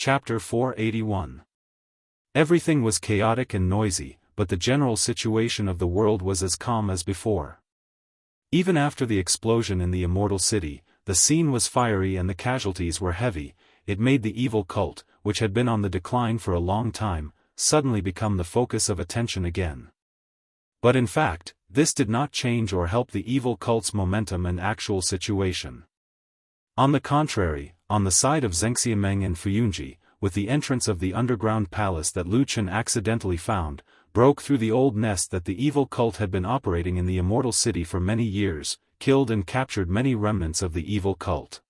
Chapter 481. Everything was chaotic and noisy, but the general situation of the world was as calm as before. Even after the explosion in the Immortal City, the scene was fiery and the casualties were heavy. It made the evil cult, which had been on the decline for a long time, suddenly become the focus of attention again. But in fact, this did not change or help the evil cult's momentum and actual situation. On the contrary, on the side of Xianxia and Fuyunji, with the entrance of the underground palace that Lu Chen accidentally found, broke through the old nest that the evil cult had been operating in the Immortal City for many years, killed and captured many remnants of the evil cult.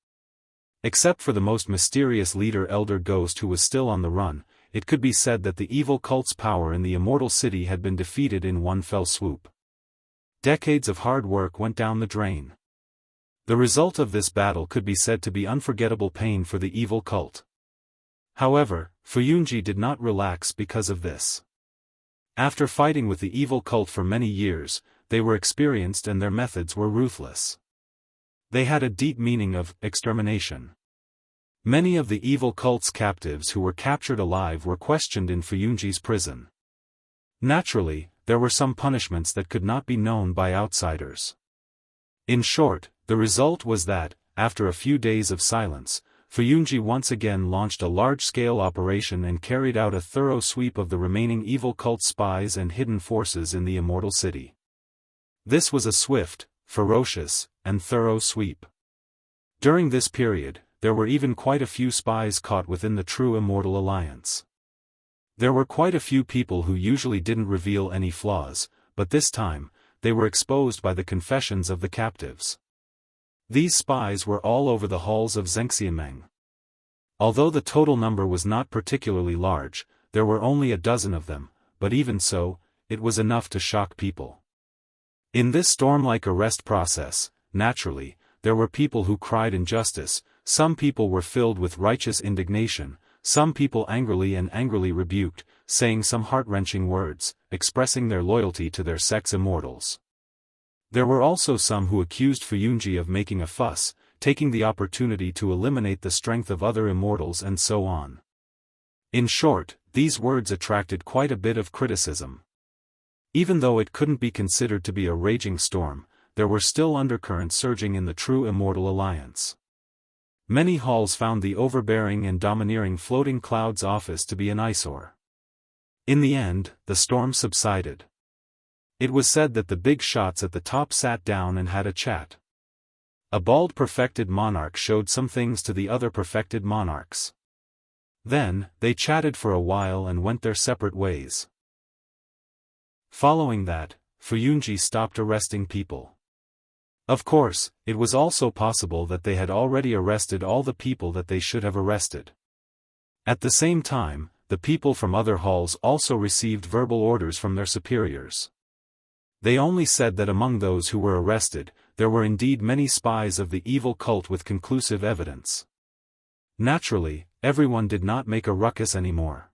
Except for the most mysterious leader Elder Ghost who was still on the run, it could be said that the evil cult's power in the Immortal City had been defeated in one fell swoop. Decades of hard work went down the drain. The result of this battle could be said to be unforgettable pain for the evil cult. However, Fuyunji did not relax because of this. After fighting with the evil cult for many years, they were experienced and their methods were ruthless. They had a deep meaning of extermination. Many of the evil cult's captives who were captured alive were questioned in Fuyunji's prison. Naturally, there were some punishments that could not be known by outsiders. In short, the result was that, after a few days of silence, Fuyunji once again launched a large-scale operation and carried out a thorough sweep of the remaining evil cult spies and hidden forces in the Immortal City. This was a swift, ferocious, and thorough sweep. During this period, there were even quite a few spies caught within the true Immortal Alliance. There were quite a few people who usually didn't reveal any flaws, but this time, they were exposed by the confessions of the captives. These spies were all over the halls of Xianxia. Although the total number was not particularly large, there were only a dozen of them, but even so, it was enough to shock people. In this storm-like arrest process, naturally, there were people who cried injustice. Some people were filled with righteous indignation, some people angrily rebuked, saying some heart-wrenching words, expressing their loyalty to their sect's immortals. There were also some who accused Fuyunji of making a fuss, taking the opportunity to eliminate the strength of other immortals and so on. In short, these words attracted quite a bit of criticism. Even though it couldn't be considered to be a raging storm, there were still undercurrents surging in the true Immortal Alliance. Many halls found the overbearing and domineering Floating Clouds office to be an eyesore. In the end, the storm subsided. It was said that the big shots at the top sat down and had a chat. A bald perfected monarch showed some things to the other perfected monarchs. Then, they chatted for a while and went their separate ways. Following that, Fuyunji stopped arresting people. Of course, it was also possible that they had already arrested all the people that they should have arrested. At the same time, the people from other halls also received verbal orders from their superiors. They only said that among those who were arrested, there were indeed many spies of the evil cult with conclusive evidence. Naturally, everyone did not make a ruckus anymore.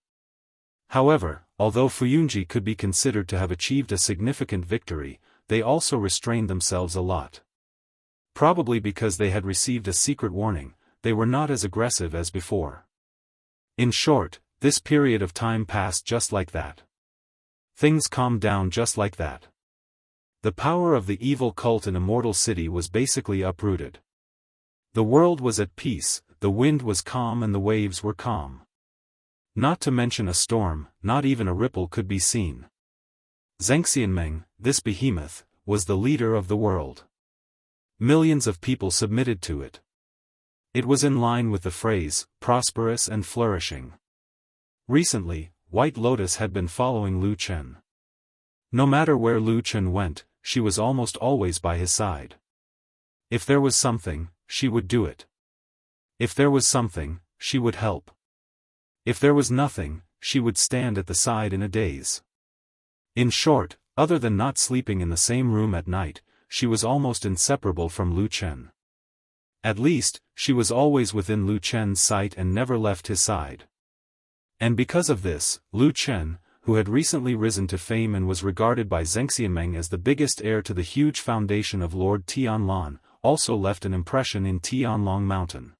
However, although Fuyunji could be considered to have achieved a significant victory, they also restrained themselves a lot. Probably because they had received a secret warning, they were not as aggressive as before. In short, this period of time passed just like that. Things calmed down just like that. The power of the evil cult in Immortal City was basically uprooted. The world was at peace, the wind was calm and the waves were calm. Not to mention a storm, not even a ripple could be seen. Xianxia, this behemoth, was the leader of the world. Millions of people submitted to it. It was in line with the phrase, prosperous and flourishing. Recently, White Lotus had been following Lu Chen. No matter where Lu Chen went, she was almost always by his side. If there was something, she would do it. If there was something, she would help. If there was nothing, she would stand at the side in a daze. In short, other than not sleeping in the same room at night, she was almost inseparable from Lu Chen. At least, she was always within Lu Chen's sight and never left his side. And because of this, Lu Chen, who had recently risen to fame and was regarded by Xianxia as the biggest heir to the huge foundation of Lord Tianlan, also left an impression in Tianlong Mountain.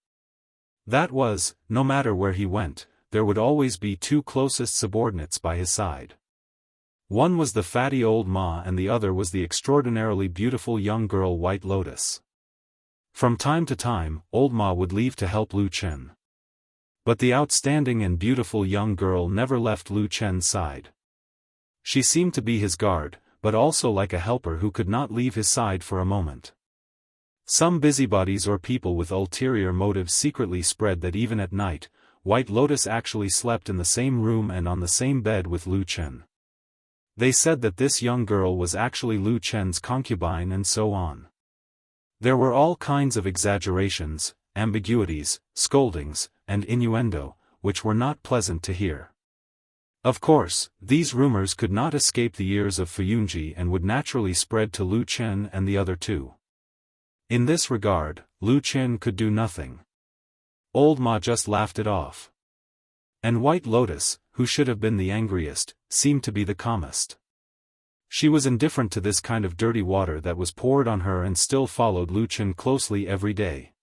That was, no matter where he went, there would always be two closest subordinates by his side. One was the fatty old Ma and the other was the extraordinarily beautiful young girl White Lotus. From time to time, old Ma would leave to help Lu Chen. But the outstanding and beautiful young girl never left Lu Chen's side. She seemed to be his guard, but also like a helper who could not leave his side for a moment. Some busybodies or people with ulterior motives secretly spread that even at night, White Lotus actually slept in the same room and on the same bed with Lu Chen. They said that this young girl was actually Lu Chen's concubine and so on. There were all kinds of exaggerations, ambiguities, scoldings, and innuendo, which were not pleasant to hear. Of course, these rumors could not escape the ears of Fuyunji and would naturally spread to Lu Chen and the other two. In this regard, Lu Chen could do nothing. Old Ma just laughed it off. And White Lotus, who should have been the angriest, seemed to be the calmest. She was indifferent to this kind of dirty water that was poured on her and still followed Lu Chen closely every day.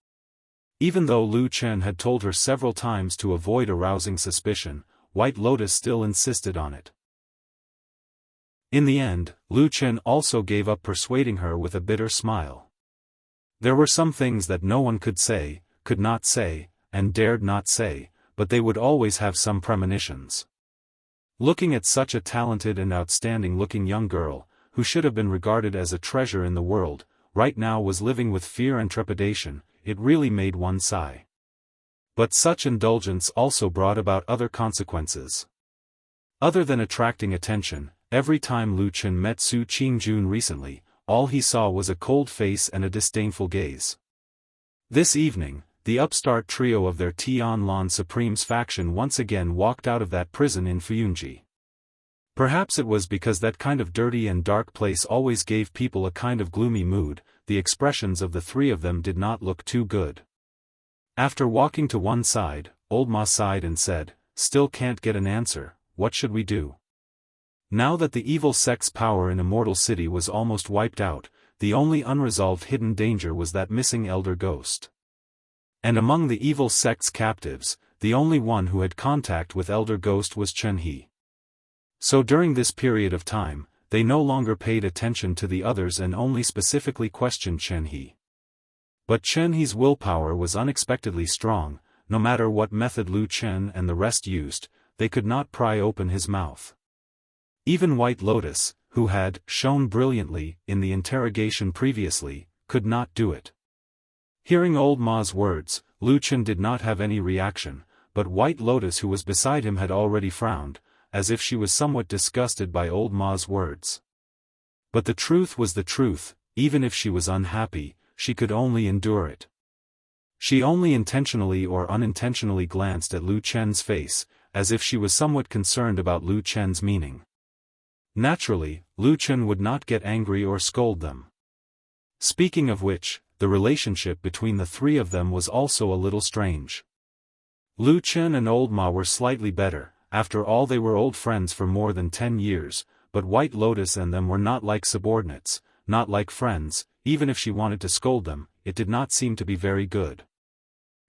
Even though Lu Chen had told her several times to avoid arousing suspicion, White Lotus still insisted on it. In the end, Lu Chen also gave up persuading her with a bitter smile. There were some things that no one could say, could not say, and dared not say, but they would always have some premonitions. Looking at such a talented and outstanding-looking young girl, who should have been regarded as a treasure in the world, right now was living with fear and trepidation, it really made one sigh. But such indulgence also brought about other consequences. Other than attracting attention, every time Lu Chen met Su Qingjun recently, all he saw was a cold face and a disdainful gaze. This evening, the upstart trio of their Tianlan Supreme's faction once again walked out of that prison in Fuyunji. Perhaps it was because that kind of dirty and dark place always gave people a kind of gloomy mood, the expressions of the three of them did not look too good. After walking to one side, old Ma sighed and said, "Still can't get an answer, what should we do?" Now that the evil sect's power in Immortal City was almost wiped out, the only unresolved hidden danger was that missing elder ghost. And among the evil sect's captives, the only one who had contact with Elder Ghost was Chen He. So during this period of time, they no longer paid attention to the others and only specifically questioned Chen He. But Chen He's willpower was unexpectedly strong, no matter what method Lu Chen and the rest used, they could not pry open his mouth. Even White Lotus, who had shone brilliantly in the interrogation previously, could not do it. Hearing old Ma's words, Lu Chen did not have any reaction, but White Lotus who was beside him had already frowned, as if she was somewhat disgusted by old Ma's words. But the truth was the truth, even if she was unhappy, she could only endure it. She only intentionally or unintentionally glanced at Lu Chen's face, as if she was somewhat concerned about Lu Chen's meaning. Naturally, Lu Chen would not get angry or scold them. Speaking of which, the relationship between the three of them was also a little strange. Lu Chen and old Ma were slightly better, after all they were old friends for more than 10 years, but White Lotus and them were not like subordinates, not like friends, even if she wanted to scold them, it did not seem to be very good.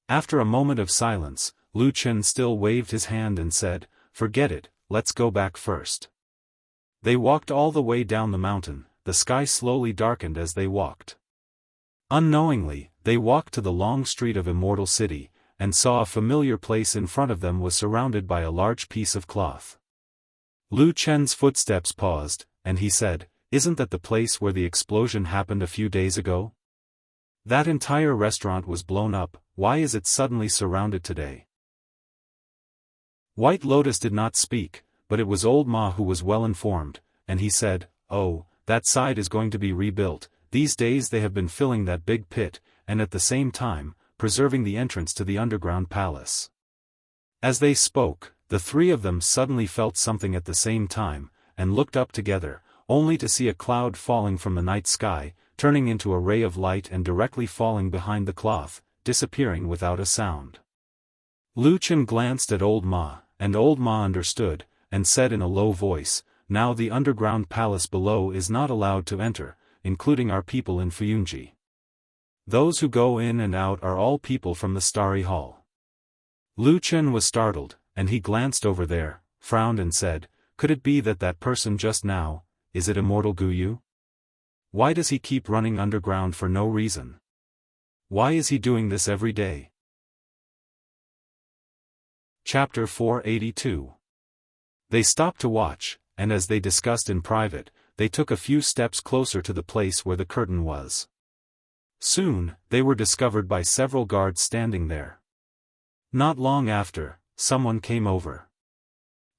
After a moment of silence, Lu Chen still waved his hand and said, "Forget it, let's go back first." They walked all the way down the mountain, the sky slowly darkened as they walked. Unknowingly, they walked to the long street of Immortal City, and saw a familiar place in front of them was surrounded by a large piece of cloth. Lu Chen's footsteps paused, and he said, "Isn't that the place where the explosion happened a few days ago? That entire restaurant was blown up, why is it suddenly surrounded today?" White Lotus did not speak, but it was old Ma who was well informed, and he said, "Oh, that side is going to be rebuilt. These days they have been filling that big pit, and at the same time, preserving the entrance to the underground palace." As they spoke, the three of them suddenly felt something at the same time, and looked up together, only to see a cloud falling from the night sky, turning into a ray of light and directly falling behind the cloth, disappearing without a sound. Lu Chen glanced at old Ma, and old Ma understood, and said in a low voice, "Now the underground palace below is not allowed to enter, including our people in Fuyunji. Those who go in and out are all people from the Starry Hall." Lu Chen was startled, and he glanced over there, frowned and said, "Could it be that that person just now, is it Immortal Guyu? Why does he keep running underground for no reason? Why is he doing this every day?" Chapter 482. They stopped to watch, and as they discussed in private, they took a few steps closer to the place where the curtain was. Soon, they were discovered by several guards standing there. Not long after, someone came over.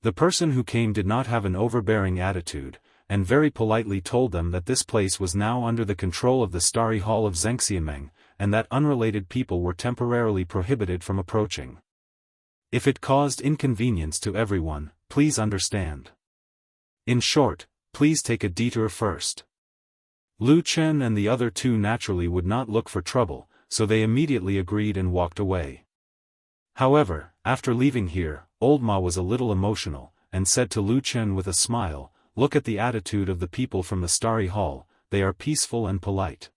The person who came did not have an overbearing attitude, and very politely told them that this place was now under the control of the Starry Hall of Zhengxiameng, and that unrelated people were temporarily prohibited from approaching. If it caused inconvenience to everyone, please understand. In short, please take a detour first. Lu Chen and the other two naturally would not look for trouble, so they immediately agreed and walked away. However, after leaving here, Old Ma was a little emotional, and said to Lu Chen with a smile, "Look at the attitude of the people from the Starry Hall, they are peaceful and polite.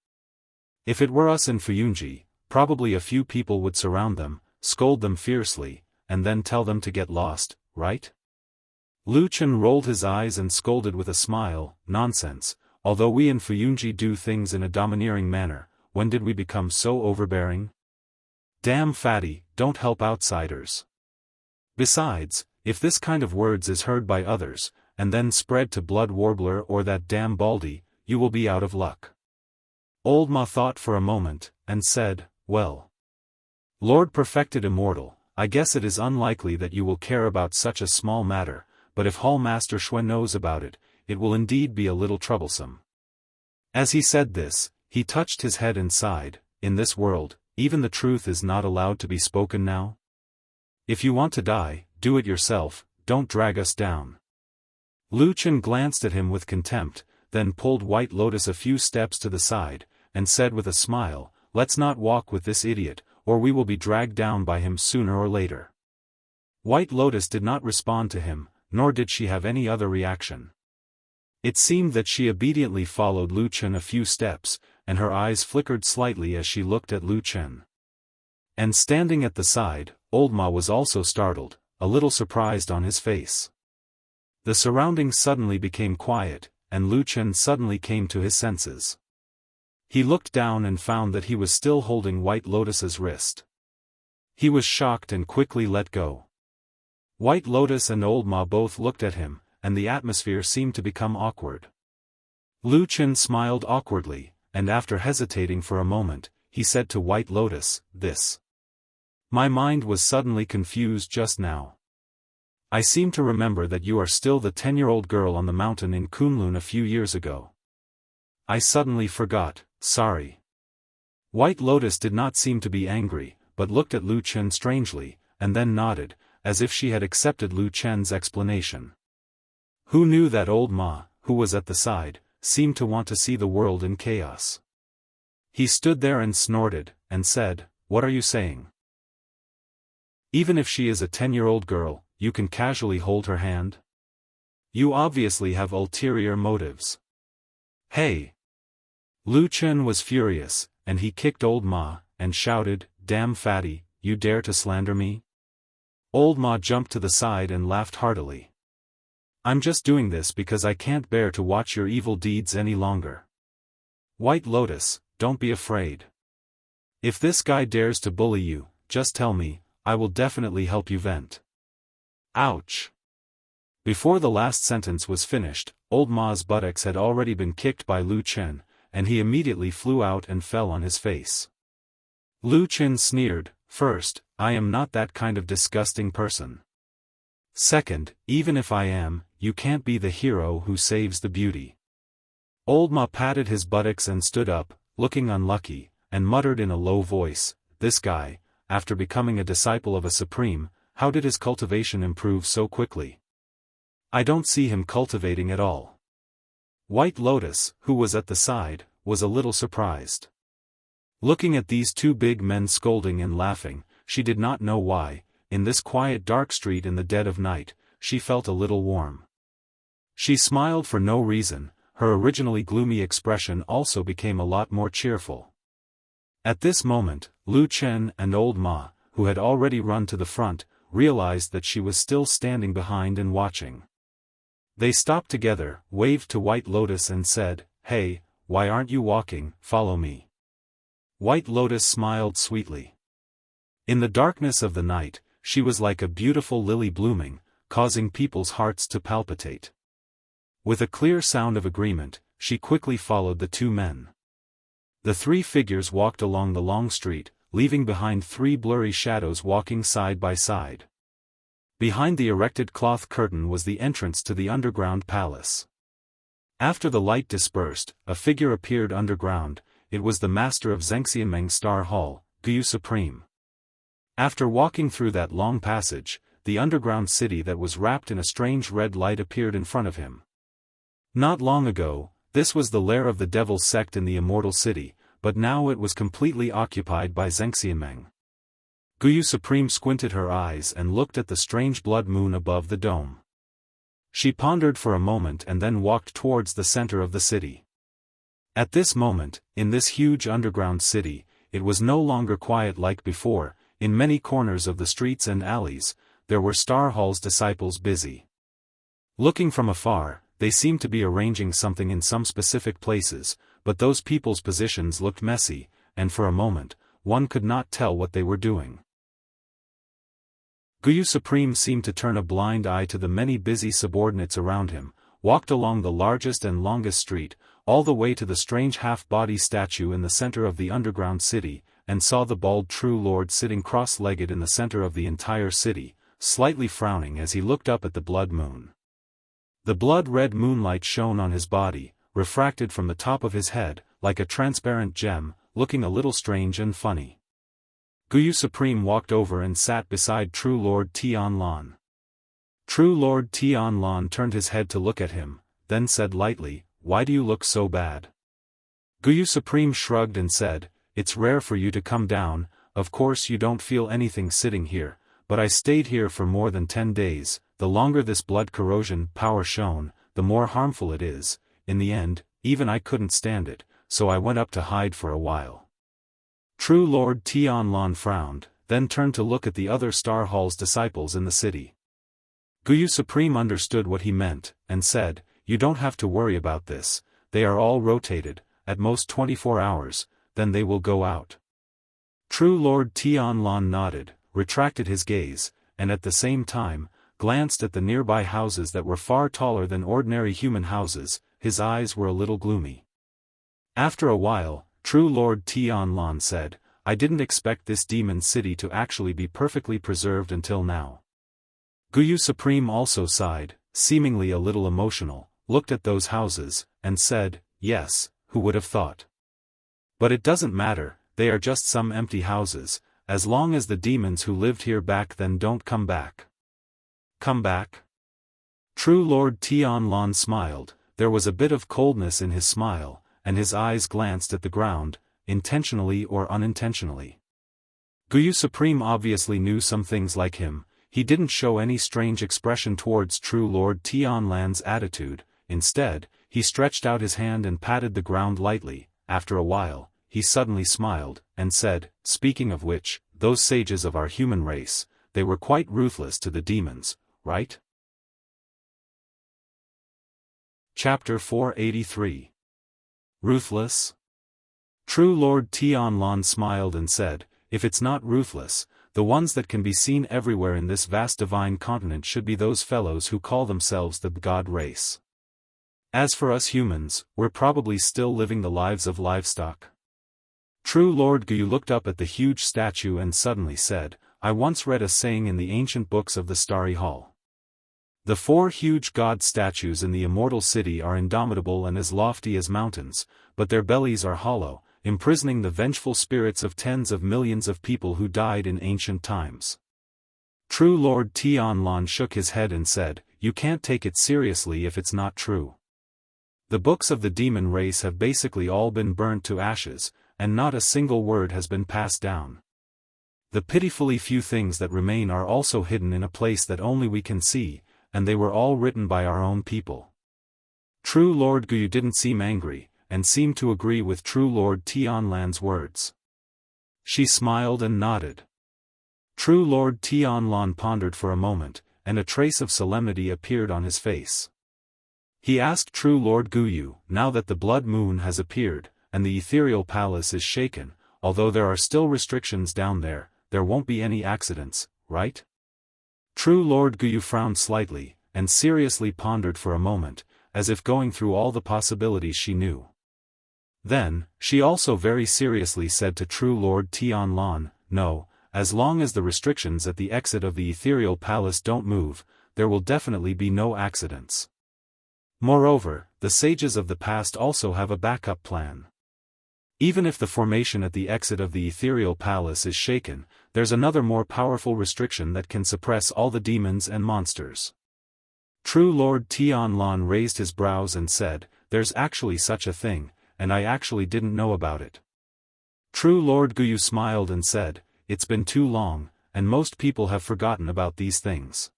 If it were us in Fuyunji, probably a few people would surround them, scold them fiercely, and then tell them to get lost, right?" Lu Chen rolled his eyes and scolded with a smile, "Nonsense, although we in Fuyunji do things in a domineering manner, when did we become so overbearing? Damn fatty, don't help outsiders. Besides, if this kind of words is heard by others, and then spread to Blood Warbler or that damn Baldy, you will be out of luck." Old Ma thought for a moment, and said, "Well, Lord Perfected Immortal, I guess it is unlikely that you will care about such a small matter, but if Hall Master Xue knows about it, it will indeed be a little troublesome." As he said this, he touched his head and sighed, "In this world, even the truth is not allowed to be spoken now? If you want to die, do it yourself, don't drag us down." Lu Chen glanced at him with contempt, then pulled White Lotus a few steps to the side, and said with a smile, "Let's not walk with this idiot, or we will be dragged down by him sooner or later." White Lotus did not respond to him, nor did she have any other reaction. It seemed that she obediently followed Lu Chen a few steps, and her eyes flickered slightly as she looked at Lu Chen. And standing at the side, Old Ma was also startled, a little surprised on his face. The surroundings suddenly became quiet, and Lu Chen suddenly came to his senses. He looked down and found that he was still holding White Lotus's wrist. He was shocked and quickly let go. White Lotus and Old Ma both looked at him, and the atmosphere seemed to become awkward. Lu Chen smiled awkwardly, and after hesitating for a moment, he said to White Lotus, My mind was suddenly confused just now. I seem to remember that you are still the 10-year-old girl on the mountain in Kunlun a few years ago. I suddenly forgot, sorry." White Lotus did not seem to be angry, but looked at Lu Chen strangely, and then nodded, as if she had accepted Lu Chen's explanation. Who knew that Old Ma, who was at the side, seemed to want to see the world in chaos? He stood there and snorted, and said, "What are you saying? Even if she is a 10-year-old girl, you can casually hold her hand? You obviously have ulterior motives. Hey!" Lu Chen was furious, and he kicked Old Ma, and shouted, "Damn fatty, you dare to slander me?" Old Ma jumped to the side and laughed heartily. "I'm just doing this because I can't bear to watch your evil deeds any longer. White Lotus, don't be afraid. If this guy dares to bully you, just tell me, I will definitely help you vent." Ouch! Before the last sentence was finished, Old Ma's buttocks had already been kicked by Lu Chen, and he immediately flew out and fell on his face. Lu Chen sneered, "First, I am not that kind of disgusting person. Second, even if I am, you can't be the hero who saves the beauty." Old Ma patted his buttocks and stood up, looking unlucky, and muttered in a low voice, "This guy, after becoming a disciple of a supreme, how did his cultivation improve so quickly? I don't see him cultivating at all." White Lotus, who was at the side, was a little surprised. Looking at these two big men scolding and laughing, she did not know why, in this quiet dark street in the dead of night, she felt a little warm. She smiled for no reason, her originally gloomy expression also became a lot more cheerful. At this moment, Lu Chen and Old Ma, who had already run to the front, realized that she was still standing behind and watching. They stopped together, waved to White Lotus and said, "Hey, why aren't you walking? Follow me." White Lotus smiled sweetly. In the darkness of the night, she was like a beautiful lily blooming, causing people's hearts to palpitate. With a clear sound of agreement, she quickly followed the two men. The three figures walked along the long street, leaving behind three blurry shadows walking side by side. Behind the erected cloth curtain was the entrance to the underground palace. After the light dispersed, a figure appeared underground. It was the master of Xianxia Star Hall, Guyu Supreme. After walking through that long passage, the underground city that was wrapped in a strange red light appeared in front of him. Not long ago, this was the lair of the Devil's sect in the Immortal City, but now it was completely occupied by Xianxia. Guyu Supreme squinted her eyes and looked at the strange blood moon above the dome. She pondered for a moment and then walked towards the center of the city. At this moment, in this huge underground city, it was no longer quiet like before. In many corners of the streets and alleys, there were Star Hall's disciples busy. Looking from afar, they seemed to be arranging something in some specific places, but those people's positions looked messy, and for a moment, one could not tell what they were doing. Guyu Supreme seemed to turn a blind eye to the many busy subordinates around him, walked along the largest and longest street, all the way to the strange half-body statue in the center of the underground city, and saw the bald True Lord sitting cross-legged in the center of the entire city, slightly frowning as he looked up at the blood moon. The blood-red moonlight shone on his body, refracted from the top of his head, like a transparent gem, looking a little strange and funny. Guyu Supreme walked over and sat beside True Lord Tianlan. True Lord Tianlan turned his head to look at him, then said lightly, "Why do you look so bad?" Guyu Supreme shrugged and said, "It's rare for you to come down. Of course you don't feel anything sitting here, but I stayed here for more than 10 days, the longer this blood corrosion power shone, the more harmful it is. In the end, even I couldn't stand it, so I went up to hide for a while." True Lord Tianlan frowned, then turned to look at the other Star Hall's disciples in the city. Guyu Supreme understood what he meant, and said, "You don't have to worry about this, they are all rotated, at most 24 hours, then they will go out." True Lord Tianlan nodded, retracted his gaze, and at the same time, glanced at the nearby houses that were far taller than ordinary human houses. His eyes were a little gloomy. After a while, True Lord Tianlan said, "I didn't expect this demon city to actually be perfectly preserved until now." Guyu Supreme also sighed, seemingly a little emotional, looked at those houses, and said, "Yes, who would have thought? But it doesn't matter, they are just some empty houses, as long as the demons who lived here back then don't come back." "Come back?" True Lord Tianlan smiled. There was a bit of coldness in his smile, and his eyes glanced at the ground, intentionally or unintentionally. Guyu Supreme obviously knew some things like him. He didn't show any strange expression towards True Lord Tianlan's attitude. Instead, he stretched out his hand and patted the ground lightly. After a while, he suddenly smiled, and said, "Speaking of which, those sages of our human race, they were quite ruthless to the demons, right?" Chapter 483. Ruthless? True Lord Tianlan smiled and said, "If it's not ruthless, the ones that can be seen everywhere in this vast divine continent should be those fellows who call themselves the god race. As for us humans, we're probably still living the lives of livestock." True Lord Guyu looked up at the huge statue and suddenly said, "I once read a saying in the ancient books of the Starry Hall. The 4 huge god statues in the immortal city are indomitable and as lofty as mountains, but their bellies are hollow, imprisoning the vengeful spirits of tens of millions of people who died in ancient times." True Lord Tianlan shook his head and said, "You can't take it seriously if it's not true. The books of the demon race have basically all been burnt to ashes, and not a single word has been passed down. The pitifully few things that remain are also hidden in a place that only we can see, and they were all written by our own people." True Lord Guyu didn't seem angry, and seemed to agree with True Lord Tianlan's words. She smiled and nodded. True Lord Tianlan pondered for a moment, and a trace of solemnity appeared on his face. He asked True Lord Guyu, now that the blood moon has appeared, and the ethereal palace is shaken, although there are still restrictions down there, there won't be any accidents, right? True Lord Guyu frowned slightly, and seriously pondered for a moment, as if going through all the possibilities she knew. Then, she also very seriously said to True Lord Tianlan, no, as long as the restrictions at the exit of the ethereal palace don't move, there will definitely be no accidents. Moreover, the sages of the past also have a backup plan. Even if the formation at the exit of the ethereal palace is shaken, there's another more powerful restriction that can suppress all the demons and monsters. True Lord Tianlan raised his brows and said, there's actually such a thing, and I actually didn't know about it. True Lord Guyu smiled and said, it's been too long, and most people have forgotten about these things.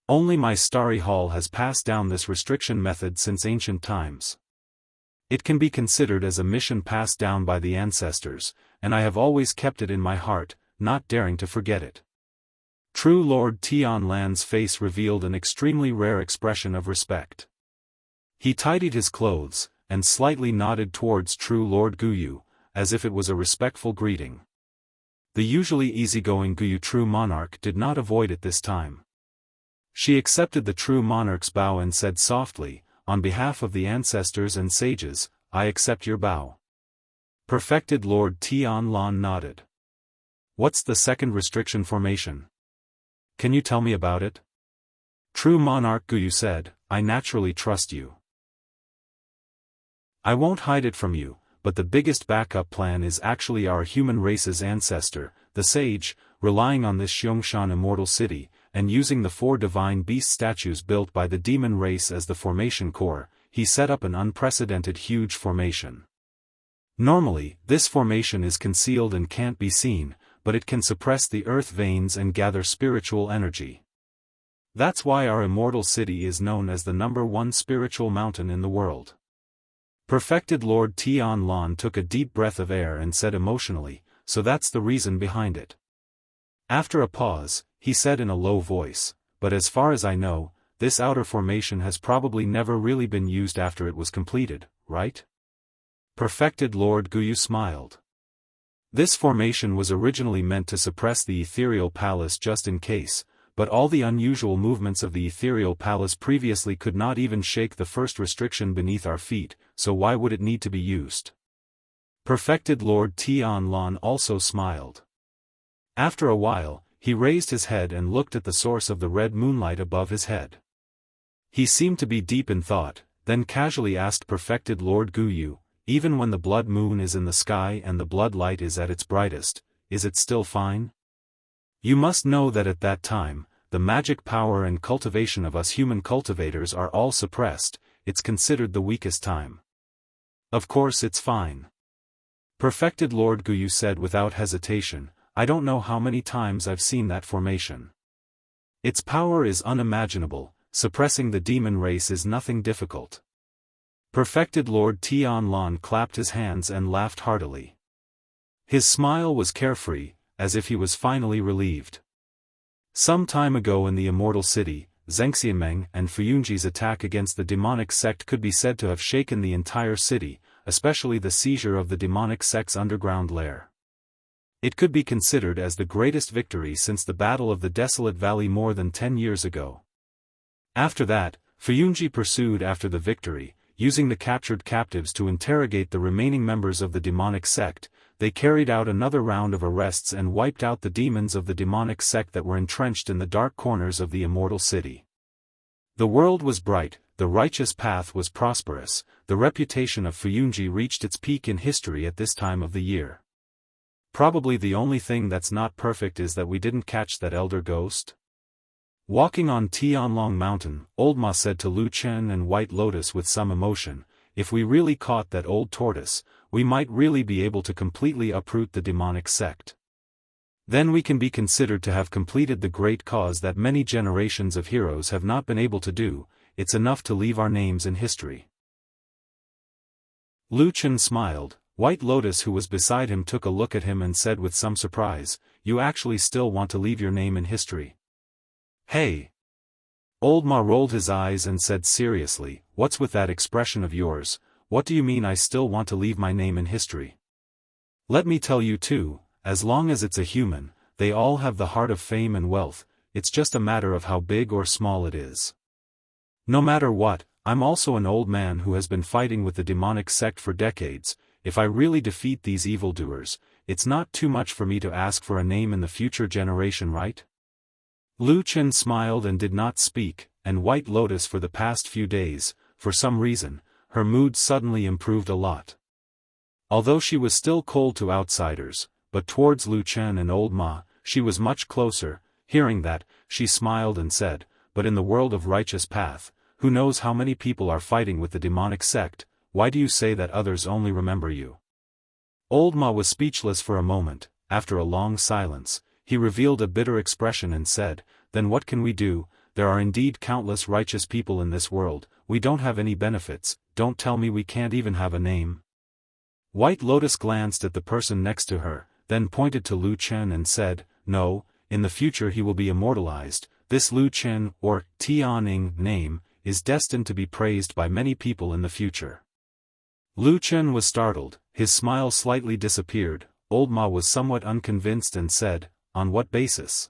Only my starry hall has passed down this restriction method since ancient times. It can be considered as a mission passed down by the ancestors, and I have always kept it in my heart, not daring to forget it. True Lord Tianlan's face revealed an extremely rare expression of respect. He tidied his clothes, and slightly nodded towards True Lord Guyu, as if it was a respectful greeting. The usually easygoing Guyu True Monarch did not avoid it this time. She accepted the True Monarch's bow and said softly, on behalf of the ancestors and sages, I accept your bow. Perfected Lord Tianlan nodded. What's the second restriction formation? Can you tell me about it? True Monarch Guyu said, I naturally trust you. I won't hide it from you, but the biggest backup plan is actually our human race's ancestor, the sage, relying on this Xianxia immortal city, and using the 4 divine beast statues built by the demon race as the formation core, he set up an unprecedented huge formation. Normally, this formation is concealed and can't be seen, but it can suppress the earth veins and gather spiritual energy. That's why our immortal city is known as the #1 spiritual mountain in the world. Perfected Lord Tianlan took a deep breath of air and said emotionally, so that's the reason behind it. After a pause, he said in a low voice, but as far as I know, this outer formation has probably never really been used after it was completed, right? Perfected Lord Guyu smiled. This formation was originally meant to suppress the ethereal palace just in case, but all the unusual movements of the ethereal palace previously could not even shake the first restriction beneath our feet, so why would it need to be used? Perfected Lord Tianlan also smiled. After a while, he raised his head and looked at the source of the red moonlight above his head. He seemed to be deep in thought, then casually asked Perfected Lord Guyu, even when the blood moon is in the sky and the blood light is at its brightest, is it still fine? You must know that at that time, the magic power and cultivation of us human cultivators are all suppressed, it's considered the weakest time. Of course it's fine. Perfected Lord Guyu said without hesitation, I don't know how many times I've seen that formation. Its power is unimaginable, suppressing the demon race is nothing difficult. Perfected Lord Tianlan clapped his hands and laughed heartily. His smile was carefree, as if he was finally relieved. Some time ago in the Immortal City, Zhengxianmeng and Fuyunji's attack against the demonic sect could be said to have shaken the entire city, especially the seizure of the demonic sect's underground lair. It could be considered as the greatest victory since the Battle of the Desolate Valley more than 10 years ago. After that, Fuyunji pursued after the victory, using the captured captives to interrogate the remaining members of the demonic sect. They carried out another round of arrests and wiped out the demons of the demonic sect that were entrenched in the dark corners of the Immortal City. The world was bright, the righteous path was prosperous, the reputation of Fuyunji reached its peak in history at this time of the year. Probably the only thing that's not perfect is that we didn't catch that elder ghost. Walking on Tianlong Mountain, Old Ma said to Lu Chen and White Lotus with some emotion, if we really caught that old tortoise, we might really be able to completely uproot the demonic sect. Then we can be considered to have completed the great cause that many generations of heroes have not been able to do, it's enough to leave our names in history. Lu Chen smiled, White Lotus, who was beside him, took a look at him and said with some surprise, "You actually still want to leave your name in history?" "Hey!" Old Ma rolled his eyes and said seriously, "What's with that expression of yours? What do you mean I still want to leave my name in history? Let me tell you too, as long as it's a human, they all have the heart of fame and wealth, it's just a matter of how big or small it is. No matter what, I'm also an old man who has been fighting with the demonic sect for decades. If I really defeat these evildoers, it's not too much for me to ask for a name in the future generation, right?" Lu Chen smiled and did not speak, and White Lotus, for the past few days, for some reason, her mood suddenly improved a lot. Although she was still cold to outsiders, but towards Lu Chen and Old Ma, she was much closer. Hearing that, she smiled and said, "But in the world of righteous path, who knows how many people are fighting with the demonic sect? Why do you say that others only remember you?" Old Ma was speechless for a moment. After a long silence, he revealed a bitter expression and said, "Then what can we do? There are indeed countless righteous people in this world, we don't have any benefits, don't tell me we can't even have a name." White Lotus glanced at the person next to her, then pointed to Lu Chen and said, "No, in the future he will be immortalized. This Lu Chen, or Tianing name, is destined to be praised by many people in the future." Lu Chen was startled, his smile slightly disappeared. Old Ma was somewhat unconvinced and said, "On what basis?"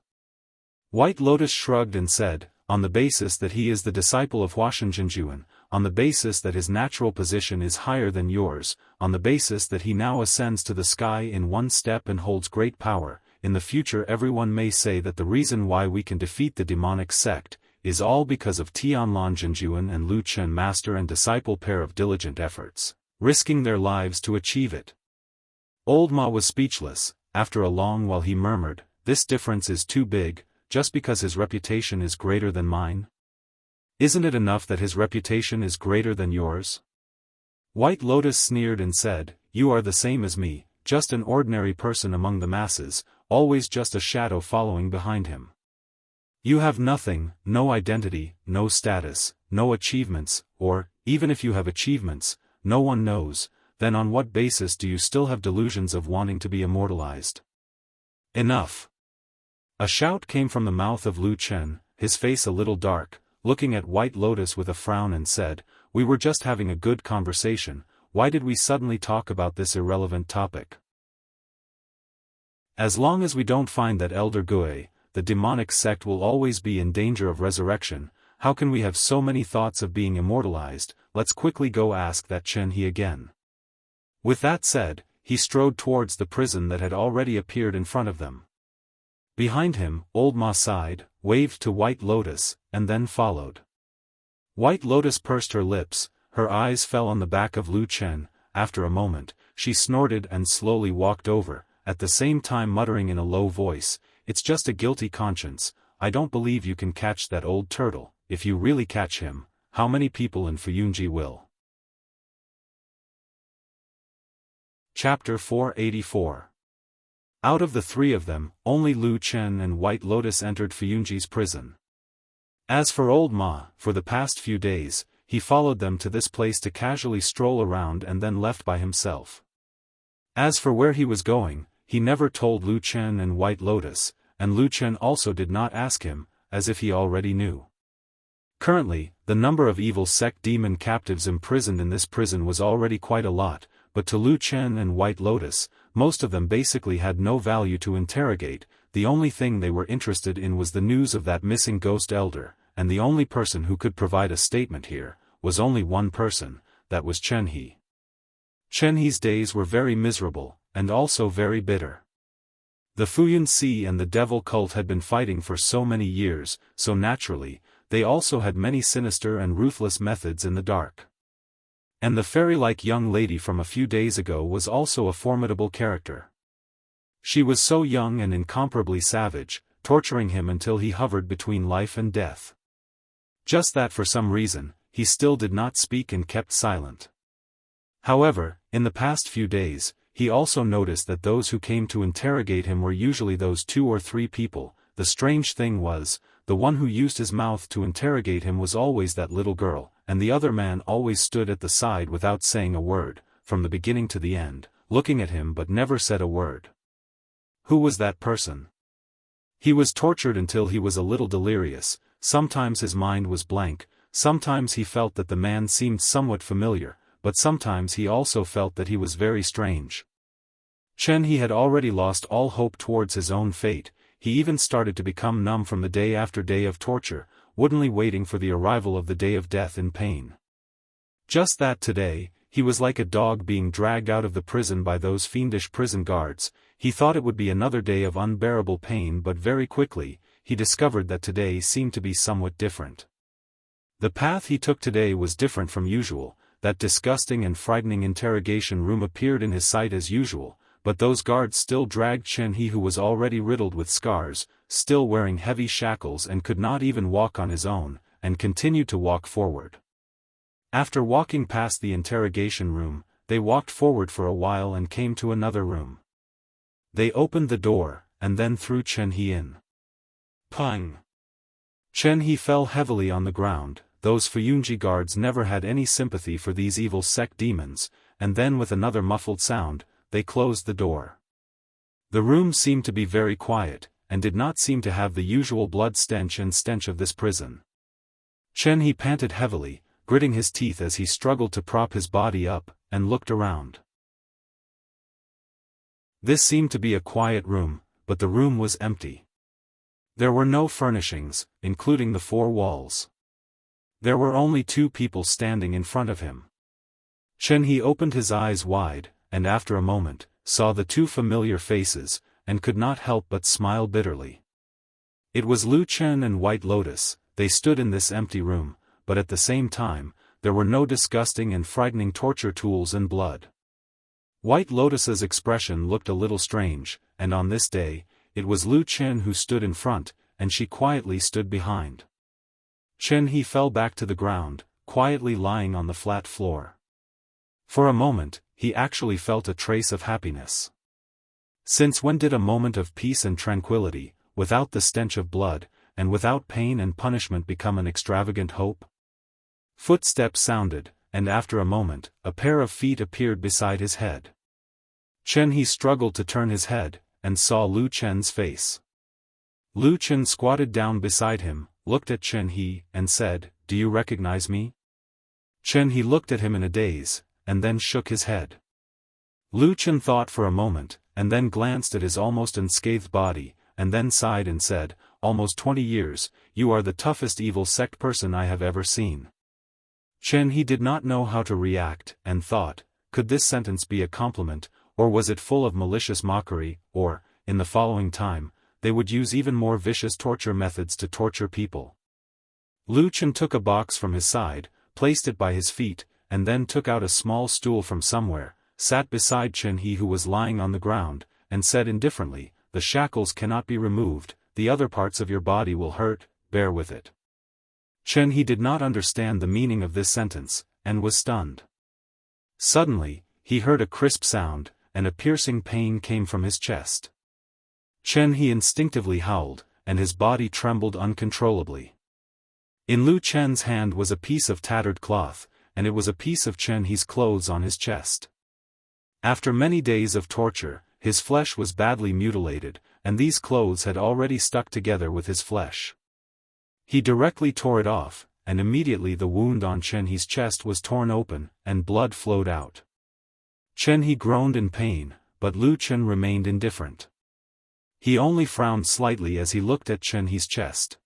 White Lotus shrugged and said, "On the basis that he is the disciple of Huashenjianjuan, on the basis that his natural position is higher than yours, on the basis that he now ascends to the sky in one step and holds great power. In the future everyone may say that the reason why we can defeat the demonic sect is all because of Tianlan Jinjuan and Lu Chen, master and disciple pair of diligent efforts, risking their lives to achieve it." Old Ma was speechless. After a long while he murmured, "This difference is too big, just because his reputation is greater than mine? Isn't it enough that his reputation is greater than yours?" White Lotus sneered and said, "You are the same as me, just an ordinary person among the masses, always just a shadow following behind him. You have nothing, no identity, no status, no achievements, or, even if you have achievements, no one knows. Then on what basis do you still have delusions of wanting to be immortalized?" "Enough!" A shout came from the mouth of Lu Chen, his face a little dark, looking at White Lotus with a frown, and said, "We were just having a good conversation, why did we suddenly talk about this irrelevant topic? As long as we don't find that Elder Gui, the demonic sect will always be in danger of resurrection. How can we have so many thoughts of being immortalized? Let's quickly go ask that Chen He again." With that said, he strode towards the prison that had already appeared in front of them. Behind him, Old Ma sighed, waved to White Lotus, and then followed. White Lotus pursed her lips, her eyes fell on the back of Lu Chen. After a moment, she snorted and slowly walked over, at the same time muttering in a low voice, "It's just a guilty conscience. I don't believe you can catch that old turtle. If you really catch him, how many people in Fuyunji will?" Chapter 484. Out of the three of them, only Lu Chen and White Lotus entered Fuyunji's prison. As for Old Ma, for the past few days, he followed them to this place to casually stroll around and then left by himself. As for where he was going, he never told Lu Chen and White Lotus, and Lu Chen also did not ask him, as if he already knew. Currently, the number of evil sect demon captives imprisoned in this prison was already quite a lot, but to Lu Chen and White Lotus, most of them basically had no value to interrogate. The only thing they were interested in was the news of that missing ghost elder, and the only person who could provide a statement here was only one person, that was Chen He. Chen He's days were very miserable, and also very bitter. The Fuyun Sea and the devil cult had been fighting for so many years, so naturally, they also had many sinister and ruthless methods in the dark. And the fairy-like young lady from a few days ago was also a formidable character. She was so young and incomparably savage, torturing him until he hovered between life and death. Just that for some reason, he still did not speak and kept silent. However, in the past few days, he also noticed that those who came to interrogate him were usually those 2 or 3 people. The strange thing was, the one who used his mouth to interrogate him was always that little girl, and the other man always stood at the side without saying a word, from the beginning to the end, looking at him but never said a word. Who was that person? He was tortured until he was a little delirious. Sometimes his mind was blank, sometimes he felt that the man seemed somewhat familiar, but sometimes he also felt that he was very strange. Chen He had already lost all hope towards his own fate. He even started to become numb from the day after day of torture, woodenly waiting for the arrival of the day of death in pain. Just that today, he was like a dog being dragged out of the prison by those fiendish prison guards. He thought it would be another day of unbearable pain, but very quickly, he discovered that today seemed to be somewhat different. The path he took today was different from usual. That disgusting and frightening interrogation room appeared in his sight as usual, but those guards still dragged Chen He, who was already riddled with scars, still wearing heavy shackles and could not even walk on his own, and continued to walk forward. After walking past the interrogation room, they walked forward for a while and came to another room. They opened the door, and then threw Chen He in. Pang! Chen He fell heavily on the ground. Those Fuyunji guards never had any sympathy for these evil sect demons, and then with another muffled sound, they closed the door. The room seemed to be very quiet, and did not seem to have the usual blood stench and stench of this prison. Chen He panted heavily, gritting his teeth as he struggled to prop his body up, and looked around. This seemed to be a quiet room, but the room was empty. There were no furnishings, including the four walls. There were only two people standing in front of him. Chen He opened his eyes wide, and after a moment, saw the two familiar faces, and could not help but smile bitterly. It was Lu Chen and White Lotus. They stood in this empty room, but at the same time, there were no disgusting and frightening torture tools and blood. White Lotus's expression looked a little strange, and on this day, it was Lu Chen who stood in front, and she quietly stood behind. Chen He fell back to the ground, quietly lying on the flat floor. For a moment, he actually felt a trace of happiness. Since when did a moment of peace and tranquility, without the stench of blood, and without pain and punishment become an extravagant hope? Footsteps sounded, and after a moment, a pair of feet appeared beside his head. Chen He struggled to turn his head, and saw Lu Chen's face. Lu Chen squatted down beside him, looked at Chen He, and said, "Do you recognize me?" Chen He looked at him in a daze, and then shook his head. Lu Chen thought for a moment, and then glanced at his almost unscathed body, and then sighed and said, "Almost 20 years, you are the toughest evil sect person I have ever seen." Chen He did not know how to react, and thought, could this sentence be a compliment, or was it full of malicious mockery, or, in the following time, they would use even more vicious torture methods to torture people. Lu Chen took a box from his side, placed it by his feet, and then took out a small stool from somewhere, sat beside Chen He, who was lying on the ground, and said indifferently, "The shackles cannot be removed, the other parts of your body will hurt, bear with it." Chen He did not understand the meaning of this sentence, and was stunned. Suddenly, he heard a crisp sound, and a piercing pain came from his chest. Chen He instinctively howled, and his body trembled uncontrollably. In Lu Chen's hand was a piece of tattered cloth, and it was a piece of Chen He's clothes on his chest. After many days of torture, his flesh was badly mutilated, and these clothes had already stuck together with his flesh. He directly tore it off, and immediately the wound on Chen He's chest was torn open, and blood flowed out. Chen He groaned in pain, but Lu Chen remained indifferent. He only frowned slightly as he looked at Chen He's chest.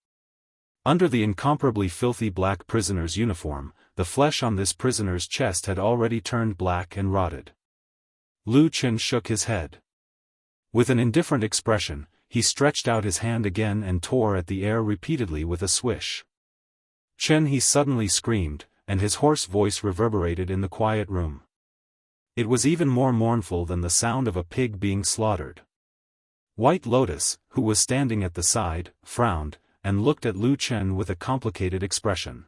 Under the incomparably filthy black prisoner's uniform, the flesh on this prisoner's chest had already turned black and rotted. Lu Chen shook his head. With an indifferent expression, he stretched out his hand again and tore at the air repeatedly with a swish. Chen He suddenly screamed, and his hoarse voice reverberated in the quiet room. It was even more mournful than the sound of a pig being slaughtered. White Lotus, who was standing at the side, frowned, and looked at Lu Chen with a complicated expression.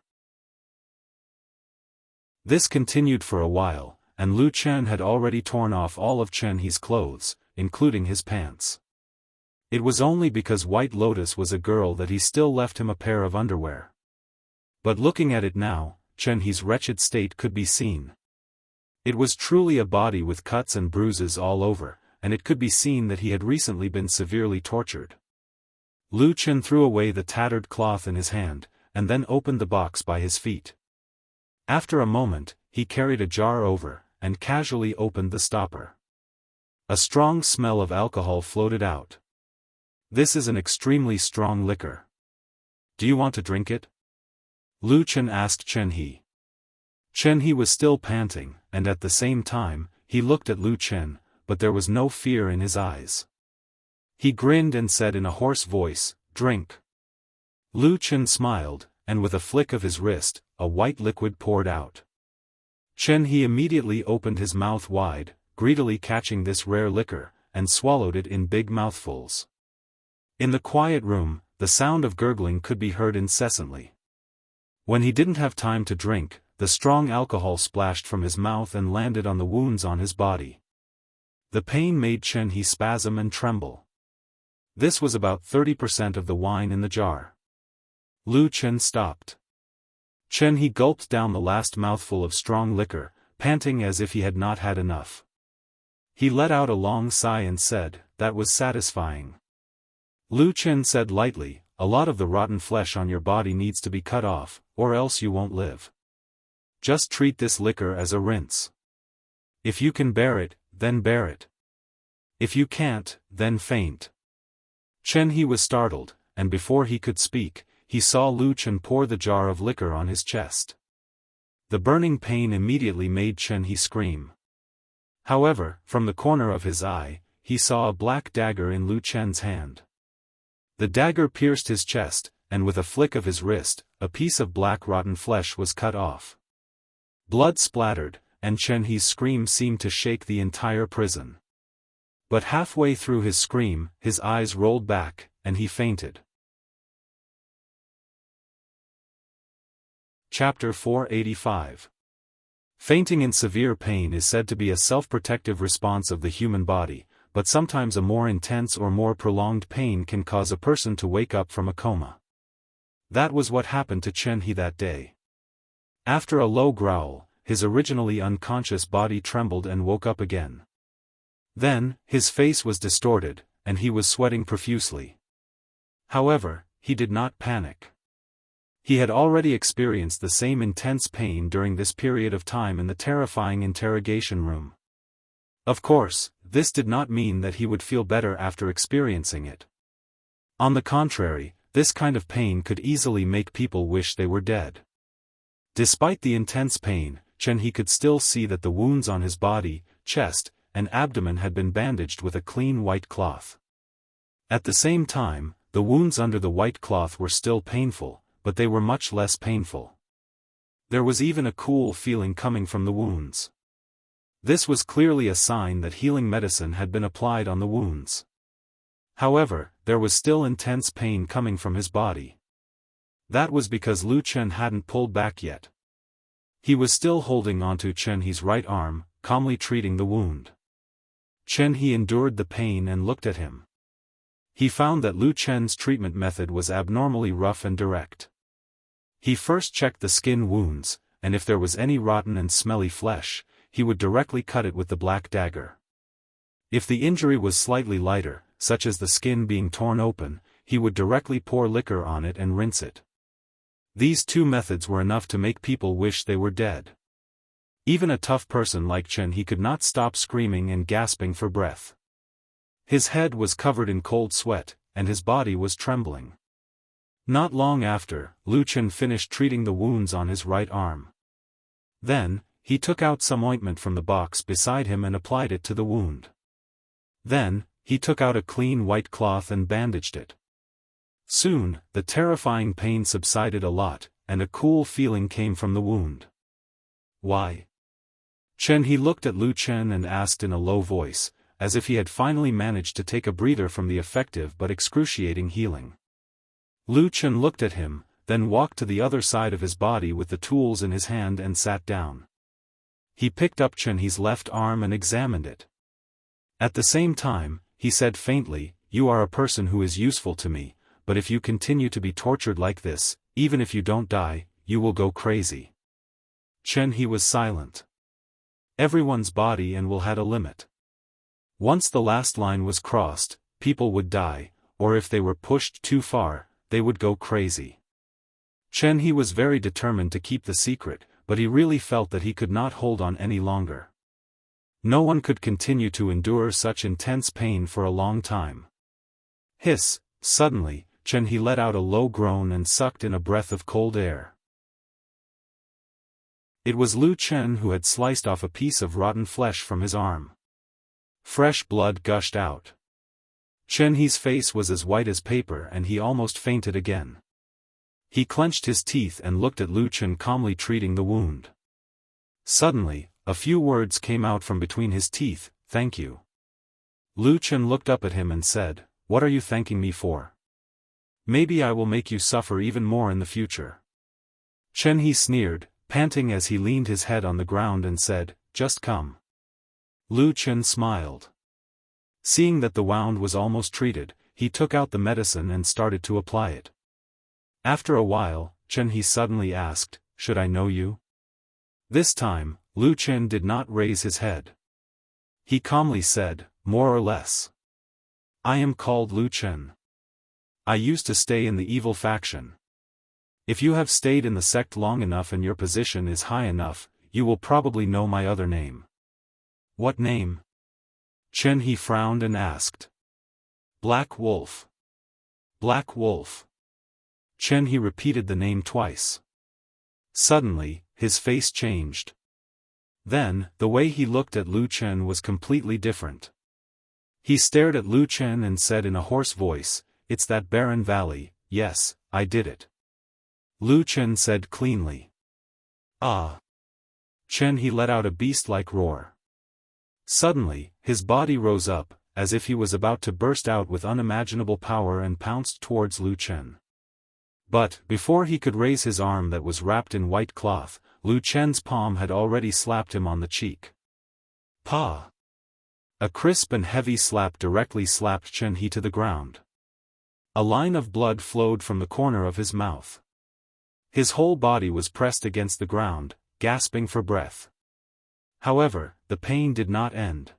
This continued for a while, and Lu Chen had already torn off all of Chen He's clothes, including his pants. It was only because White Lotus was a girl that he still left him a pair of underwear. But looking at it now, Chen He's wretched state could be seen. It was truly a body with cuts and bruises all over, and it could be seen that he had recently been severely tortured. Lu Chen threw away the tattered cloth in his hand, and then opened the box by his feet. After a moment, he carried a jar over, and casually opened the stopper. A strong smell of alcohol floated out. "This is an extremely strong liquor. Do you want to drink it?" Lu Chen asked Chen He. Chen He was still panting, and at the same time, he looked at Lu Chen, but there was no fear in his eyes. He grinned and said in a hoarse voice, "Drink." Lu Chen smiled, and with a flick of his wrist, a white liquid poured out. Chen He immediately opened his mouth wide, greedily catching this rare liquor, and swallowed it in big mouthfuls. In the quiet room, the sound of gurgling could be heard incessantly. When he didn't have time to drink, the strong alcohol splashed from his mouth and landed on the wounds on his body. The pain made Chen He spasm and tremble. This was about 30% of the wine in the jar. Lu Chen stopped. Chen He gulped down the last mouthful of strong liquor, panting as if he had not had enough. He let out a long sigh and said, "That was satisfying." Lu Chen said lightly, "A lot of the rotten flesh on your body needs to be cut off, or else you won't live. Just treat this liquor as a rinse. If you can bear it, then bear it. If you can't, then faint." Chen He was startled, and before he could speak, he saw Lu Chen pour the jar of liquor on his chest. The burning pain immediately made Chen He scream. However, from the corner of his eye, he saw a black dagger in Lu Chen's hand. The dagger pierced his chest, and with a flick of his wrist, a piece of black rotten flesh was cut off. Blood splattered, and Chen He's scream seemed to shake the entire prison. But halfway through his scream, his eyes rolled back, and he fainted. Chapter 485. Fainting in severe pain is said to be a self-protective response of the human body, but sometimes a more intense or more prolonged pain can cause a person to wake up from a coma. That was what happened to Chen He that day. After a low growl, his originally unconscious body trembled and woke up again. Then, his face was distorted, and he was sweating profusely. However, he did not panic. He had already experienced the same intense pain during this period of time in the terrifying interrogation room. Of course, this did not mean that he would feel better after experiencing it. On the contrary, this kind of pain could easily make people wish they were dead. Despite the intense pain, Chen He could still see that the wounds on his body, chest, and abdomen had been bandaged with a clean white cloth. At the same time, the wounds under the white cloth were still painful, but they were much less painful. There was even a cool feeling coming from the wounds. This was clearly a sign that healing medicine had been applied on the wounds. However, there was still intense pain coming from his body. That was because Lu Chen hadn't pulled back yet. He was still holding onto Chen He's right arm, calmly treating the wound. Chen He endured the pain and looked at him. He found that Lu Chen's treatment method was abnormally rough and direct. He first checked the skin wounds, and if there was any rotten and smelly flesh, he would directly cut it with the black dagger. If the injury was slightly lighter, such as the skin being torn open, he would directly pour liquor on it and rinse it. These two methods were enough to make people wish they were dead. Even a tough person like Chen He could not stop screaming and gasping for breath. His head was covered in cold sweat, and his body was trembling. Not long after, Lu Chen finished treating the wounds on his right arm. Then, he took out some ointment from the box beside him and applied it to the wound. Then, he took out a clean white cloth and bandaged it. Soon, the terrifying pain subsided a lot, and a cool feeling came from the wound. "Why?" Chen He looked at Lu Chen and asked in a low voice, as if he had finally managed to take a breather from the effective but excruciating healing. Lu Chen looked at him, then walked to the other side of his body with the tools in his hand and sat down. He picked up Chen He's left arm and examined it. At the same time, he said faintly, "You are a person who is useful to me, but if you continue to be tortured like this, even if you don't die, you will go crazy." Chen He was silent. Everyone's body and will had a limit. Once the last line was crossed, people would die, or if they were pushed too far, they would go crazy. Chen He was very determined to keep the secret, but he really felt that he could not hold on any longer. No one could continue to endure such intense pain for a long time. Hiss! Suddenly, Chen He let out a low groan and sucked in a breath of cold air. It was Lu Chen who had sliced off a piece of rotten flesh from his arm. Fresh blood gushed out. Chen He's face was as white as paper and he almost fainted again. He clenched his teeth and looked at Lu Chen calmly treating the wound. Suddenly, a few words came out from between his teeth, "Thank you." Lu Chen looked up at him and said, "What are you thanking me for? Maybe I will make you suffer even more in the future." Chen He sneered, panting as he leaned his head on the ground and said, "Just come." Lu Chen smiled. Seeing that the wound was almost treated, he took out the medicine and started to apply it. After a while, Chen He suddenly asked, "Should I know you?" This time, Lu Chen did not raise his head. He calmly said, "More or less. I am called Lu Chen. I used to stay in the evil faction. If you have stayed in the sect long enough and your position is high enough, you will probably know my other name." "What name?" Chen He frowned and asked. "Black Wolf." "Black Wolf." Chen He repeated the name twice. Suddenly, his face changed. Then, the way he looked at Lu Chen was completely different. He stared at Lu Chen and said in a hoarse voice, "It's that barren valley, yes, I did it." Lu Chen said cleanly. "Ah." Chen He let out a beast-like roar. Suddenly, his body rose up, as if he was about to burst out with unimaginable power and pounced towards Lu Chen. But, before he could raise his arm that was wrapped in white cloth, Lu Chen's palm had already slapped him on the cheek. "Pa!" A crisp and heavy slap directly slapped Chen He to the ground. A line of blood flowed from the corner of his mouth. His whole body was pressed against the ground, gasping for breath. However, the pain did not end.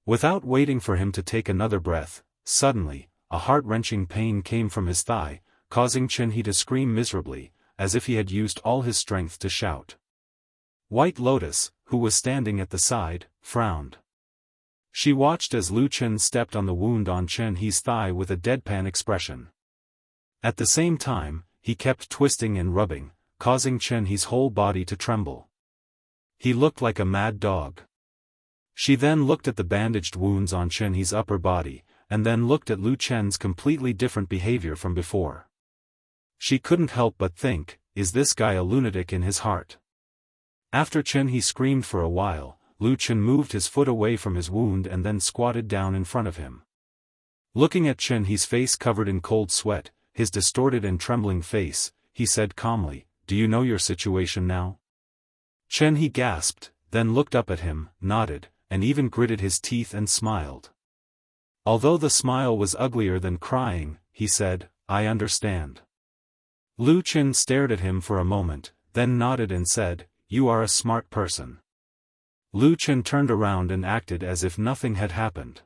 Without waiting for him to take another breath, suddenly, a heart-wrenching pain came from his thigh, causing Chen He to scream miserably, as if he had used all his strength to shout. White Lotus, who was standing at the side, frowned. She watched as Lu Chen stepped on the wound on Chen He's thigh with a deadpan expression. At the same time, he kept twisting and rubbing, causing Chen He's whole body to tremble. He looked like a mad dog. She then looked at the bandaged wounds on Chen He's upper body, and then looked at Lu Chen's completely different behavior from before. She couldn't help but think, is this guy a lunatic in his heart? After Chen He screamed for a while, Lu Chen moved his foot away from his wound and then squatted down in front of him. Looking at Chen He's face covered in cold sweat, his distorted and trembling face, he said calmly, "Do you know your situation now?" Chen He gasped, then looked up at him, nodded, and even gritted his teeth and smiled. Although the smile was uglier than crying, he said, "I understand." Lu Chen stared at him for a moment, then nodded and said, "You are a smart person." Lu Chen turned around and acted as if nothing had happened.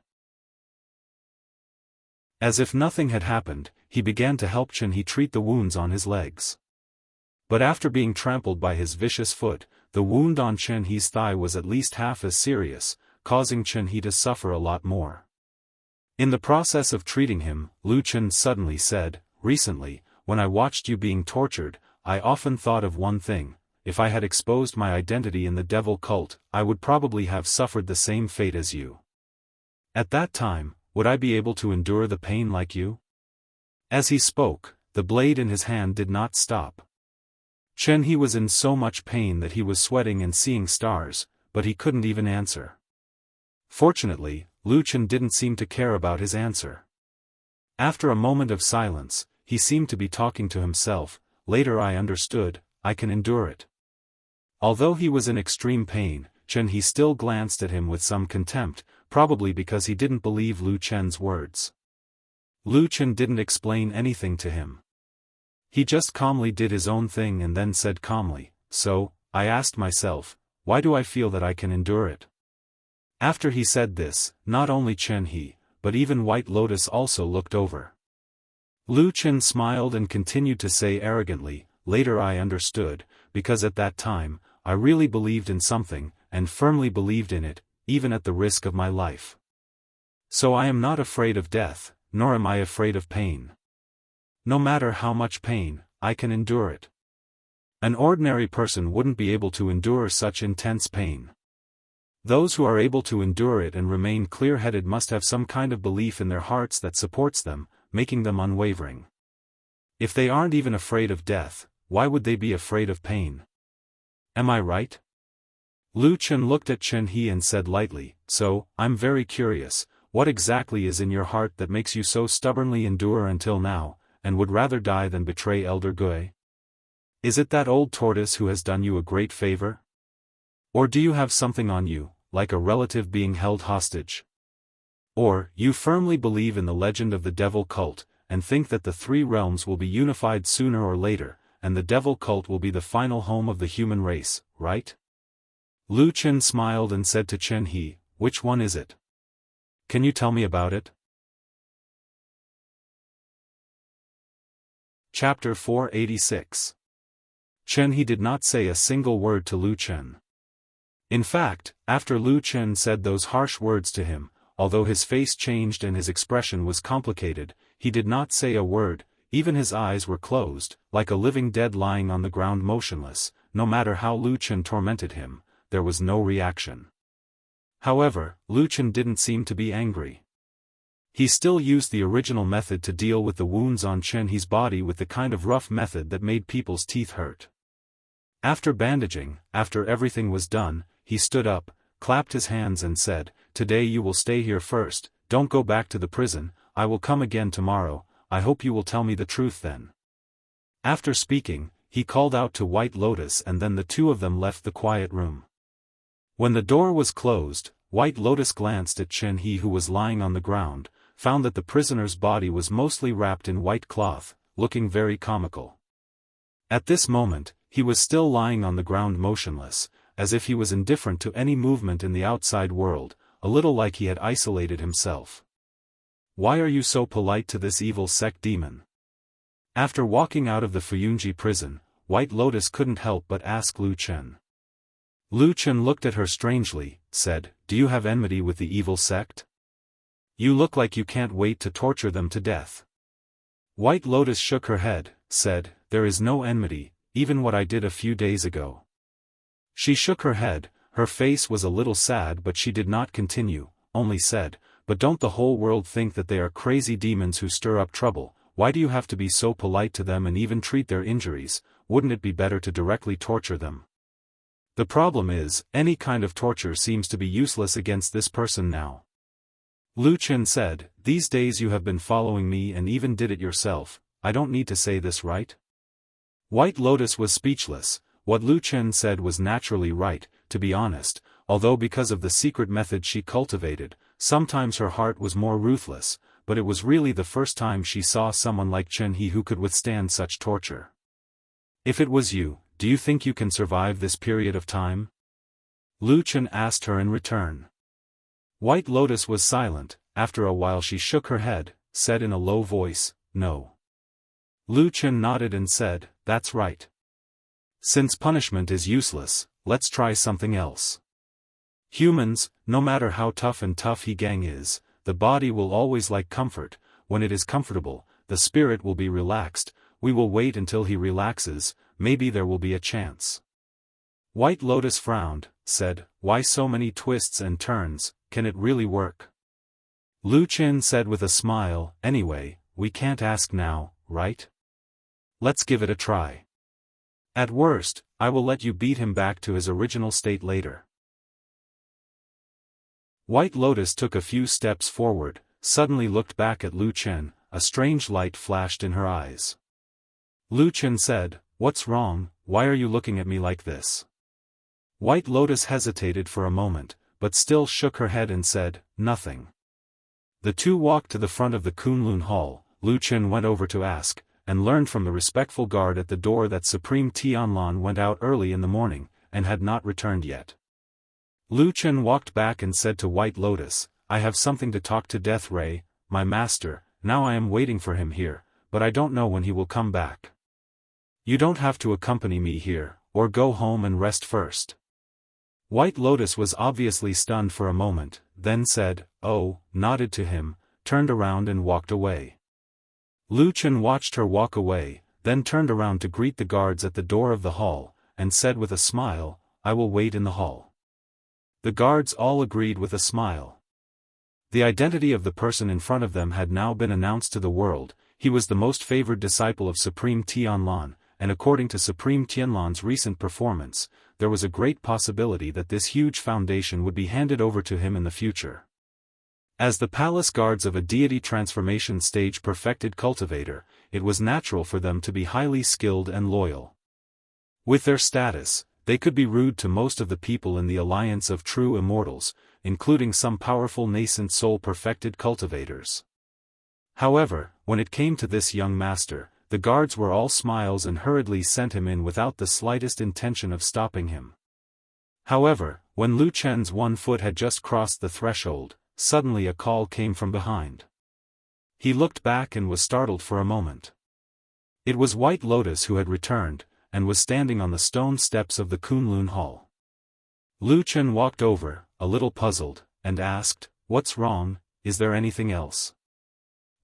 As if nothing had happened, he began to help Chen He treat the wounds on his legs. But after being trampled by his vicious foot, the wound on Chen He's thigh was at least half as serious, causing Chen He to suffer a lot more. In the process of treating him, Lu Chen suddenly said, "Recently, when I watched you being tortured, I often thought of one thing: if I had exposed my identity in the devil cult, I would probably have suffered the same fate as you. At that time, would I be able to endure the pain like you?" As he spoke, the blade in his hand did not stop. Chen He was in so much pain that he was sweating and seeing stars, but he couldn't even answer. Fortunately, Lu Chen didn't seem to care about his answer. After a moment of silence, he seemed to be talking to himself. "Later I understood, I can endure it." Although he was in extreme pain, Chen He still glanced at him with some contempt, probably because he didn't believe Lu Chen's words. Lu Chen didn't explain anything to him. He just calmly did his own thing and then said calmly, "So, I asked myself, why do I feel that I can endure it? After he said this, not only Chen He, but even White Lotus also looked over. Lu Chen smiled and continued to say arrogantly, later I understood, because at that time, I really believed in something, and firmly believed in it, even at the risk of my life. So I am not afraid of death, nor am I afraid of pain. No matter how much pain, I can endure it. An ordinary person wouldn't be able to endure such intense pain. Those who are able to endure it and remain clear-headed must have some kind of belief in their hearts that supports them, making them unwavering. If they aren't even afraid of death, why would they be afraid of pain? Am I right? Lu Chen looked at Chen He and said lightly, so, I'm very curious, what exactly is in your heart that makes you so stubbornly endure until now, and would rather die than betray Elder Gui? Is it that old tortoise who has done you a great favor? Or do you have something on you, like a relative being held hostage? Or, you firmly believe in the legend of the devil cult, and think that the three realms will be unified sooner or later, and the devil cult will be the final home of the human race, right? Lu Chen smiled and said to Chen He, which one is it? Can you tell me about it? Chapter 486. Chen He did not say a single word to Lu Chen. In fact, after Lu Chen said those harsh words to him, although his face changed and his expression was complicated, he did not say a word, even his eyes were closed, like a living dead lying on the ground motionless. No matter how Lu Chen tormented him, there was no reaction. However, Lu Chen didn't seem to be angry. He still used the original method to deal with the wounds on Chen He's body, with the kind of rough method that made people's teeth hurt. After bandaging, after everything was done, he stood up, clapped his hands and said, "Today you will stay here first, don't go back to the prison, I will come again tomorrow, I hope you will tell me the truth then." After speaking, he called out to White Lotus and then the two of them left the quiet room. When the door was closed, White Lotus glanced at Chen He, who was lying on the ground, found that the prisoner's body was mostly wrapped in white cloth, looking very comical. At this moment, he was still lying on the ground motionless, as if he was indifferent to any movement in the outside world, a little like he had isolated himself. "Why are you so polite to this evil sect demon?" After walking out of the Fuyunji prison, White Lotus couldn't help but ask Lu Chen. Lu Chen looked at her strangely, said, "Do you have enmity with the evil sect? You look like you can't wait to torture them to death." White Lotus shook her head, said, "There is no enmity, even what I did a few days ago." She shook her head, her face was a little sad, but she did not continue, only said, "But don't the whole world think that they are crazy demons who stir up trouble? Why do you have to be so polite to them and even treat their injuries? Wouldn't it be better to directly torture them?" The problem is, any kind of torture seems to be useless against this person now. Lu Chen said, "These days you have been following me and even did it yourself, I don't need to say this, right?" White Lotus was speechless. What Lu Chen said was naturally right, to be honest, although because of the secret method she cultivated, sometimes her heart was more ruthless, but it was really the first time she saw someone like Chen He who could withstand such torture. "If it was you, do you think you can survive this period of time?" Lu Chen asked her in return. White Lotus was silent. After a while she shook her head, said in a low voice, "No." Lu Chen nodded and said, "That's right. Since punishment is useless, let's try something else. Humans, no matter how tough and tough He Gang is, the body will always like comfort. When it is comfortable, the spirit will be relaxed. We will wait until he relaxes, maybe there will be a chance." White Lotus frowned, said, "Why so many twists and turns, can it really work?" Lu Chen said with a smile, "Anyway, we can't ask now, right? Let's give it a try. At worst, I will let you beat him back to his original state later." White Lotus took a few steps forward, suddenly looked back at Lu Chen, a strange light flashed in her eyes. Lu Chen said, "What's wrong, why are you looking at me like this?" White Lotus hesitated for a moment, but still shook her head and said, "Nothing." The two walked to the front of the Kunlun Hall. Lu Chen went over to ask, and learned from the respectful guard at the door that Supreme Tianlan went out early in the morning, and had not returned yet. Lu Chen walked back and said to White Lotus, I have something to talk to Death Ray, my master, now I am waiting for him here, but I don't know when he will come back. You don't have to accompany me here, or go home and rest first. White Lotus was obviously stunned for a moment, then said, oh, nodded to him, turned around and walked away. Lu Chen watched her walk away, then turned around to greet the guards at the door of the hall, and said with a smile, I will wait in the hall. The guards all agreed with a smile. The identity of the person in front of them had now been announced to the world. He was the most favored disciple of Supreme Tianlan, and according to Supreme Tianlan's recent performance, there was a great possibility that this huge foundation would be handed over to him in the future. As the palace guards of a deity transformation stage perfected cultivator, it was natural for them to be highly skilled and loyal. With their status, they could be rude to most of the people in the alliance of true immortals, including some powerful nascent soul-perfected cultivators. However, when it came to this young master, the guards were all smiles and hurriedly sent him in without the slightest intention of stopping him. However, when Lu Chen's one foot had just crossed the threshold, suddenly a call came from behind. He looked back and was startled for a moment. It was White Lotus who had returned, and was standing on the stone steps of the Kunlun Hall. Lu Chen walked over, a little puzzled, and asked, What's wrong, is there anything else?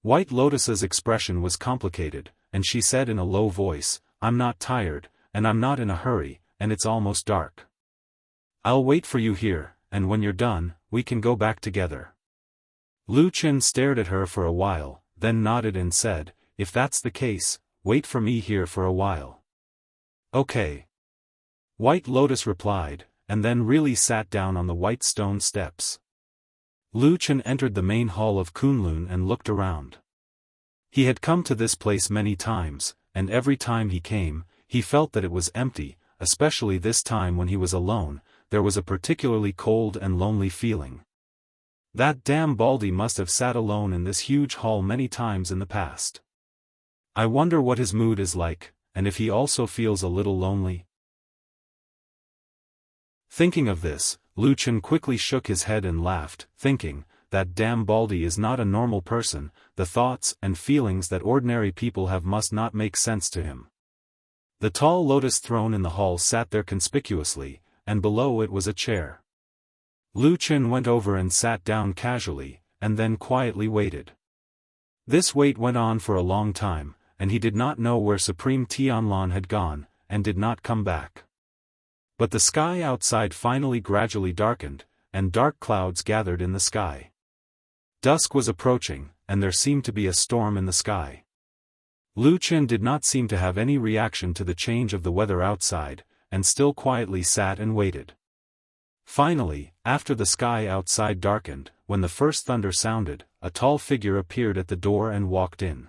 White Lotus's expression was complicated, and she said in a low voice, I'm not tired, and I'm not in a hurry, and it's almost dark. I'll wait for you here, and when you're done, we can go back together. Lu Chen stared at her for a while, then nodded and said, If that's the case, wait for me here for a while. Okay. White Lotus replied, and then really sat down on the white stone steps. Lu Chen entered the main hall of Kunlun and looked around. He had come to this place many times, and every time he came, he felt that it was empty, especially this time when he was alone. There was a particularly cold and lonely feeling. That damn Baldy must have sat alone in this huge hall many times in the past. I wonder what his mood is like, and if he also feels a little lonely. Thinking of this, Lu Chen quickly shook his head and laughed, thinking, that damn Baldy is not a normal person, the thoughts and feelings that ordinary people have must not make sense to him. The tall lotus throne in the hall sat there conspicuously, and below it was a chair. Lu Chen went over and sat down casually, and then quietly waited. This wait went on for a long time, and he did not know where Supreme Tianlan had gone, and did not come back. But the sky outside finally gradually darkened, and dark clouds gathered in the sky. Dusk was approaching, and there seemed to be a storm in the sky. Lu Chen did not seem to have any reaction to the change of the weather outside, and still quietly sat and waited. Finally, after the sky outside darkened, when the first thunder sounded, a tall figure appeared at the door and walked in.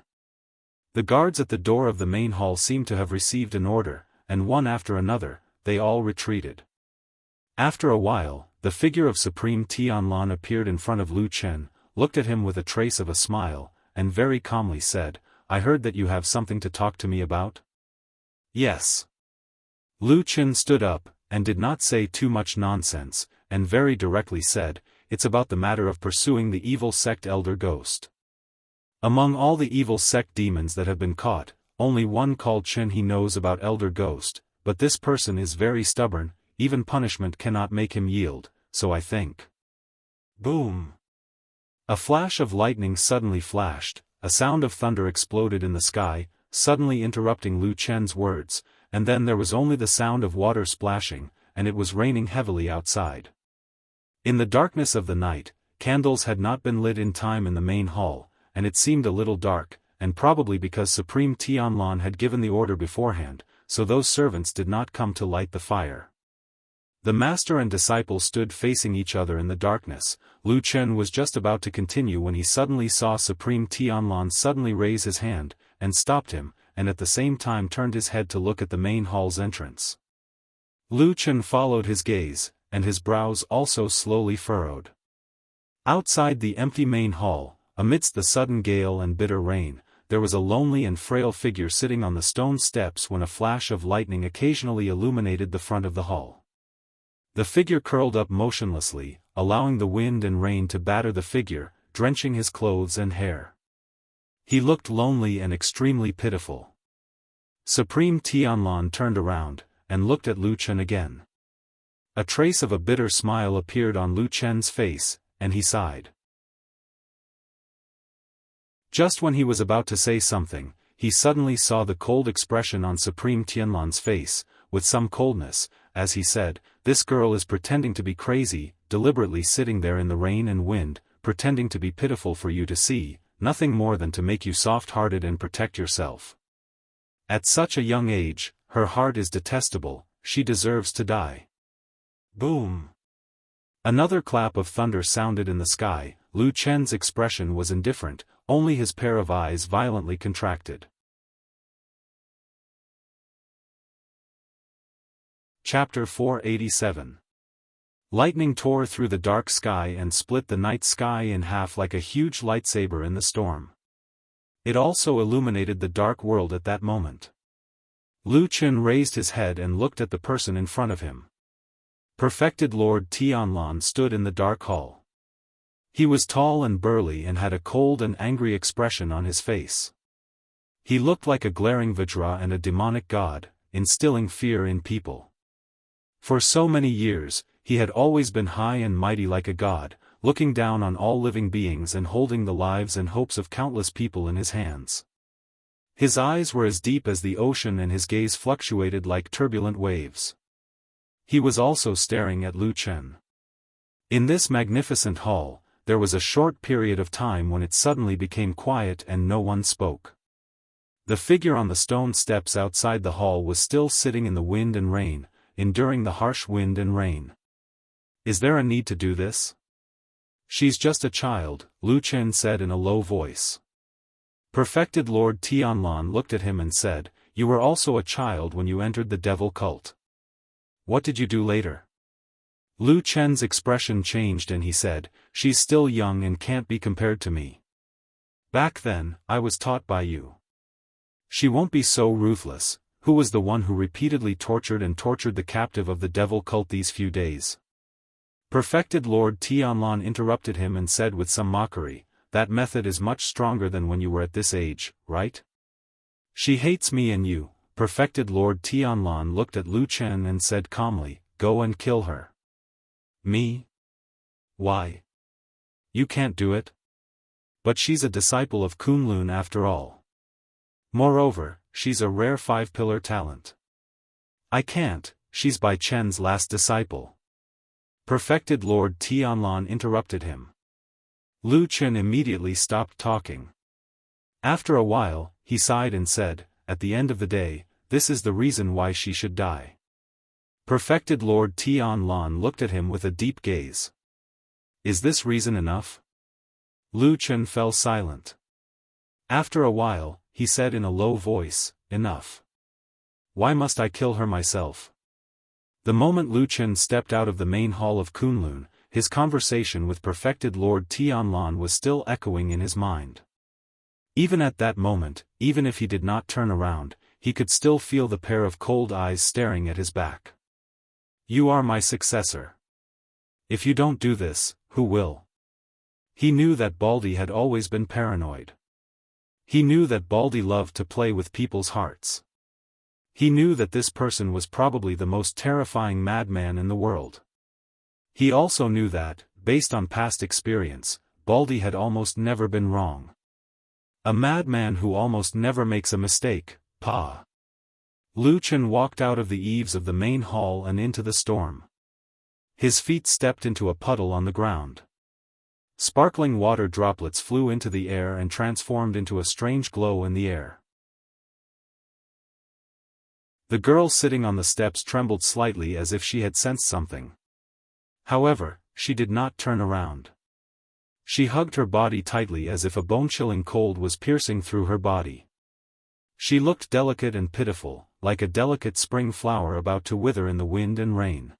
The guards at the door of the main hall seemed to have received an order, and one after another, they all retreated. After a while, the figure of Supreme Tianlan appeared in front of Lu Chen, looked at him with a trace of a smile, and very calmly said, I heard that you have something to talk to me about? Yes. Lu Chen stood up, and did not say too much nonsense, and very directly said, it's about the matter of pursuing the evil sect Elder Ghost. Among all the evil sect demons that have been caught, only one called Chen he knows about Elder Ghost, but this person is very stubborn, even punishment cannot make him yield, so I think. Boom! A flash of lightning suddenly flashed, a sound of thunder exploded in the sky, suddenly interrupting Lu Chen's words, and then there was only the sound of water splashing, and it was raining heavily outside. In the darkness of the night, candles had not been lit in time in the main hall, and it seemed a little dark, and probably because Supreme Tianlan had given the order beforehand, so those servants did not come to light the fire. The master and disciple stood facing each other in the darkness. Lu Chen was just about to continue when he suddenly saw Supreme Tianlan suddenly raise his hand, and stopped him, and at the same time turned his head to look at the main hall's entrance. Lu Chen followed his gaze, and his brows also slowly furrowed. Outside the empty main hall, amidst the sudden gale and bitter rain, there was a lonely and frail figure sitting on the stone steps when a flash of lightning occasionally illuminated the front of the hall. The figure curled up motionlessly, allowing the wind and rain to batter the figure, drenching his clothes and hair. He looked lonely and extremely pitiful. Supreme Tianlan turned around, and looked at Lu Chen again. A trace of a bitter smile appeared on Lu Chen's face, and he sighed. Just when he was about to say something, he suddenly saw the cold expression on Supreme Tianlan's face, with some coldness, as he said, "This girl is pretending to be crazy, deliberately sitting there in the rain and wind, pretending to be pitiful for you to see, nothing more than to make you soft-hearted and protect yourself. At such a young age, her heart is detestable, she deserves to die." Boom! Another clap of thunder sounded in the sky. Lu Chen's expression was indifferent, only his pair of eyes violently contracted. Chapter 487. Lightning tore through the dark sky and split the night sky in half like a huge lightsaber in the storm. It also illuminated the dark world at that moment. Lu Chen raised his head and looked at the person in front of him. Perfected Lord Tianlan stood in the dark hall. He was tall and burly and had a cold and angry expression on his face. He looked like a glaring Vajra and a demonic god, instilling fear in people. For so many years, he had always been high and mighty like a god, looking down on all living beings and holding the lives and hopes of countless people in his hands. His eyes were as deep as the ocean and his gaze fluctuated like turbulent waves. He was also staring at Lu Chen. In this magnificent hall, there was a short period of time when it suddenly became quiet and no one spoke. The figure on the stone steps outside the hall was still sitting in the wind and rain, enduring the harsh wind and rain. "Is there a need to do this?" "She's just a child," Lu Chen said in a low voice. Perfected Lord Tianlan looked at him and said, "You were also a child when you entered the devil cult. What did you do later?" Lu Chen's expression changed and he said, "She's still young and can't be compared to me. Back then, I was taught by you. She won't be so ruthless. Who was the one who repeatedly tortured the captive of the devil cult these few days?" Perfected Lord Tianlan interrupted him and said with some mockery, "That method is much stronger than when you were at this age, right? She hates me and you." Perfected Lord Tianlan looked at Lu Chen and said calmly, "Go and kill her." "Me? Why? You can't do it. But she's a disciple of Kunlun after all. Moreover, she's a rare five-pillar talent. I can't, she's Bai Chen's last disciple." Perfected Lord Tianlan interrupted him. Lu Chen immediately stopped talking. After a while, he sighed and said, "At the end of the day, this is the reason why she should die." Perfected Lord Tianlan looked at him with a deep gaze. "Is this reason enough?" Lu Chen fell silent. After a while, he said in a low voice, "Enough. Why must I kill her myself?" The moment Lu Chen stepped out of the main hall of Kunlun, his conversation with Perfected Lord Tianlan was still echoing in his mind. Even at that moment, even if he did not turn around, he could still feel the pair of cold eyes staring at his back. "You are my successor. If you don't do this, who will?" He knew that Baldy had always been paranoid. He knew that Baldy loved to play with people's hearts. He knew that this person was probably the most terrifying madman in the world. He also knew that, based on past experience, Baldy had almost never been wrong. A madman who almost never makes a mistake, Pa. Lu Chen walked out of the eaves of the main hall and into the storm. His feet stepped into a puddle on the ground. Sparkling water droplets flew into the air and transformed into a strange glow in the air. The girl sitting on the steps trembled slightly as if she had sensed something. However, she did not turn around. She hugged her body tightly as if a bone-chilling cold was piercing through her body. She looked delicate and pitiful, like a delicate spring flower about to wither in the wind and rain.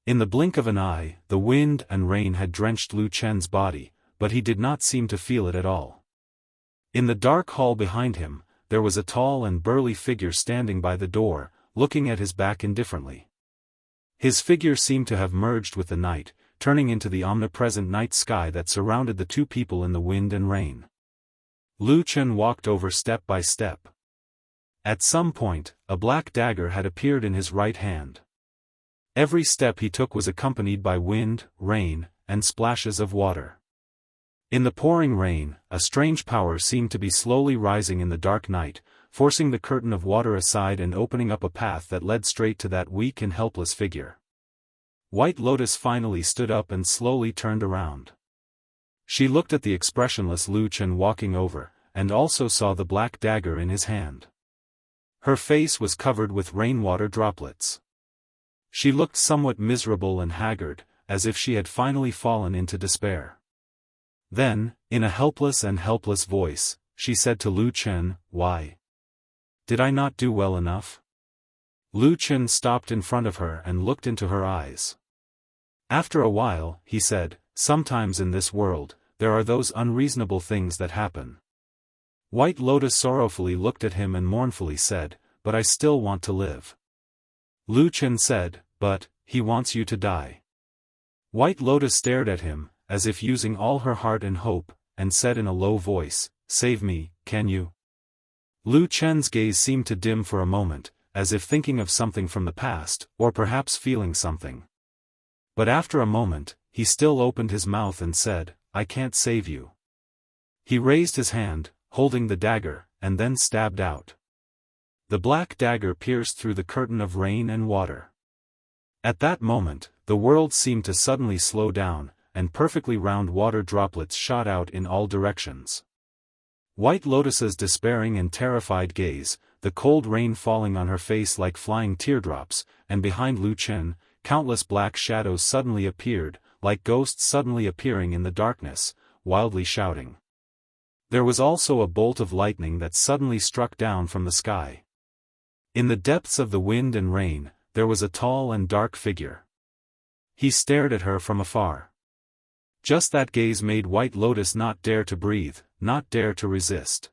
In the blink of an eye, the wind and rain had drenched Lu Chen's body, but he did not seem to feel it at all. In the dark hall behind him, there was a tall and burly figure standing by the door, looking at his back indifferently. His figure seemed to have merged with the night, turning into the omnipresent night sky that surrounded the two people in the wind and rain. Lu Chen walked over step by step. At some point, a black dagger had appeared in his right hand. Every step he took was accompanied by wind, rain, and splashes of water. In the pouring rain, a strange power seemed to be slowly rising in the dark night, forcing the curtain of water aside and opening up a path that led straight to that weak and helpless figure. White Lotus finally stood up and slowly turned around. She looked at the expressionless Lu Chen walking over, and also saw the black dagger in his hand. Her face was covered with rainwater droplets. She looked somewhat miserable and haggard, as if she had finally fallen into despair. Then, in a helpless voice, she said to Lu Chen, "Why? Did I not do well enough?" Lu Chen stopped in front of her and looked into her eyes. After a while, he said, "Sometimes in this world, there are those unreasonable things that happen." White Lotus sorrowfully looked at him and mournfully said, "But I still want to live." Lu Chen said, "But, he wants you to die." White Lotus stared at him, as if using all her heart and hope, and said in a low voice, "Save me, can you?" Lu Chen's gaze seemed to dim for a moment, as if thinking of something from the past, or perhaps feeling something. But after a moment, he still opened his mouth and said, "I can't save you." He raised his hand, holding the dagger, and then stabbed out. The black dagger pierced through the curtain of rain and water. At that moment, the world seemed to suddenly slow down, and perfectly round water droplets shot out in all directions. White Lotus's despairing and terrified gaze, the cold rain falling on her face like flying teardrops, and behind Lu Chen, countless black shadows suddenly appeared, like ghosts suddenly appearing in the darkness, wildly shouting. There was also a bolt of lightning that suddenly struck down from the sky. In the depths of the wind and rain, there was a tall and dark figure. He stared at her from afar. Just that gaze made White Lotus not dare to breathe, not dare to resist.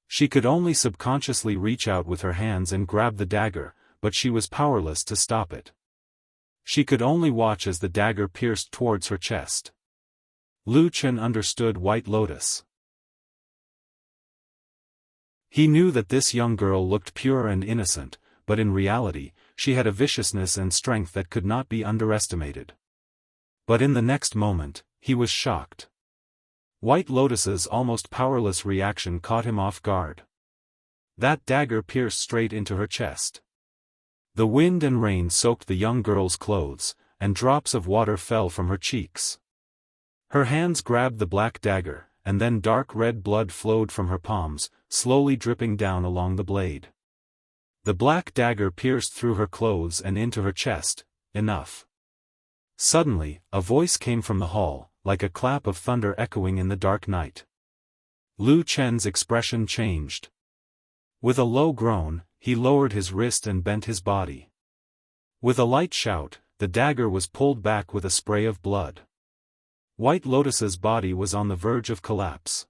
She could only subconsciously reach out with her hands and grab the dagger, but she was powerless to stop it. She could only watch as the dagger pierced towards her chest. Lu Chen understood White Lotus. He knew that this young girl looked pure and innocent, but in reality, she had a viciousness and strength that could not be underestimated. But in the next moment, he was shocked. White Lotus's almost powerless reaction caught him off guard. That dagger pierced straight into her chest. The wind and rain soaked the young girl's clothes, and drops of water fell from her cheeks. Her hands grabbed the black dagger, and then dark red blood flowed from her palms, slowly dripping down along the blade. The black dagger pierced through her clothes and into her chest. Enough. Suddenly, a voice came from the hall, like a clap of thunder echoing in the dark night. Lu Chen's expression changed. With a low groan, he lowered his wrist and bent his body. With a light shout, the dagger was pulled back with a spray of blood. White Lotus's body was on the verge of collapse.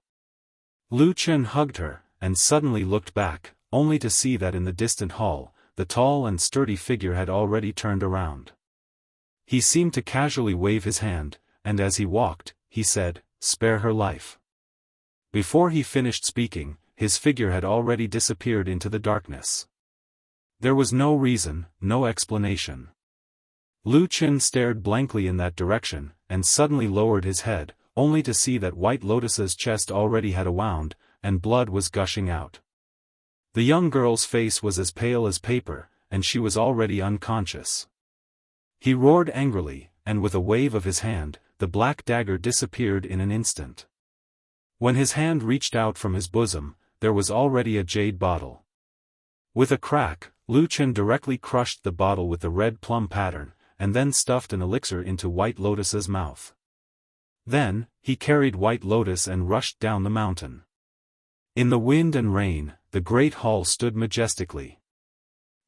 Lu Chen hugged her, and suddenly looked back, only to see that in the distant hall, the tall and sturdy figure had already turned around. He seemed to casually wave his hand, and as he walked, he said, "Spare her life." Before he finished speaking, his figure had already disappeared into the darkness. There was no reason, no explanation. Lu Chen stared blankly in that direction, and suddenly lowered his head, only to see that White Lotus's chest already had a wound, and blood was gushing out. The young girl's face was as pale as paper, and she was already unconscious. He roared angrily, and with a wave of his hand, the black dagger disappeared in an instant. When his hand reached out from his bosom, there was already a jade bottle. With a crack, Lu Chen directly crushed the bottle with the red plum pattern, and then stuffed an elixir into White Lotus's mouth. Then, he carried White Lotus and rushed down the mountain. In the wind and rain, the great hall stood majestically.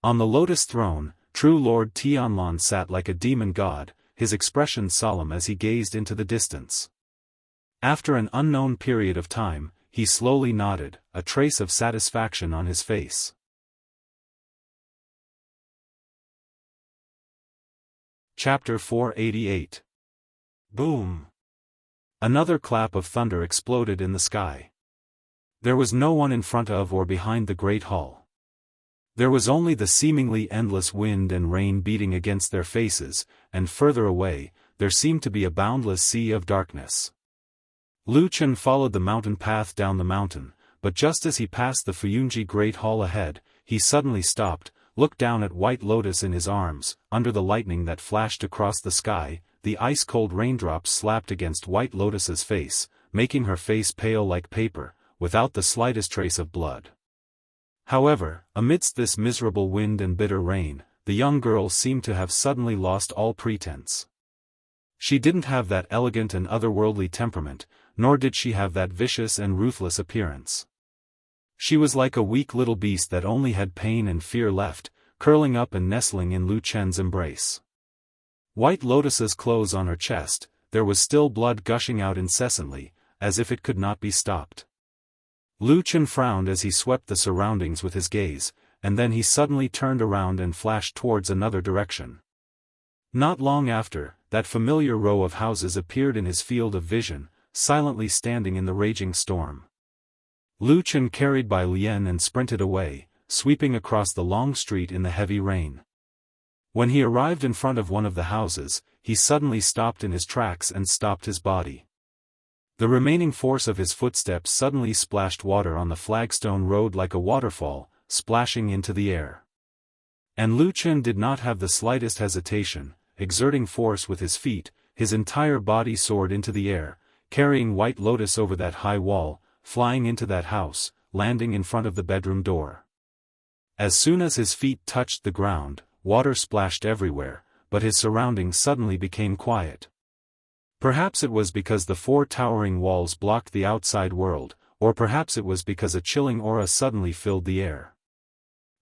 On the lotus throne, true Lord Tianlan sat like a demon god, his expression solemn as he gazed into the distance. After an unknown period of time, he slowly nodded, a trace of satisfaction on his face. Chapter 488. Boom! Another clap of thunder exploded in the sky. There was no one in front of or behind the great hall. There was only the seemingly endless wind and rain beating against their faces, and further away, there seemed to be a boundless sea of darkness. Lu Chen followed the mountain path down the mountain, but just as he passed the Fuyunji Great Hall ahead, he suddenly stopped, looked down at White Lotus in his arms. Under the lightning that flashed across the sky, the ice-cold raindrops slapped against White Lotus's face, making her face pale like paper, without the slightest trace of blood. However, amidst this miserable wind and bitter rain, the young girl seemed to have suddenly lost all pretense. She didn't have that elegant and otherworldly temperament, nor did she have that vicious and ruthless appearance. She was like a weak little beast that only had pain and fear left, curling up and nestling in Lu Chen's embrace. White Lotus's clothes on her chest, there was still blood gushing out incessantly, as if it could not be stopped. Lu Chen frowned as he swept the surroundings with his gaze, and then he suddenly turned around and flashed towards another direction. Not long after, that familiar row of houses appeared in his field of vision, silently standing in the raging storm. Lu Chen carried by Lien and sprinted away, sweeping across the long street in the heavy rain. When he arrived in front of one of the houses, he suddenly stopped in his tracks and stopped his body. The remaining force of his footsteps suddenly splashed water on the flagstone road like a waterfall, splashing into the air. And Lu Chen did not have the slightest hesitation, exerting force with his feet, his entire body soared into the air, carrying White Lotus over that high wall, flying into that house, landing in front of the bedroom door. As soon as his feet touched the ground, water splashed everywhere, but his surroundings suddenly became quiet. Perhaps it was because the four towering walls blocked the outside world, or perhaps it was because a chilling aura suddenly filled the air.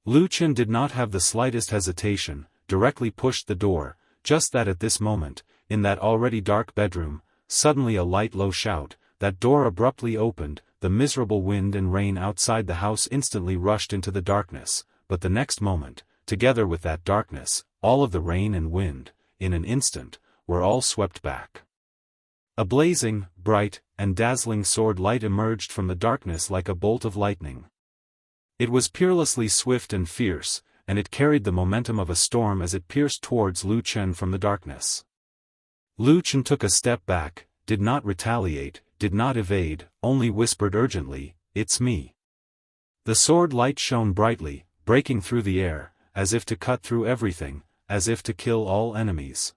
Lu Chen did not have the slightest hesitation, directly pushed the door, just that at this moment, in that already dark bedroom, suddenly a light low shout, that door abruptly opened, the miserable wind and rain outside the house instantly rushed into the darkness, but the next moment, together with that darkness, all of the rain and wind, in an instant, were all swept back. A blazing, bright, and dazzling sword light emerged from the darkness like a bolt of lightning. It was peerlessly swift and fierce, and it carried the momentum of a storm as it pierced towards Lu Chen from the darkness. Lu Chen took a step back, did not retaliate, did not evade, only whispered urgently, "It's me." The sword light shone brightly, breaking through the air, as if to cut through everything, as if to kill all enemies.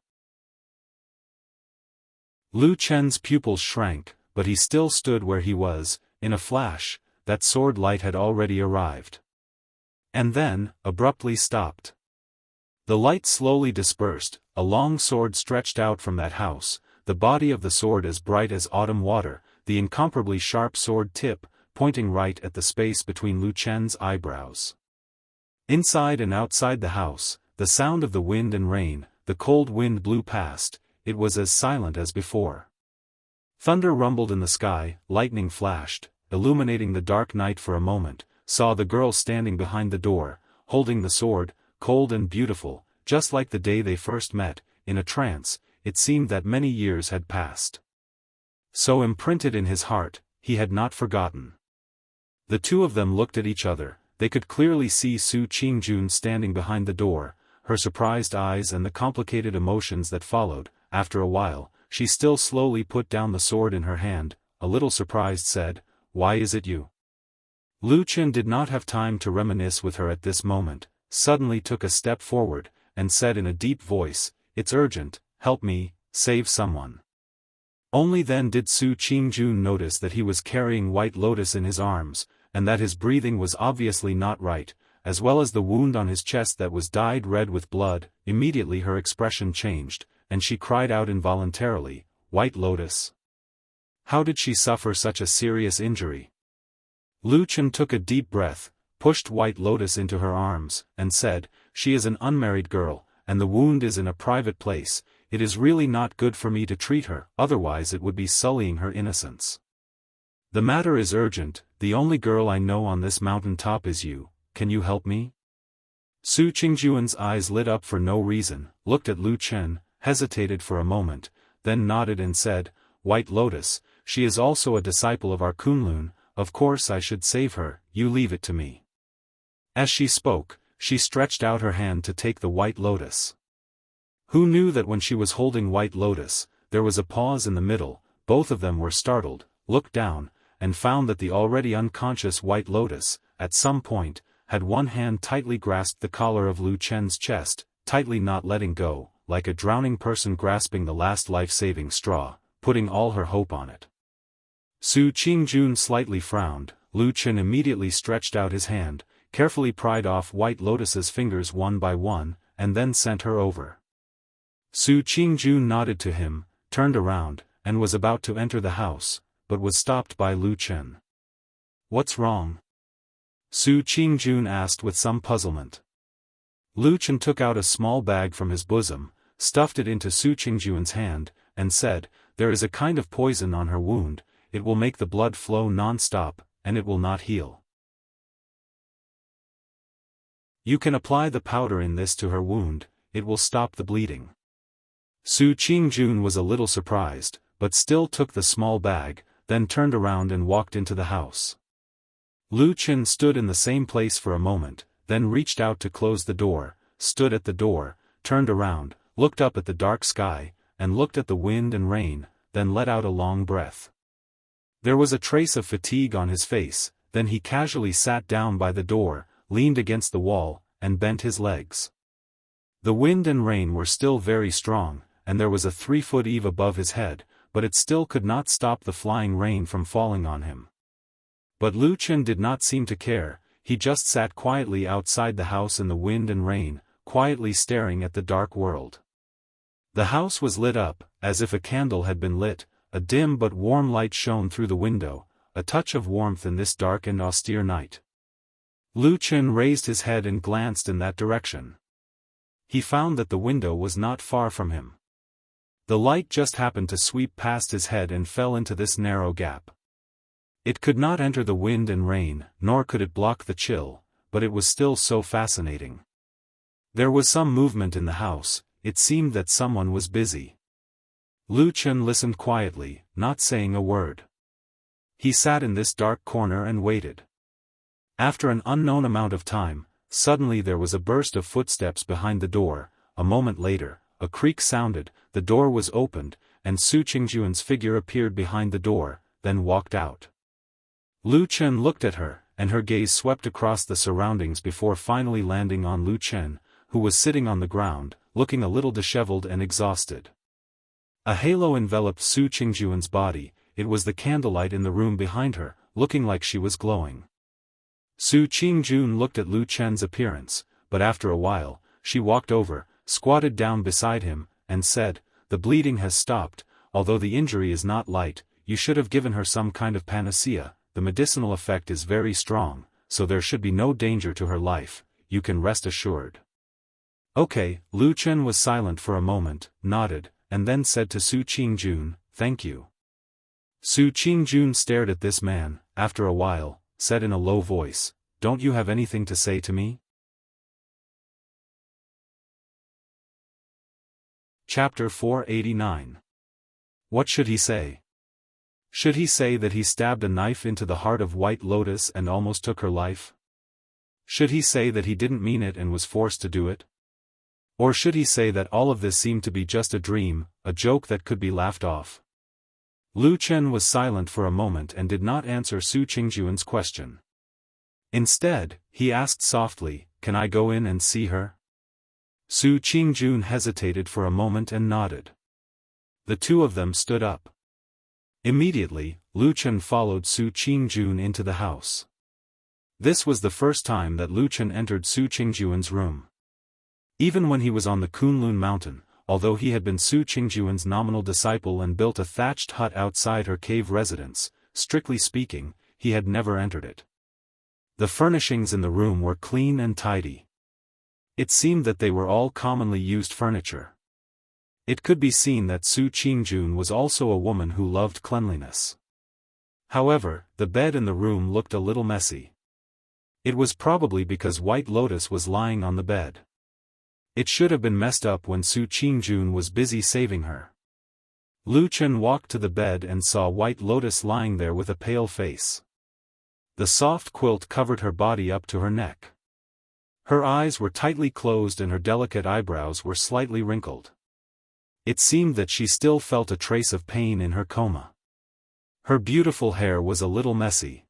Lu Chen's pupils shrank, but he still stood where he was. In a flash, that sword light had already arrived. And then, abruptly stopped. The light slowly dispersed, a long sword stretched out from that house, the body of the sword as bright as autumn water, the incomparably sharp sword tip, pointing right at the space between Lu Chen's eyebrows. Inside and outside the house, the sound of the wind and rain, the cold wind blew past, it was as silent as before. Thunder rumbled in the sky, lightning flashed, illuminating the dark night for a moment, saw the girl standing behind the door, holding the sword, cold and beautiful, just like the day they first met, in a trance. It seemed that many years had passed. So imprinted in his heart, he had not forgotten. The two of them looked at each other. They could clearly see Su Qingjun standing behind the door, her surprised eyes and the complicated emotions that followed. After a while, she still slowly put down the sword in her hand, a little surprised said, "Why is it you?" Lu Chen did not have time to reminisce with her at this moment, suddenly took a step forward, and said in a deep voice, "It's urgent, help me, save someone." Only then did Su Qingjun notice that he was carrying White Lotus in his arms, and that his breathing was obviously not right, as well as the wound on his chest that was dyed red with blood. Immediately her expression changed, and she cried out involuntarily, "White Lotus? How did she suffer such a serious injury?" Lu Chen took a deep breath, pushed White Lotus into her arms, and said, "She is an unmarried girl, and the wound is in a private place. It is really not good for me to treat her, otherwise it would be sullying her innocence. The matter is urgent, the only girl I know on this mountain top is you, can you help me?" Su Qingjun's eyes lit up for no reason, looked at Lu Chen, hesitated for a moment, then nodded and said, "White Lotus, she is also a disciple of our Kunlun, of course I should save her, you leave it to me." As she spoke, she stretched out her hand to take the White Lotus. Who knew that when she was holding White Lotus, there was a pause in the middle? Both of them were startled, looked down, and found that the already unconscious White Lotus, at some point, had one hand tightly grasped the collar of Lu Chen's chest, tightly not letting go, like a drowning person grasping the last life-saving straw, putting all her hope on it. Su Qingjun slightly frowned. Lu Chen immediately stretched out his hand, carefully pried off White Lotus's fingers one by one, and then sent her over. Su Qingjun nodded to him, turned around, and was about to enter the house, but was stopped by Lu Chen. "What's wrong?" Su Qingjun asked with some puzzlement. Lu Chen took out a small bag from his bosom, stuffed it into Su Qingjun's hand, and said, "There is a kind of poison on her wound, it will make the blood flow non-stop, and it will not heal. You can apply the powder in this to her wound, it will stop the bleeding." Su Qingjun was a little surprised, but still took the small bag, then turned around and walked into the house. Lu Chen stood in the same place for a moment, then reached out to close the door, stood at the door, turned around, looked up at the dark sky, and looked at the wind and rain, then let out a long breath. There was a trace of fatigue on his face, then he casually sat down by the door, leaned against the wall, and bent his legs. The wind and rain were still very strong, and there was a 3-foot eave above his head, but it still could not stop the flying rain from falling on him. But Lu Chen did not seem to care, he just sat quietly outside the house in the wind and rain, quietly staring at the dark world. The house was lit up, as if a candle had been lit, a dim but warm light shone through the window, a touch of warmth in this dark and austere night. Lu Chen raised his head and glanced in that direction. He found that the window was not far from him. The light just happened to sweep past his head and fell into this narrow gap. It could not enter the wind and rain, nor could it block the chill, but it was still so fascinating. There was some movement in the house, it seemed that someone was busy. Lu Chen listened quietly, not saying a word. He sat in this dark corner and waited. After an unknown amount of time, suddenly there was a burst of footsteps behind the door. A moment later, a creak sounded, the door was opened, and Su Qingjun's figure appeared behind the door, then walked out. Lu Chen looked at her, and her gaze swept across the surroundings before finally landing on Lu Chen, who was sitting on the ground, looking a little disheveled and exhausted. A halo enveloped Su Qingjun's body, it was the candlelight in the room behind her, looking like she was glowing. Su Qingjun looked at Lu Chen's appearance, but after a while, she walked over, squatted down beside him, and said, "The bleeding has stopped, although the injury is not light, you should have given her some kind of panacea, the medicinal effect is very strong, so there should be no danger to her life, you can rest assured." Okay, Lu Chen was silent for a moment, nodded, and then said to Su Qingjun, "Thank you." Su Qingjun stared at this man, after a while, said in a low voice, "Don't you have anything to say to me?" Chapter 489. What should he say? Should he say that he stabbed a knife into the heart of White Lotus and almost took her life? Should he say that he didn't mean it and was forced to do it? Or should he say that all of this seemed to be just a dream, a joke that could be laughed off? Lu Chen was silent for a moment and did not answer Su Qingjun's question. Instead, he asked softly, "Can I go in and see her?" Su Qingjun hesitated for a moment and nodded. The two of them stood up. Immediately, Lu Chen followed Su Qingjun into the house. This was the first time that Lu Chen entered Su Qingjun's room. Even when he was on the Kunlun mountain, although he had been Su Qingjun's nominal disciple and built a thatched hut outside her cave residence, strictly speaking, he had never entered it. The furnishings in the room were clean and tidy. It seemed that they were all commonly used furniture. It could be seen that Su Qingjun was also a woman who loved cleanliness. However, the bed in the room looked a little messy. It was probably because White Lotus was lying on the bed. It should have been messed up when Su Qingjun was busy saving her. Lu Chen walked to the bed and saw White Lotus lying there with a pale face. The soft quilt covered her body up to her neck. Her eyes were tightly closed and her delicate eyebrows were slightly wrinkled. It seemed that she still felt a trace of pain in her coma. Her beautiful hair was a little messy.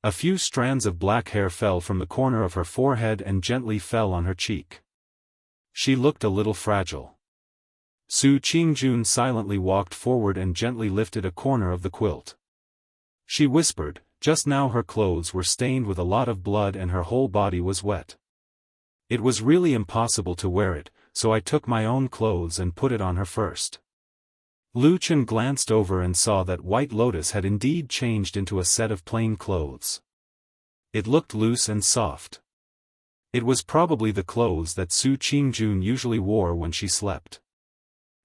A few strands of black hair fell from the corner of her forehead and gently fell on her cheek. She looked a little fragile. Su Qingjun silently walked forward and gently lifted a corner of the quilt. She whispered, just now her clothes were stained with a lot of blood and her whole body was wet. It was really impossible to wear it, so I took my own clothes and put it on her first. Lu Chen glanced over and saw that White Lotus had indeed changed into a set of plain clothes. It looked loose and soft. It was probably the clothes that Su Qingjun usually wore when she slept.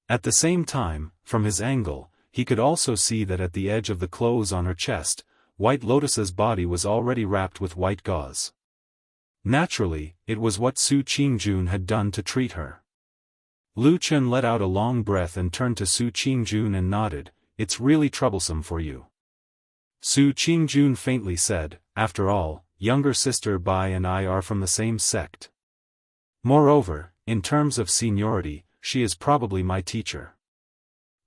At the same time, from his angle, he could also see that at the edge of the clothes on her chest, White Lotus's body was already wrapped with white gauze. Naturally, it was what Su Qingjun had done to treat her. Lu Chen let out a long breath and turned to Su Qingjun and nodded, "It's really troublesome for you." Su Qingjun faintly said, "After all, younger sister Bai and I are from the same sect. Moreover, in terms of seniority, she is probably my teacher.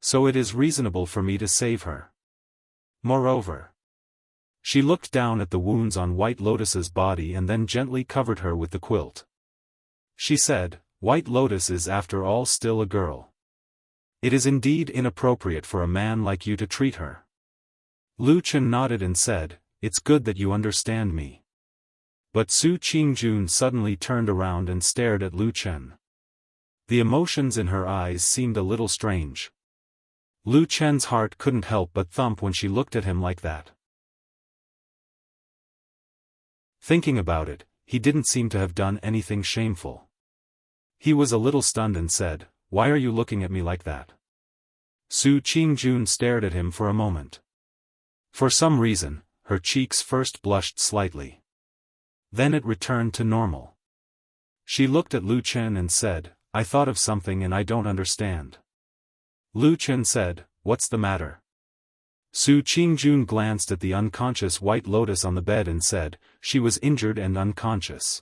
So it is reasonable for me to save her. Moreover." She looked down at the wounds on White Lotus's body and then gently covered her with the quilt. She said, "White Lotus is after all still a girl. It is indeed inappropriate for a man like you to treat her." Lu Chen nodded and said, "It's good that you understand me." But Su Qingjun suddenly turned around and stared at Lu Chen. The emotions in her eyes seemed a little strange. Lu Chen's heart couldn't help but thump when she looked at him like that. Thinking about it, he didn't seem to have done anything shameful. He was a little stunned and said, "Why are you looking at me like that?" Su Qingjun stared at him for a moment. For some reason, her cheeks first blushed slightly. Then it returned to normal. She looked at Lu Chen and said, "I thought of something and I don't understand." Lu Chen said, "What's the matter?" Su Qingjun glanced at the unconscious White Lotus on the bed and said, "She was injured and unconscious.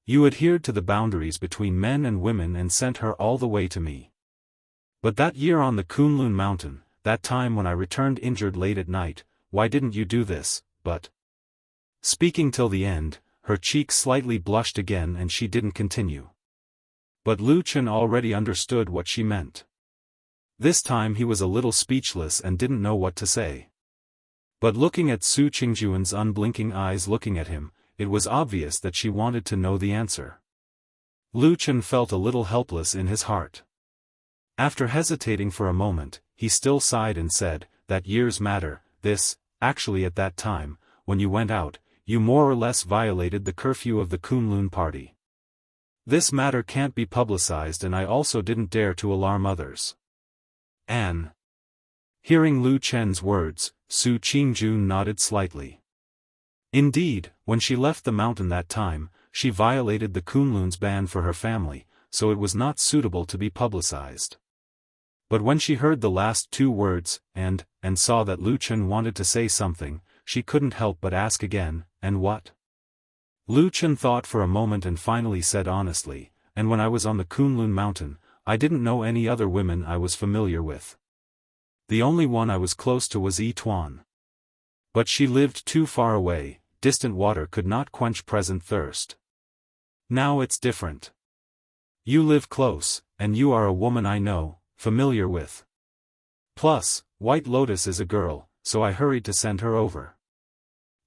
You adhered to the boundaries between men and women and sent her all the way to me. But that year on the Kunlun mountain, that time when I returned injured late at night, why didn't you do this, but—" Speaking till the end, her cheek slightly blushed again and she didn't continue. But Lu Chen already understood what she meant. This time he was a little speechless and didn't know what to say. But looking at Su Qingjun's unblinking eyes looking at him, it was obvious that she wanted to know the answer. Lu Chen felt a little helpless in his heart. After hesitating for a moment, he still sighed and said, "That year's matter, actually at that time, when you went out, you more or less violated the curfew of the Kunlun party. This matter can't be publicized and I also didn't dare to alarm others." Anne. Hearing Lu Chen's words, Su Qingjun nodded slightly. Indeed, when she left the mountain that time, she violated the Kunlun's ban for her family, so it was not suitable to be publicized. But when she heard the last two words, and saw that Lu Chen wanted to say something, she couldn't help but ask again, "And what?" Lu Chen thought for a moment and finally said honestly, "And when I was on the Kunlun mountain, I didn't know any other women I was familiar with. The only one I was close to was Yi Tuan. But she lived too far away, distant water could not quench present thirst. Now it's different. You live close, and you are a woman I know, familiar with. Plus, White Lotus is a girl, so I hurried to send her over.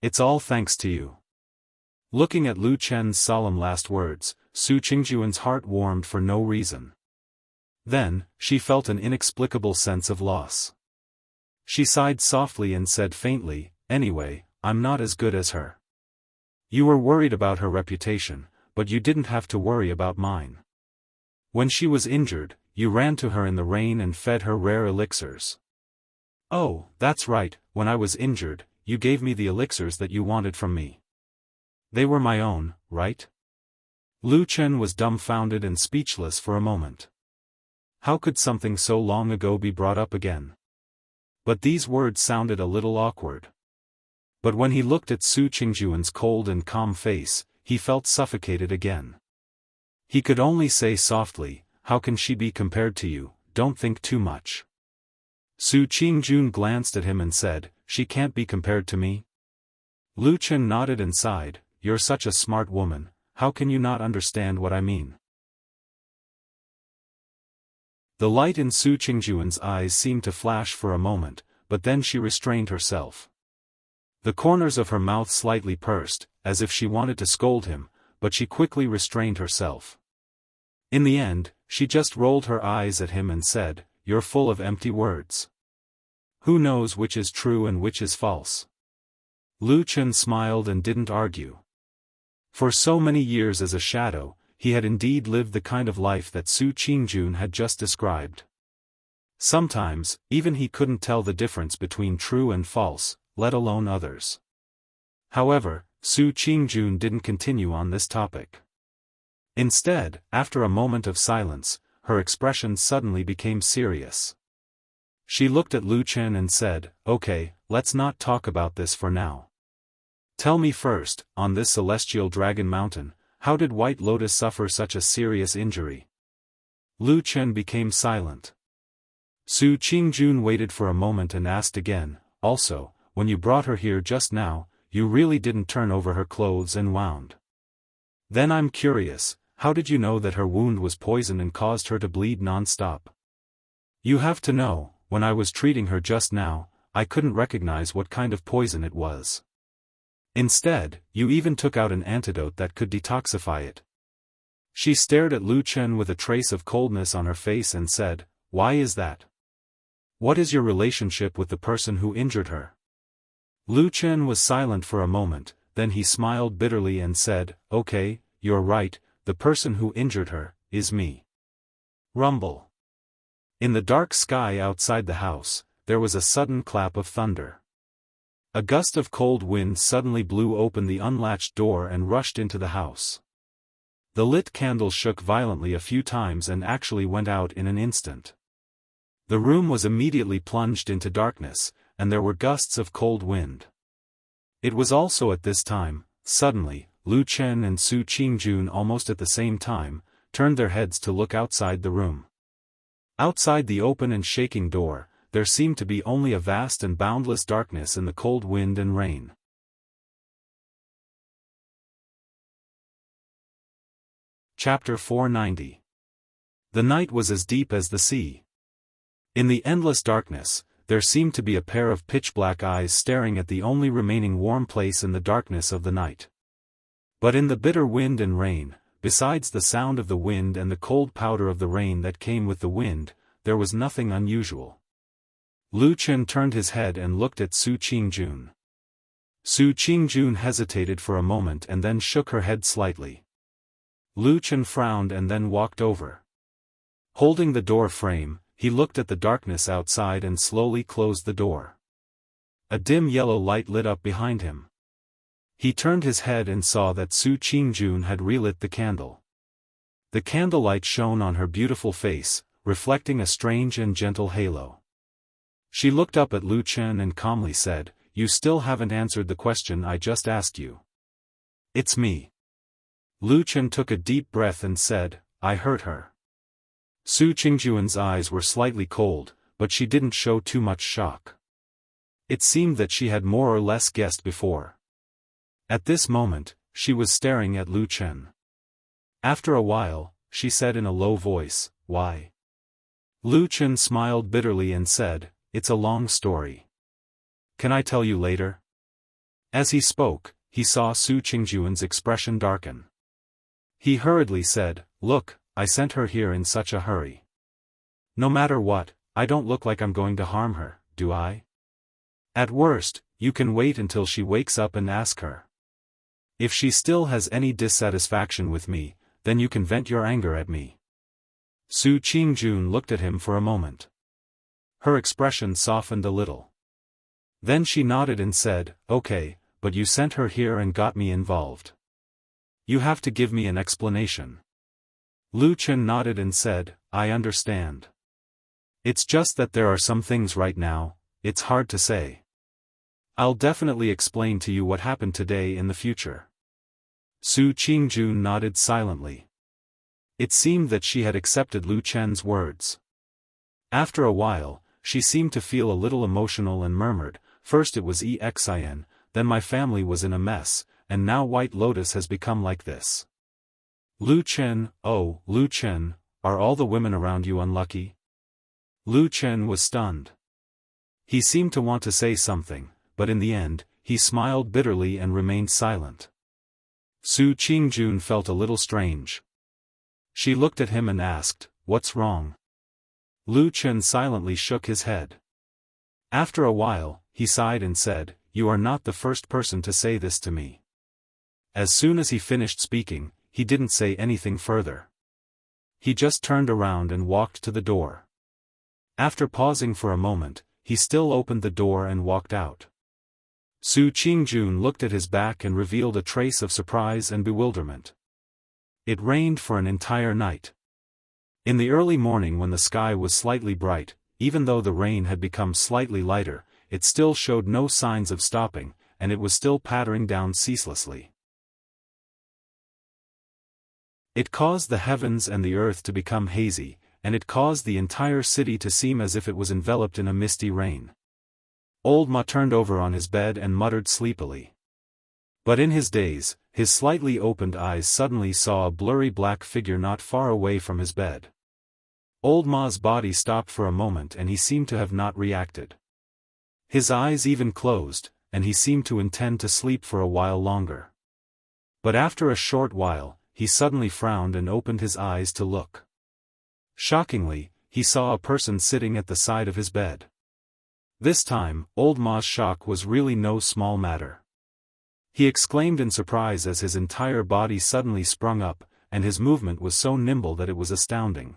It's all thanks to you." Looking at Lu Chen's solemn last words, Su Qingjun's heart warmed for no reason. Then, she felt an inexplicable sense of loss. She sighed softly and said faintly, "Anyway, I'm not as good as her. You were worried about her reputation, but you didn't have to worry about mine. When she was injured, you ran to her in the rain and fed her rare elixirs. Oh, that's right, when I was injured, you gave me the elixirs that you wanted from me. They were my own, right?" Lu Chen was dumbfounded and speechless for a moment. How could something so long ago be brought up again? But these words sounded a little awkward. But when he looked at Su Qingjuan's cold and calm face, he felt suffocated again. He could only say softly, "How can she be compared to you? Don't think too much." Su Qingjun glanced at him and said, "She can't be compared to me?" Lu Chen nodded and sighed, "You're such a smart woman, how can you not understand what I mean?" The light in Su Qingjuan's eyes seemed to flash for a moment, but then she restrained herself. The corners of her mouth slightly pursed, as if she wanted to scold him, but she quickly restrained herself. In the end, she just rolled her eyes at him and said, "You're full of empty words. Who knows which is true and which is false?" Lu Chen smiled and didn't argue. For so many years as a shadow, he had indeed lived the kind of life that Su Qingjun had just described. Sometimes, even he couldn't tell the difference between true and false, let alone others. However, Su Qingjun didn't continue on this topic. Instead, after a moment of silence, her expression suddenly became serious. She looked at Lu Chen and said, "Okay, let's not talk about this for now. Tell me first, on this celestial dragon mountain, how did White Lotus suffer such a serious injury?" Lu Chen became silent. Su Qingjun waited for a moment and asked again, "Also, when you brought her here just now, you really didn't turn over her clothes and wound. Then I'm curious, how did you know that her wound was poison and caused her to bleed non-stop? You have to know, when I was treating her just now, I couldn't recognize what kind of poison it was. Instead, you even took out an antidote that could detoxify it." She stared at Lu Chen with a trace of coldness on her face and said, "Why is that? What is your relationship with the person who injured her?" Lu Chen was silent for a moment, then he smiled bitterly and said, "Okay, you're right, the person who injured her is me." Rumble. In the dark sky outside the house, there was a sudden clap of thunder. A gust of cold wind suddenly blew open the unlatched door and rushed into the house. The lit candle shook violently a few times and actually went out in an instant. The room was immediately plunged into darkness, and there were gusts of cold wind. It was also at this time, suddenly, Lu Chen and Su Qingjun almost at the same time, turned their heads to look outside the room. Outside the open and shaking door, there seemed to be only a vast and boundless darkness in the cold wind and rain. Chapter 490. The night was as deep as the sea. In the endless darkness, there seemed to be a pair of pitch-black eyes staring at the only remaining warm place in the darkness of the night. But in the bitter wind and rain, besides the sound of the wind and the cold powder of the rain that came with the wind, there was nothing unusual. Lu Chen turned his head and looked at Su Qingjun. Su Qingjun hesitated for a moment and then shook her head slightly. Lu Chen frowned and then walked over. Holding the door frame, he looked at the darkness outside and slowly closed the door. A dim yellow light lit up behind him. He turned his head and saw that Su Qingjun had relit the candle. The candlelight shone on her beautiful face, reflecting a strange and gentle halo. She looked up at Lu Chen and calmly said, "You still haven't answered the question I just asked you." "It's me." Lu Chen took a deep breath and said, "I hurt her." Su Qingjuan's eyes were slightly cold, but she didn't show too much shock. It seemed that she had more or less guessed before. At this moment, she was staring at Lu Chen. After a while, she said in a low voice, "Why?" Lu Chen smiled bitterly and said, "It's a long story. Can I tell you later?" As he spoke, he saw Su Qingjuan's expression darken. He hurriedly said, "Look, I sent her here in such a hurry. No matter what, I don't look like I'm going to harm her, do I? At worst, you can wait until she wakes up and ask her. If she still has any dissatisfaction with me, then you can vent your anger at me." Su Qingjun looked at him for a moment. Her expression softened a little. Then she nodded and said, "Okay, but you sent her here and got me involved. You have to give me an explanation. Lu Chen nodded and said, I understand. It's just that there are some things right now, it's hard to say. I'll definitely explain to you what happened today in the future. Su Qingju nodded silently. It seemed that she had accepted Lu Chen's words. After a while, she seemed to feel a little emotional and murmured, first it was Exin, then my family was in a mess, and now White Lotus has become like this. Lu Chen, oh, Lu Chen, are all the women around you unlucky? Lu Chen was stunned. He seemed to want to say something, but in the end, he smiled bitterly and remained silent. Su Qingjun felt a little strange. She looked at him and asked, what's wrong? Lu Chen silently shook his head. After a while, he sighed and said, you are not the first person to say this to me. As soon as he finished speaking, he didn't say anything further. He just turned around and walked to the door. After pausing for a moment, he still opened the door and walked out. Su Qingjun looked at his back and revealed a trace of surprise and bewilderment. It rained for an entire night. In the early morning when the sky was slightly bright, even though the rain had become slightly lighter, it still showed no signs of stopping, and it was still pattering down ceaselessly. It caused the heavens and the earth to become hazy, and it caused the entire city to seem as if it was enveloped in a misty rain. Old Ma turned over on his bed and muttered sleepily. But in his daze, his slightly opened eyes suddenly saw a blurry black figure not far away from his bed. Old Ma's body stopped for a moment and he seemed to have not reacted. His eyes even closed, and he seemed to intend to sleep for a while longer. But after a short while, he suddenly frowned and opened his eyes to look. Shockingly, he saw a person sitting at the side of his bed. This time, Old Ma's shock was really no small matter. He exclaimed in surprise as his entire body suddenly sprung up, and his movement was so nimble that it was astounding.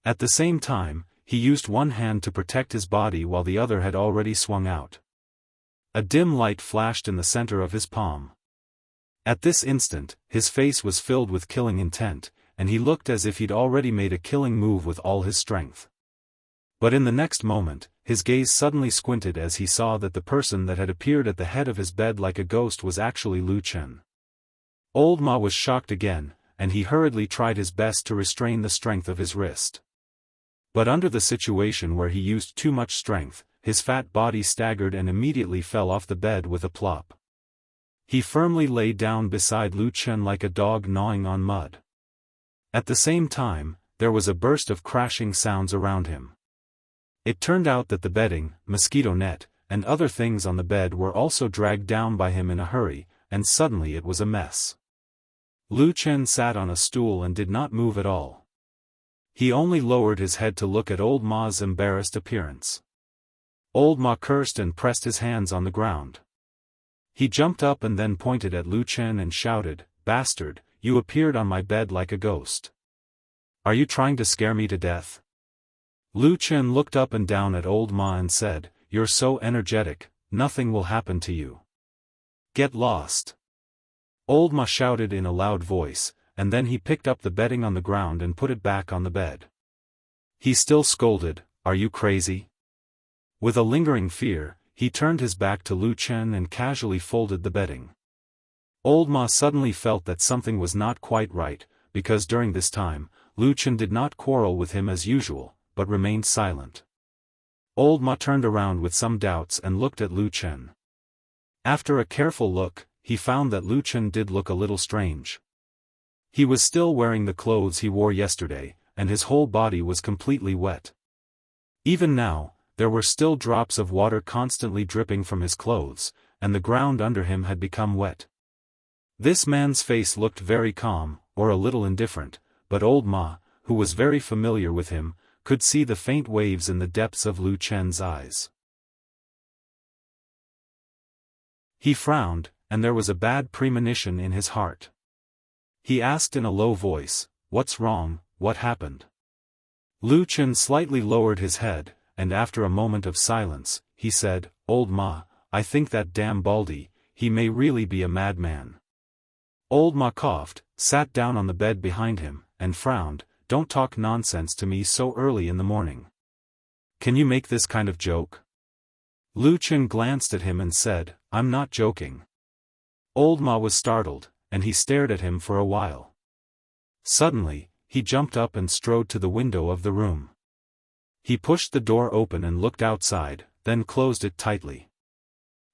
At the same time, he used one hand to protect his body while the other had already swung out. A dim light flashed in the center of his palm. At this instant, his face was filled with killing intent, and he looked as if he'd already made a killing move with all his strength. But in the next moment, his gaze suddenly squinted as he saw that the person that had appeared at the head of his bed like a ghost was actually Lu Chen. Old Ma was shocked again, and he hurriedly tried his best to restrain the strength of his wrist. But under the situation where he used too much strength, his fat body staggered and immediately fell off the bed with a plop. He firmly lay down beside Lu Chen like a dog gnawing on mud. At the same time, there was a burst of crashing sounds around him. It turned out that the bedding, mosquito net, and other things on the bed were also dragged down by him in a hurry, and suddenly it was a mess. Lu Chen sat on a stool and did not move at all. He only lowered his head to look at Old Ma's embarrassed appearance. Old Ma cursed and pressed his hands on the ground. He jumped up and then pointed at Lu Chen and shouted, "Bastard, you appeared on my bed like a ghost. Are you trying to scare me to death?" Lu Chen looked up and down at Old Ma and said, "You're so energetic, nothing will happen to you. Get lost." Old Ma shouted in a loud voice, and then he picked up the bedding on the ground and put it back on the bed. He still scolded, "Are you crazy?" With a lingering fear, he turned his back to Lu Chen and casually folded the bedding. Old Ma suddenly felt that something was not quite right, because during this time, Lu Chen did not quarrel with him as usual, but remained silent. Old Ma turned around with some doubts and looked at Lu Chen. After a careful look, he found that Lu Chen did look a little strange. He was still wearing the clothes he wore yesterday, and his whole body was completely wet. Even now, there were still drops of water constantly dripping from his clothes, and the ground under him had become wet. This man's face looked very calm, or a little indifferent, but Old Ma, who was very familiar with him, could see the faint waves in the depths of Lu Chen's eyes. He frowned, and there was a bad premonition in his heart. He asked in a low voice, "What's wrong, what happened?" Lu Chen slightly lowered his head, and after a moment of silence, he said, "Old Ma, I think that damn Baldy, he may really be a madman." Old Ma coughed, sat down on the bed behind him, and frowned. Don't talk nonsense to me so early in the morning. Can you make this kind of joke? Lu Chen glanced at him and said, I'm not joking. Old Ma was startled, and he stared at him for a while. Suddenly, he jumped up and strode to the window of the room. He pushed the door open and looked outside, then closed it tightly.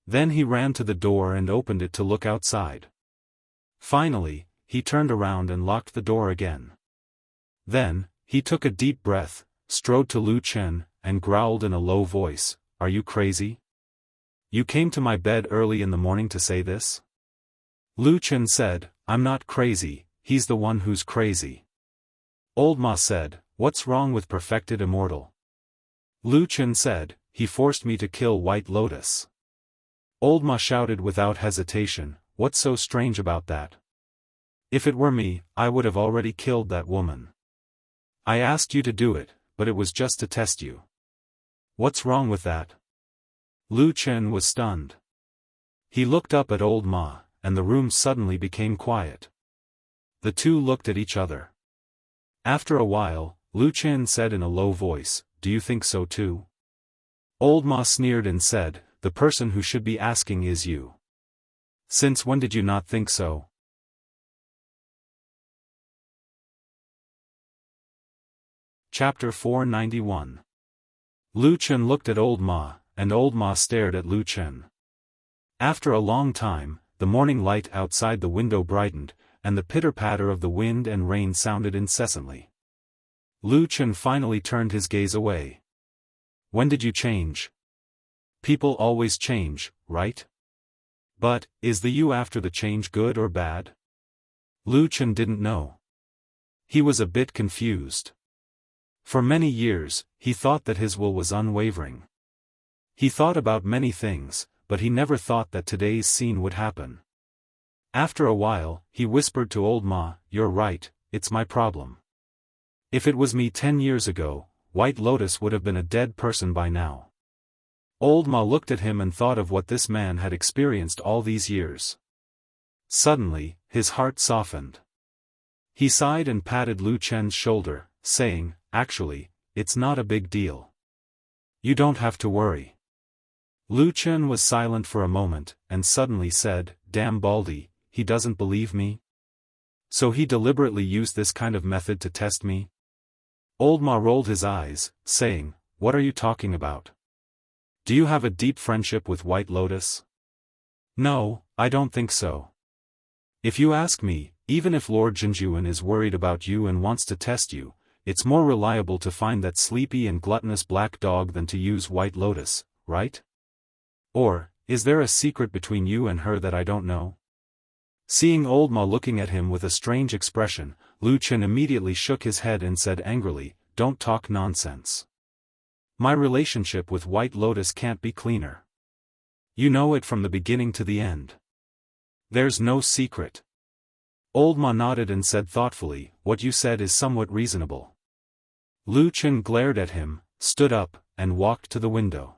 Then he ran to the door and opened it to look outside. Finally, he turned around and locked the door again. Then, he took a deep breath, strode to Lu Chen, and growled in a low voice, Are you crazy? You came to my bed early in the morning to say this? Lu Chen said, I'm not crazy, he's the one who's crazy. Old Ma said, What's wrong with perfected immortal? Lu Chen said, He forced me to kill White Lotus. Old Ma shouted without hesitation, What's so strange about that? If it were me, I would have already killed that woman. I asked you to do it, but it was just to test you. What's wrong with that? Lu Chen was stunned. He looked up at Old Ma, and the room suddenly became quiet. The two looked at each other. After a while, Lu Chen said in a low voice, Do you think so too? Old Ma sneered and said, The person who should be asking is you. Since when did you not think so? Chapter 491. Lu Chen looked at Old Ma, and Old Ma stared at Lu Chen. After a long time, the morning light outside the window brightened, and the pitter-patter of the wind and rain sounded incessantly. Lu Chen finally turned his gaze away. When did you change? People always change, right? But, is the you after the change good or bad? Lu Chen didn't know. He was a bit confused. For many years, he thought that his will was unwavering. He thought about many things, but he never thought that today's scene would happen. After a while, he whispered to Old Ma, You're right, it's my problem. If it was me 10 years ago, White Lotus would have been a dead person by now. Old Ma looked at him and thought of what this man had experienced all these years. Suddenly, his heart softened. He sighed and patted Lu Chen's shoulder, saying, Actually, it's not a big deal. You don't have to worry. Lu Chen was silent for a moment, and suddenly said, Damn Baldy, he doesn't believe me? So he deliberately used this kind of method to test me? Old Ma rolled his eyes, saying, What are you talking about? Do you have a deep friendship with White Lotus? No, I don't think so. If you ask me, even if Lord Jinjuan is worried about you and wants to test you, it's more reliable to find that sleepy and gluttonous black dog than to use White Lotus, right? Or, is there a secret between you and her that I don't know? Seeing Old Ma looking at him with a strange expression, Lu Chen immediately shook his head and said angrily, Don't talk nonsense. My relationship with White Lotus can't be cleaner. You know it from the beginning to the end. There's no secret. Old Ma nodded and said thoughtfully, What you said is somewhat reasonable. Lu Chen glared at him, stood up, and walked to the window.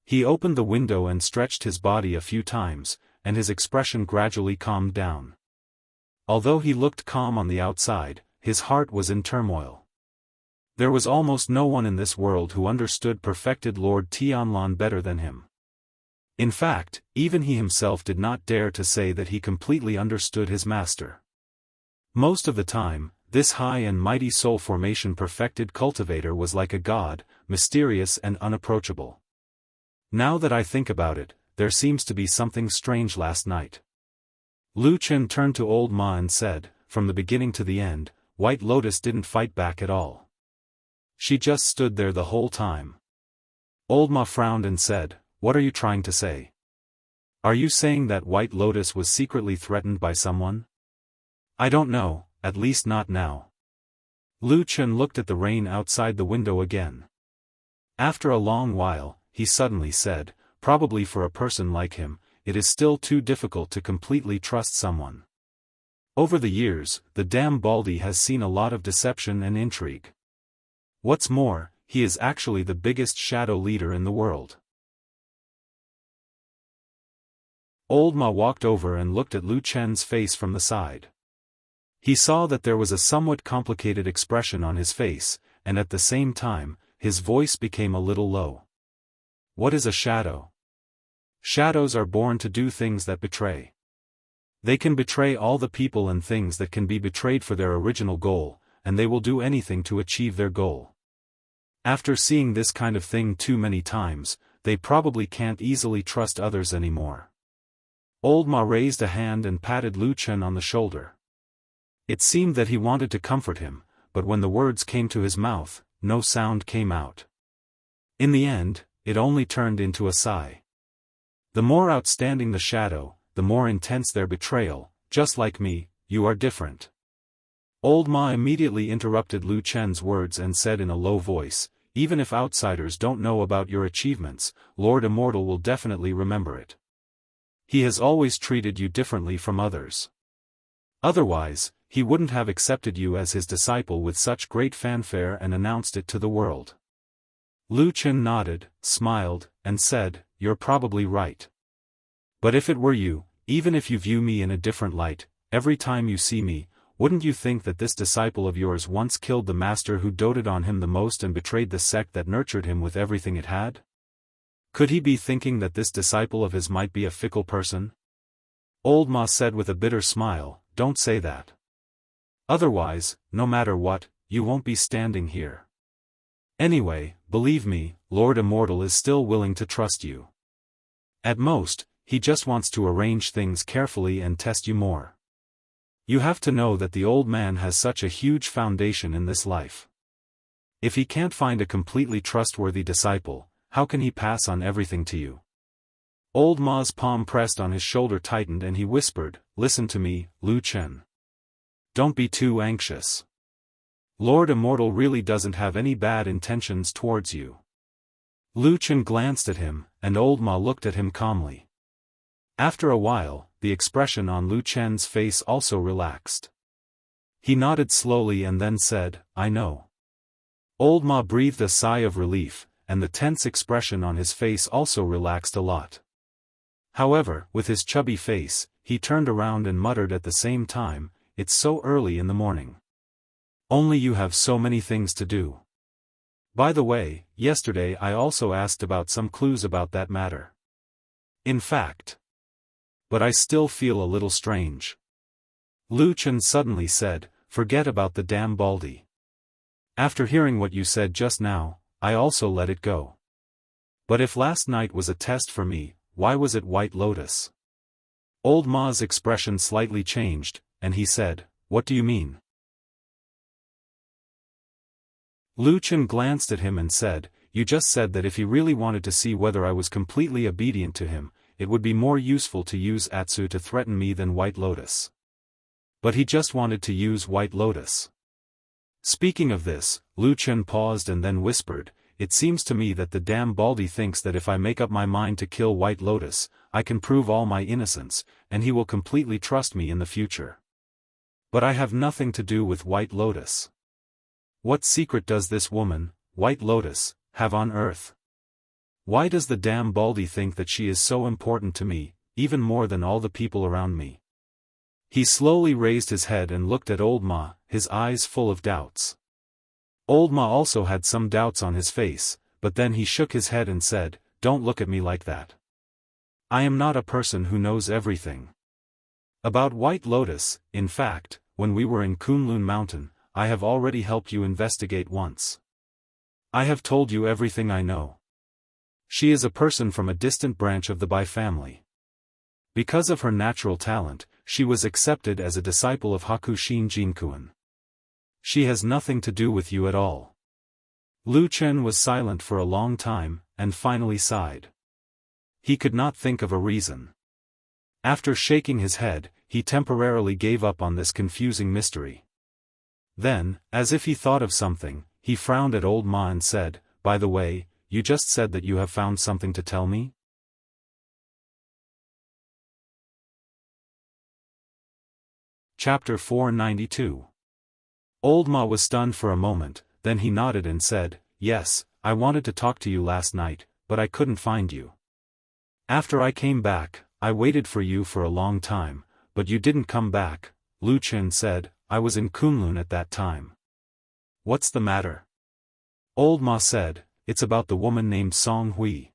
He opened the window and stretched his body a few times, and his expression gradually calmed down. Although he looked calm on the outside, his heart was in turmoil. There was almost no one in this world who understood perfected Lord Tianlan better than him. In fact, even he himself did not dare to say that he completely understood his master. Most of the time, this high and mighty soul formation perfected cultivator was like a god, mysterious and unapproachable. Now that I think about it, there seems to be something strange last night. Lu Chen turned to Old Ma and said, From the beginning to the end, White Lotus didn't fight back at all. She just stood there the whole time. Old Ma frowned and said, What are you trying to say? Are you saying that White Lotus was secretly threatened by someone? I don't know, at least not now. Lu Chen looked at the rain outside the window again. After a long while, he suddenly said, Probably for a person like him, it is still too difficult to completely trust someone. Over the years, the damn Baldy has seen a lot of deception and intrigue. What's more, he is actually the biggest shadow leader in the world. Old Ma walked over and looked at Lu Chen's face from the side. He saw that there was a somewhat complicated expression on his face, and at the same time, his voice became a little low. What is a shadow? Shadows are born to do things that betray. They can betray all the people and things that can be betrayed for their original goal, and they will do anything to achieve their goal. After seeing this kind of thing too many times, they probably can't easily trust others anymore. Old Ma raised a hand and patted Lu Chen on the shoulder. It seemed that he wanted to comfort him, but when the words came to his mouth, no sound came out. In the end, it only turned into a sigh. The more outstanding the shadow, the more intense their betrayal. Just like me, you are different. Old Ma immediately interrupted Lu Chen's words and said in a low voice, even if outsiders don't know about your achievements, Lord Immortal will definitely remember it. He has always treated you differently from others. Otherwise, he wouldn't have accepted you as his disciple with such great fanfare and announced it to the world. Lu Chen nodded, smiled, and said, you're probably right. But if it were you, even if you view me in a different light, every time you see me, wouldn't you think that this disciple of yours once killed the master who doted on him the most and betrayed the sect that nurtured him with everything it had? Could he be thinking that this disciple of his might be a fickle person? Old Ma said with a bitter smile, don't say that. Otherwise, no matter what, you won't be standing here. Anyway, believe me, Lord Immortal is still willing to trust you. At most, he just wants to arrange things carefully and test you more. You have to know that the old man has such a huge foundation in this life. If he can't find a completely trustworthy disciple, how can he pass on everything to you? Old Ma's palm pressed on his shoulder tightened and he whispered, listen to me, Lu Chen. Don't be too anxious. Lord Immortal really doesn't have any bad intentions towards you. Lu Chen glanced at him, and Old Ma looked at him calmly. After a while, the expression on Lu Chen's face also relaxed. He nodded slowly and then said, I know. Old Ma breathed a sigh of relief, and the tense expression on his face also relaxed a lot. However, with his chubby face, he turned around and muttered at the same time, it's so early in the morning. Only you have so many things to do. By the way, yesterday I also asked about some clues about that matter. In fact. But I still feel a little strange. Lu Chen suddenly said, forget about the damn Baldy. After hearing what you said just now, I also let it go. But if last night was a test for me, why was it White Lotus? Old Ma's expression slightly changed, and he said, what do you mean? Lu Chen glanced at him and said, you just said that if he really wanted to see whether I was completely obedient to him, it would be more useful to use Atsu to threaten me than White Lotus. But he just wanted to use White Lotus. Speaking of this, Lu Chen paused and then whispered, it seems to me that the damn Baldy thinks that if I make up my mind to kill White Lotus, I can prove all my innocence, and he will completely trust me in the future. But I have nothing to do with White Lotus. What secret does this woman, White Lotus, have on Earth? Why does the damn Baldy think that she is so important to me, even more than all the people around me? He slowly raised his head and looked at Old Ma, his eyes full of doubts. Old Ma also had some doubts on his face, but then he shook his head and said, don't look at me like that. I am not a person who knows everything. About White Lotus, in fact, when we were in Kunlun Mountain, I have already helped you investigate once. I have told you everything I know. She is a person from a distant branch of the Bai family. Because of her natural talent, she was accepted as a disciple of Hakushin Jinkuan. She has nothing to do with you at all. Lu Chen was silent for a long time, and finally sighed. He could not think of a reason. After shaking his head, he temporarily gave up on this confusing mystery. Then, as if he thought of something, he frowned at Old Ma and said, by the way, you just said that you have found something to tell me? Chapter 492. Old Ma was stunned for a moment, then he nodded and said, yes, I wanted to talk to you last night, but I couldn't find you. After I came back, I waited for you for a long time, but you didn't come back. Lu Chen said, I was in Kunlun at that time. What's the matter? Old Ma said, it's about the woman named Song Hui.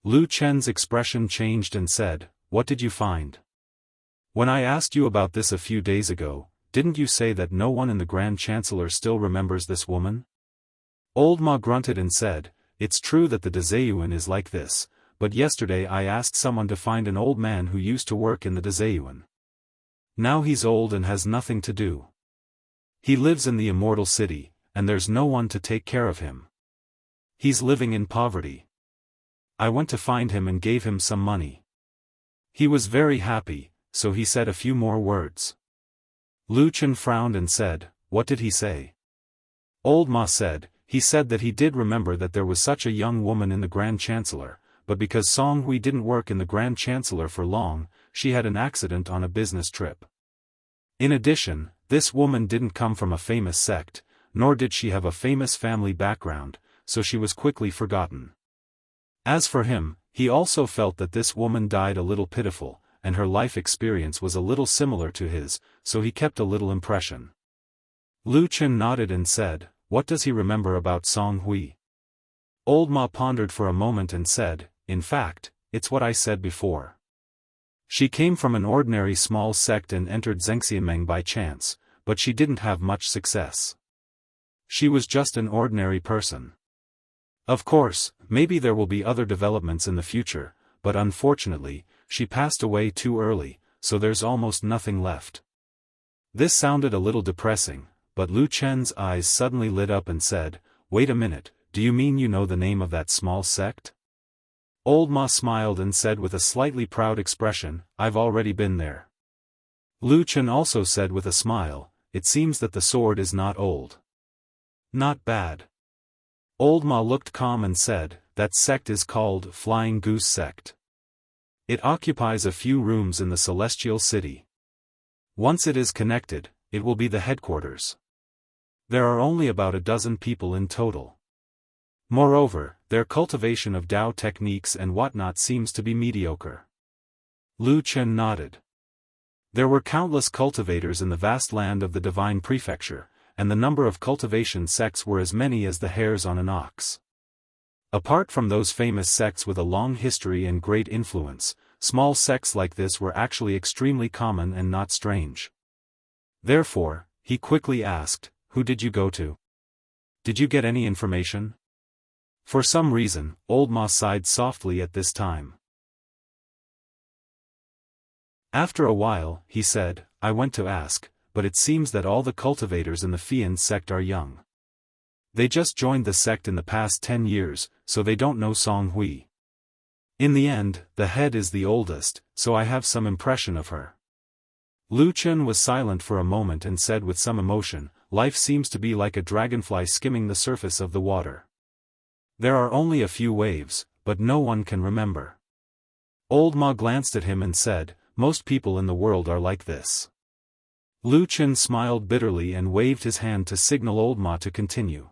Lu Chen's expression changed and said, what did you find? When I asked you about this a few days ago, didn't you say that no one in the Grand Chancellor still remembers this woman? Old Ma grunted and said, it's true that the Dazayuan is like this, but yesterday I asked someone to find an old man who used to work in the Dazayuan. Now he's old and has nothing to do. He lives in the Immortal City, and there's no one to take care of him. He's living in poverty. I went to find him and gave him some money. He was very happy, so he said a few more words. Lu Chen frowned and said, what did he say? Old Ma said, he said that he did remember that there was such a young woman in the Grand Chancellor, but because Song Hui didn't work in the Grand Chancellor for long, she had an accident on a business trip. In addition, this woman didn't come from a famous sect, nor did she have a famous family background, so she was quickly forgotten. As for him, he also felt that this woman died a little pitiful, and her life experience was a little similar to his, so he kept a little impression. Lu Chen nodded and said, what does he remember about Song Hui? Old Ma pondered for a moment and said, in fact, it's what I said before. She came from an ordinary small sect and entered Zhengxianmeng by chance, but she didn't have much success. She was just an ordinary person. Of course, maybe there will be other developments in the future, but unfortunately, she passed away too early, so there's almost nothing left. This sounded a little depressing, but Lu Chen's eyes suddenly lit up and said, wait a minute, do you mean you know the name of that small sect? Old Ma smiled and said with a slightly proud expression, I've already been there. Lu Chen also said with a smile, it seems that the sword is not old. Not bad. Old Ma looked calm and said, that sect is called Flying Goose Sect. It occupies a few rooms in the Celestial City. Once it is connected, it will be the headquarters. There are only about a dozen people in total. Moreover, their cultivation of Dao techniques and whatnot seems to be mediocre. Lu Chen nodded. There were countless cultivators in the vast land of the Divine Prefecture, and the number of cultivation sects were as many as the hairs on an ox. Apart from those famous sects with a long history and great influence, small sects like this were actually extremely common and not strange. Therefore, he quickly asked, who did you go to? Did you get any information? For some reason, Old Ma sighed softly at this time. After a while, he said, I went to ask, but it seems that all the cultivators in the Fian sect are young. They just joined the sect in the past 10 years, so they don't know Song Hui. In the end, the head is the oldest, so I have some impression of her. Lu Chen was silent for a moment and said with some emotion, life seems to be like a dragonfly skimming the surface of the water. There are only a few waves, but no one can remember. Old Ma glanced at him and said, most people in the world are like this. Lu Chen smiled bitterly and waved his hand to signal Old Ma to continue.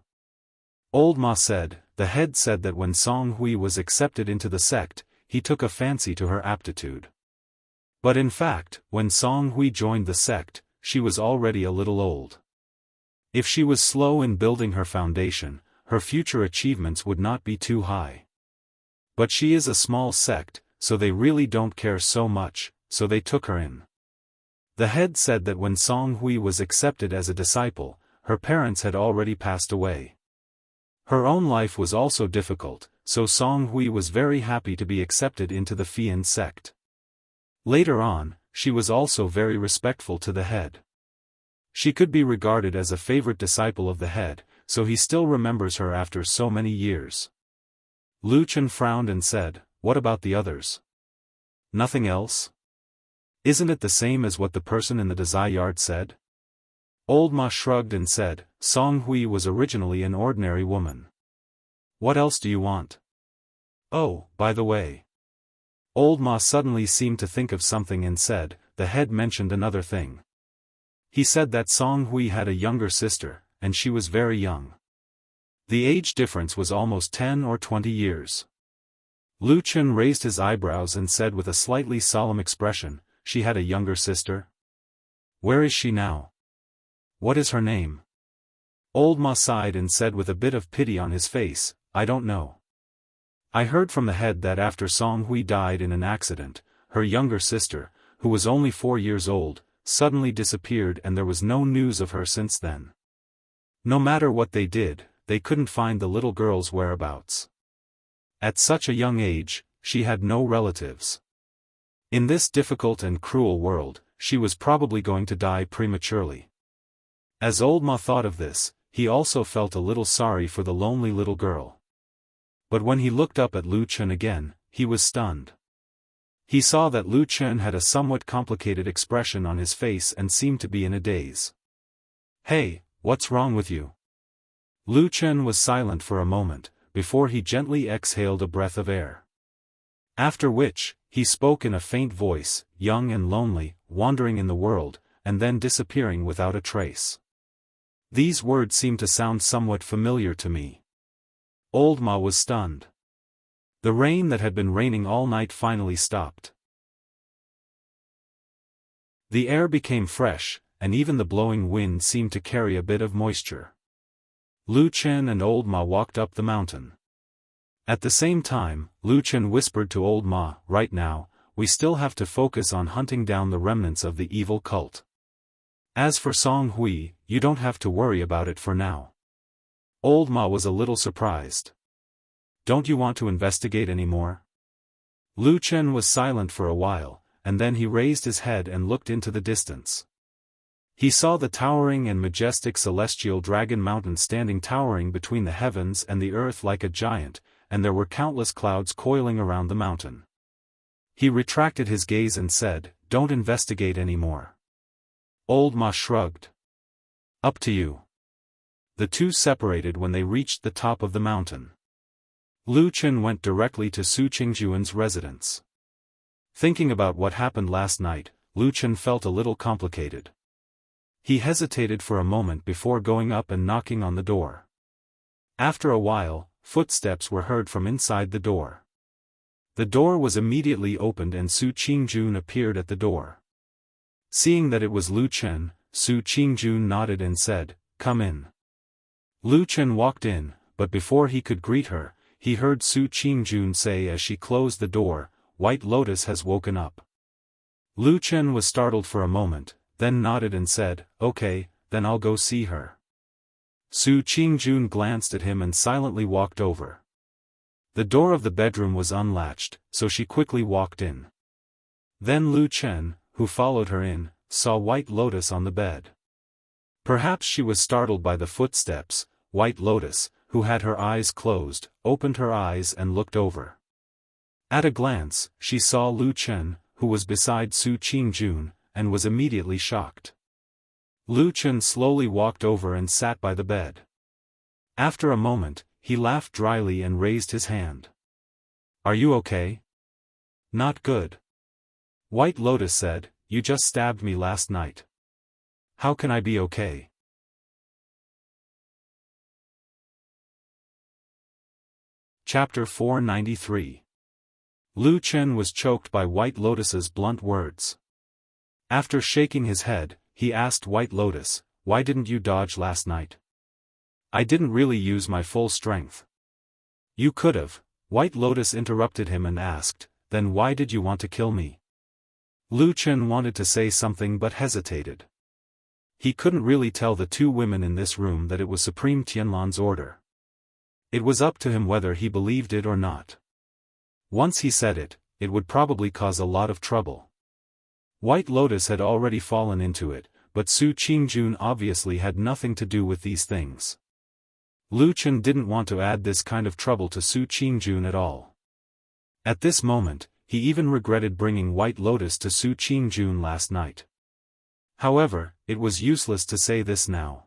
Old Ma said, the head said that when Song Hui was accepted into the sect, he took a fancy to her aptitude. But in fact, when Song Hui joined the sect, she was already a little old. If she was slow in building her foundation, her future achievements would not be too high. But she is a small sect, so they really don't care so much, so they took her in. The head said that when Song Hui was accepted as a disciple, her parents had already passed away. Her own life was also difficult, so Song Hui was very happy to be accepted into the Fian sect. Later on, she was also very respectful to the head. She could be regarded as a favorite disciple of the head, so he still remembers her after so many years. Lu Chen frowned and said, what about the others? Nothing else? Isn't it the same as what the person in the Dazai yard said? Old Ma shrugged and said, Song Hui was originally an ordinary woman. What else do you want? Oh, by the way. Old Ma suddenly seemed to think of something and said, the head mentioned another thing. He said that Song Hui had a younger sister, and she was very young. The age difference was almost 10 or 20 years. Lu Chen raised his eyebrows and said with a slightly solemn expression, "She had a younger sister? Where is she now? What is her name?" Old Ma sighed and said with a bit of pity on his face, "I don't know. I heard from the head that after Song Hui died in an accident, her younger sister, who was only 4 years old, suddenly disappeared and there was no news of her since then. No matter what they did, they couldn't find the little girl's whereabouts. At such a young age, she had no relatives. In this difficult and cruel world, she was probably going to die prematurely." As old Ma thought of this, he also felt a little sorry for the lonely little girl. But when he looked up at Lu Chen again, he was stunned. He saw that Lu Chen had a somewhat complicated expression on his face and seemed to be in a daze. "Hey, what's wrong with you?" Lu Chen was silent for a moment, before he gently exhaled a breath of air. After which, he spoke in a faint voice, "Young and lonely, wandering in the world, and then disappearing without a trace. These words seem to sound somewhat familiar to me." Old Ma was stunned. The rain that had been raining all night finally stopped. The air became fresh, and even the blowing wind seemed to carry a bit of moisture. Lu Chen and Old Ma walked up the mountain. At the same time, Lu Chen whispered to Old Ma, "Right now, we still have to focus on hunting down the remnants of the evil cult. As for Song Hui, you don't have to worry about it for now." Old Ma was a little surprised. "Don't you want to investigate any more?" Lu Chen was silent for a while, and then he raised his head and looked into the distance. He saw the towering and majestic celestial dragon mountain standing towering between the heavens and the earth like a giant, and there were countless clouds coiling around the mountain. He retracted his gaze and said, "Don't investigate any more." Old Ma shrugged. "Up to you." The two separated when they reached the top of the mountain. Lu Chen went directly to Su Qingjuan's residence. Thinking about what happened last night, Lu Chen felt a little complicated. He hesitated for a moment before going up and knocking on the door. After a while, footsteps were heard from inside the door. The door was immediately opened and Su Qingjun appeared at the door. Seeing that it was Lu Chen, Su Qingjun nodded and said, "Come in." Lu Chen walked in, but before he could greet her, he heard Su Qingjun say as she closed the door, "White Lotus has woken up." Lu Chen was startled for a moment, then nodded and said, "Okay, then I'll go see her." Su Qingjun glanced at him and silently walked over. The door of the bedroom was unlatched, so she quickly walked in. Then Lu Chen, who followed her in, saw White Lotus on the bed. Perhaps she was startled by the footsteps. White Lotus, who had her eyes closed, opened her eyes and looked over. At a glance, she saw Lu Chen, who was beside Su Qingjun, and was immediately shocked. Lu Chen slowly walked over and sat by the bed. After a moment, he laughed dryly and raised his hand. "Are you okay?" "Not good." White Lotus said, "You just stabbed me last night. How can I be okay?" Chapter 493. Lu Chen was choked by White Lotus's blunt words. After shaking his head, he asked White Lotus, "Why didn't you dodge last night?" "I didn't really use my full strength." "You could've," White Lotus interrupted him and asked, "Then why did you want to kill me?" Lu Chen wanted to say something but hesitated. He couldn't really tell the two women in this room that it was Supreme Tianlan's order. It was up to him whether he believed it or not. Once he said it, it would probably cause a lot of trouble. White Lotus had already fallen into it, but Su Qingjun obviously had nothing to do with these things. Lu Chen didn't want to add this kind of trouble to Su Qingjun at all. At this moment, he even regretted bringing White Lotus to Su Qingjun last night. However, it was useless to say this now.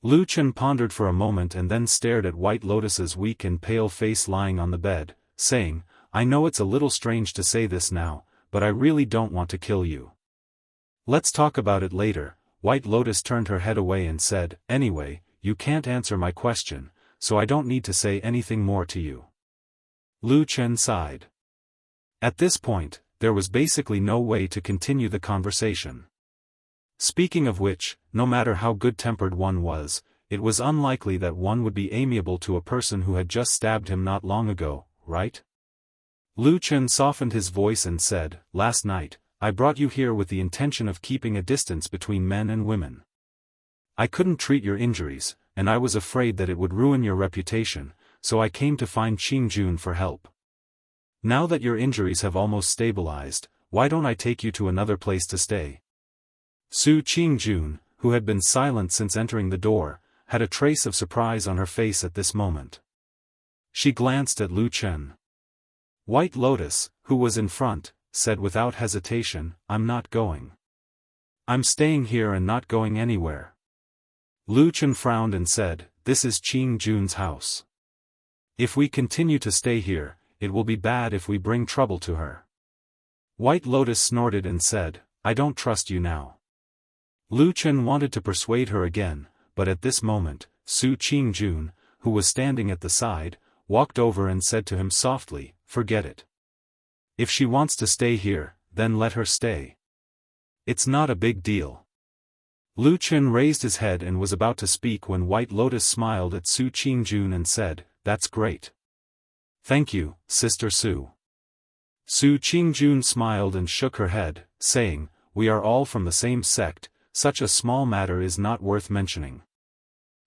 Lu Chen pondered for a moment and then stared at White Lotus's weak and pale face lying on the bed, saying, "I know it's a little strange to say this now, but I really don't want to kill you. Let's talk about it later." White Lotus turned her head away and said, "Anyway, you can't answer my question, so I don't need to say anything more to you." Lu Chen sighed. At this point, there was basically no way to continue the conversation. Speaking of which, no matter how good-tempered one was, it was unlikely that one would be amiable to a person who had just stabbed him not long ago, right? Lu Chen softened his voice and said, "Last night, I brought you here with the intention of keeping a distance between men and women. I couldn't treat your injuries, and I was afraid that it would ruin your reputation, so I came to find Qingjun for help. Now that your injuries have almost stabilized, why don't I take you to another place to stay?" Su Qingjun, who had been silent since entering the door, had a trace of surprise on her face at this moment. She glanced at Lu Chen. White Lotus, who was in front, said without hesitation, "I'm not going. I'm staying here and not going anywhere." Lu Chen frowned and said, "This is Qingjun's house. If we continue to stay here, it will be bad if we bring trouble to her." White Lotus snorted and said, "I don't trust you now." Lu Chen wanted to persuade her again, but at this moment, Su Qingjun, who was standing at the side, walked over and said to him softly, "Forget it. If she wants to stay here, then let her stay. It's not a big deal." Lu Chen raised his head and was about to speak when White Lotus smiled at Su Qingjun and said, "That's great. Thank you, Sister Su." Su Qingjun smiled and shook her head, saying, "We are all from the same sect, such a small matter is not worth mentioning.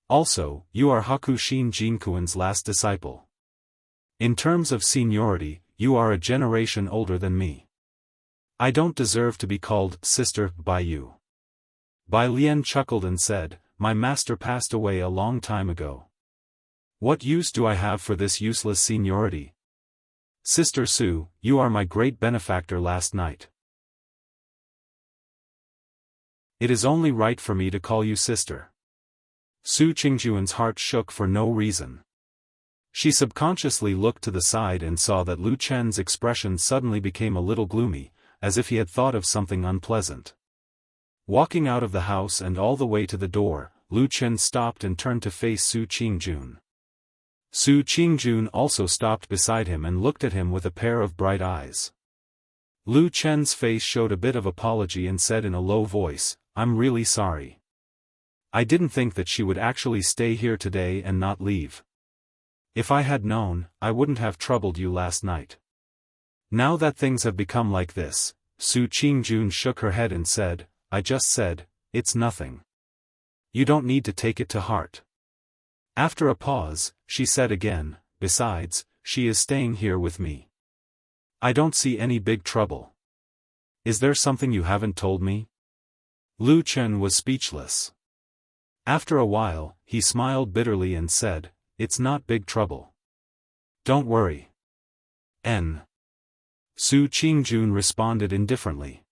Also, you are Hakushin Jinkuan's last disciple. In terms of seniority, you are a generation older than me. I don't deserve to be called sister by you." Bai Lian chuckled and said, "My master passed away a long time ago. What use do I have for this useless seniority? Sister Su, you are my great benefactor last night. It is only right for me to call you sister." Su Qingjuan's heart shook for no reason. She subconsciously looked to the side and saw that Lu Chen's expression suddenly became a little gloomy, as if he had thought of something unpleasant. Walking out of the house and all the way to the door, Lu Chen stopped and turned to face Su Qingjun. Su Qingjun also stopped beside him and looked at him with a pair of bright eyes. Lu Chen's face showed a bit of apology and said in a low voice, "I'm really sorry. I didn't think that she would actually stay here today and not leave. If I had known, I wouldn't have troubled you last night. Now that things have become like this," Su Qingjun shook her head and said, "I just said, it's nothing. You don't need to take it to heart." After a pause, she said again, "Besides, she is staying here with me. I don't see any big trouble. Is there something you haven't told me?" Lu Chen was speechless. After a while, he smiled bitterly and said, "It's not big trouble. Don't worry." Su Qingjun responded indifferently.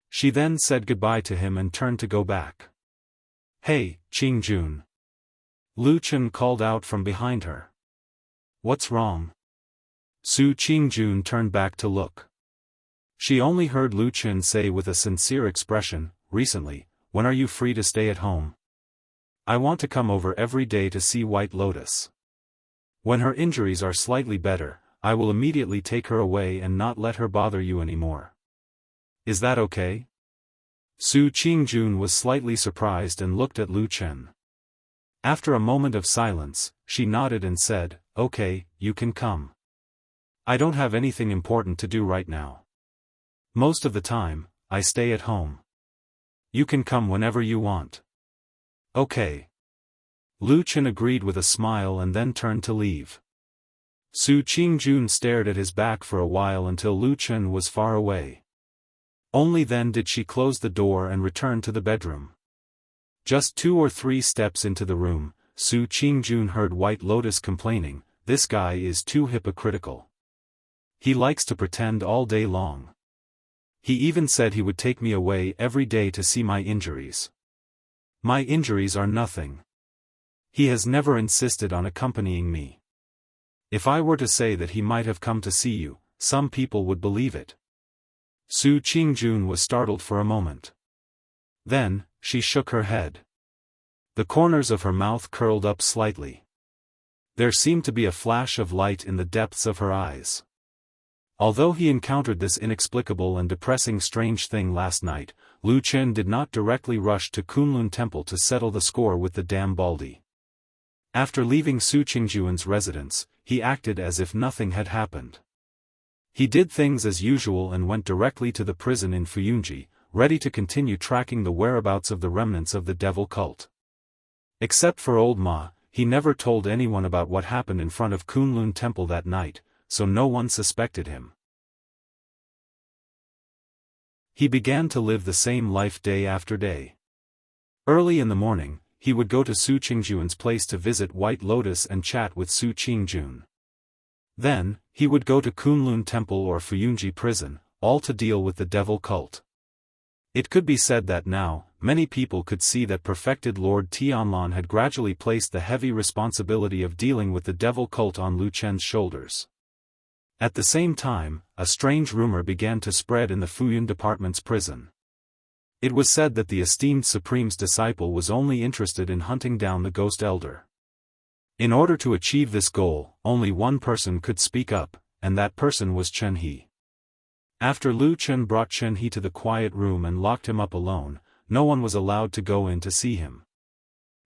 She then said goodbye to him and turned to go back. "Hey, Qingjun." Lu Chen called out from behind her. "What's wrong?" Su Qingjun turned back to look. She only heard Lu Chen say with a sincere expression, "Recently, when are you free to stay at home? I want to come over every day to see White Lotus. When her injuries are slightly better, I will immediately take her away and not let her bother you anymore. Is that okay?" Su Qingjun was slightly surprised and looked at Lu Chen. After a moment of silence, she nodded and said, "Okay, you can come. I don't have anything important to do right now. Most of the time, I stay at home. You can come whenever you want." "Okay." Lu Chen agreed with a smile and then turned to leave. Su Qingjun stared at his back for a while until Lu Chen was far away. Only then did she close the door and return to the bedroom. Just 2 or 3 steps into the room, Su Qingjun heard White Lotus complaining, "This guy is too hypocritical. He likes to pretend all day long. He even said he would take me away every day to see my injuries. My injuries are nothing. He has never insisted on accompanying me. If I were to say that he might have come to see you, some people would believe it." Su Qingjun was startled for a moment. Then, she shook her head. The corners of her mouth curled up slightly. There seemed to be a flash of light in the depths of her eyes. Although he encountered this inexplicable and depressing strange thing last night, Lu Chen did not directly rush to Kunlun Temple to settle the score with the damn Baldi. After leaving Su Qingjuan's residence, he acted as if nothing had happened. He did things as usual and went directly to the prison in Fuyunji, ready to continue tracking the whereabouts of the remnants of the devil cult. Except for old Ma, he never told anyone about what happened in front of Kunlun Temple that night, so no one suspected him. He began to live the same life day after day. Early in the morning, he would go to Su Qingjuan's place to visit White Lotus and chat with Su Qingjun. Then, he would go to Kunlun Temple or Fuyunji prison, all to deal with the devil cult. It could be said that now, many people could see that perfected Lord Tianlan had gradually placed the heavy responsibility of dealing with the devil cult on Lu Chen's shoulders. At the same time, a strange rumor began to spread in the Fuyun Department's prison. It was said that the esteemed Supreme's disciple was only interested in hunting down the Ghost Elder. In order to achieve this goal, only one person could speak up, and that person was Chen He. After Lu Chen brought Chen He to the quiet room and locked him up alone, no one was allowed to go in to see him.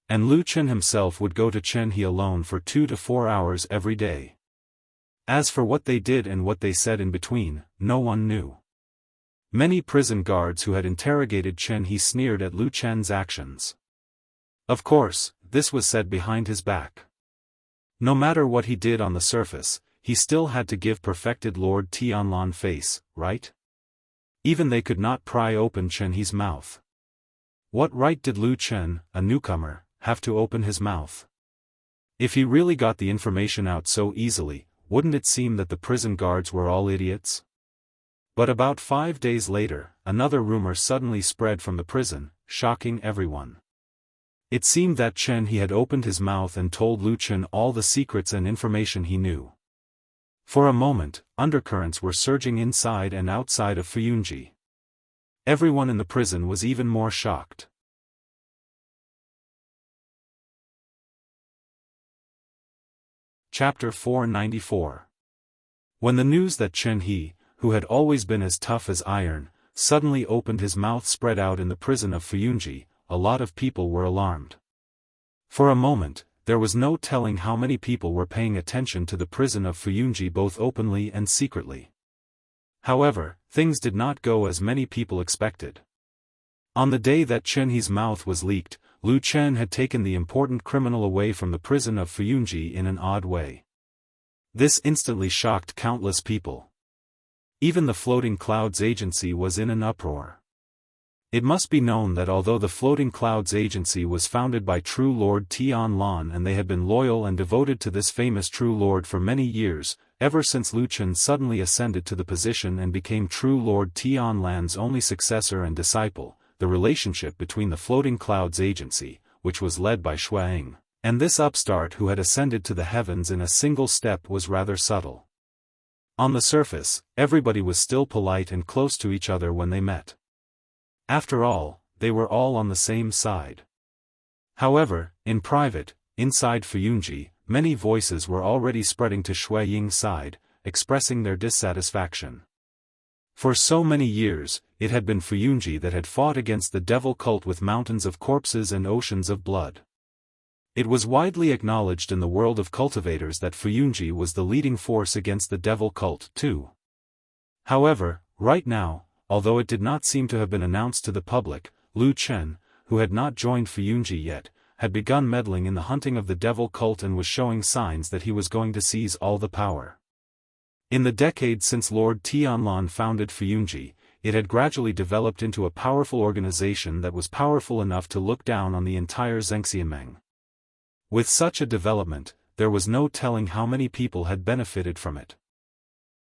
And Lu Chen himself would go to Chen He alone for 2 to 4 hours every day. As for what they did and what they said in between, no one knew. Many prison guards who had interrogated Chen He sneered at Lu Chen's actions. Of course, this was said behind his back. No matter what he did on the surface, he still had to give perfected Lord Tianlan face, right? Even they could not pry open Chen He's mouth. What right did Lu Chen, a newcomer, have to open his mouth? If he really got the information out so easily, wouldn't it seem that the prison guards were all idiots? But about 5 days later, another rumor suddenly spread from the prison, shocking everyone. It seemed that Chen He had opened his mouth and told Lu Chen all the secrets and information he knew. For a moment, undercurrents were surging inside and outside of Fuyunji. Everyone in the prison was even more shocked. Chapter 494. When the news that Chen He, who had always been as tough as iron, suddenly opened his mouth spread out in the prison of Fuyunji, a lot of people were alarmed. For a moment, there was no telling how many people were paying attention to the prison of Fuyunji both openly and secretly. However, things did not go as many people expected. On the day that Chen He's mouth was leaked, Lu Chen had taken the important criminal away from the prison of Fuyunji in an odd way. This instantly shocked countless people. Even the Floating Clouds Agency was in an uproar. It must be known that although the Floating Clouds Agency was founded by True Lord Tianlan and they had been loyal and devoted to this famous True Lord for many years, ever since Lu Chen suddenly ascended to the position and became True Lord Tianlan's only successor and disciple, the relationship between the Floating Clouds Agency, which was led by Shuang, and this upstart who had ascended to the heavens in a single step was rather subtle. On the surface, everybody was still polite and close to each other when they met. After all, they were all on the same side. However, in private, inside Fuyunji, many voices were already spreading to Shui Ying's side, expressing their dissatisfaction. For so many years, it had been Fuyunji that had fought against the devil cult with mountains of corpses and oceans of blood. It was widely acknowledged in the world of cultivators that Fuyunji was the leading force against the devil cult too. However, right now, although it did not seem to have been announced to the public, Lu Chen, who had not joined Fuyunji yet, had begun meddling in the hunting of the devil cult and was showing signs that he was going to seize all the power. In the decades since Lord Tianlan founded Fuyunji, it had gradually developed into a powerful organization that was powerful enough to look down on the entire Zhengxiameng. With such a development, there was no telling how many people had benefited from it.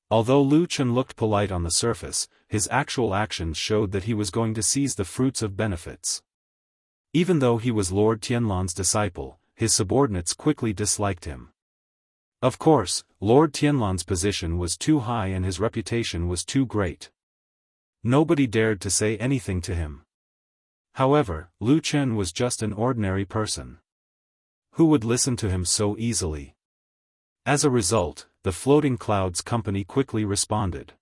Although Lu Chen looked polite on the surface, his actual actions showed that he was going to seize the fruits of benefits. Even though he was Lord Tianlan's disciple, his subordinates quickly disliked him. Of course, Lord Tianlan's position was too high and his reputation was too great. Nobody dared to say anything to him. However, Lu Chen was just an ordinary person. Who would listen to him so easily? As a result, the Floating Clouds Company quickly responded.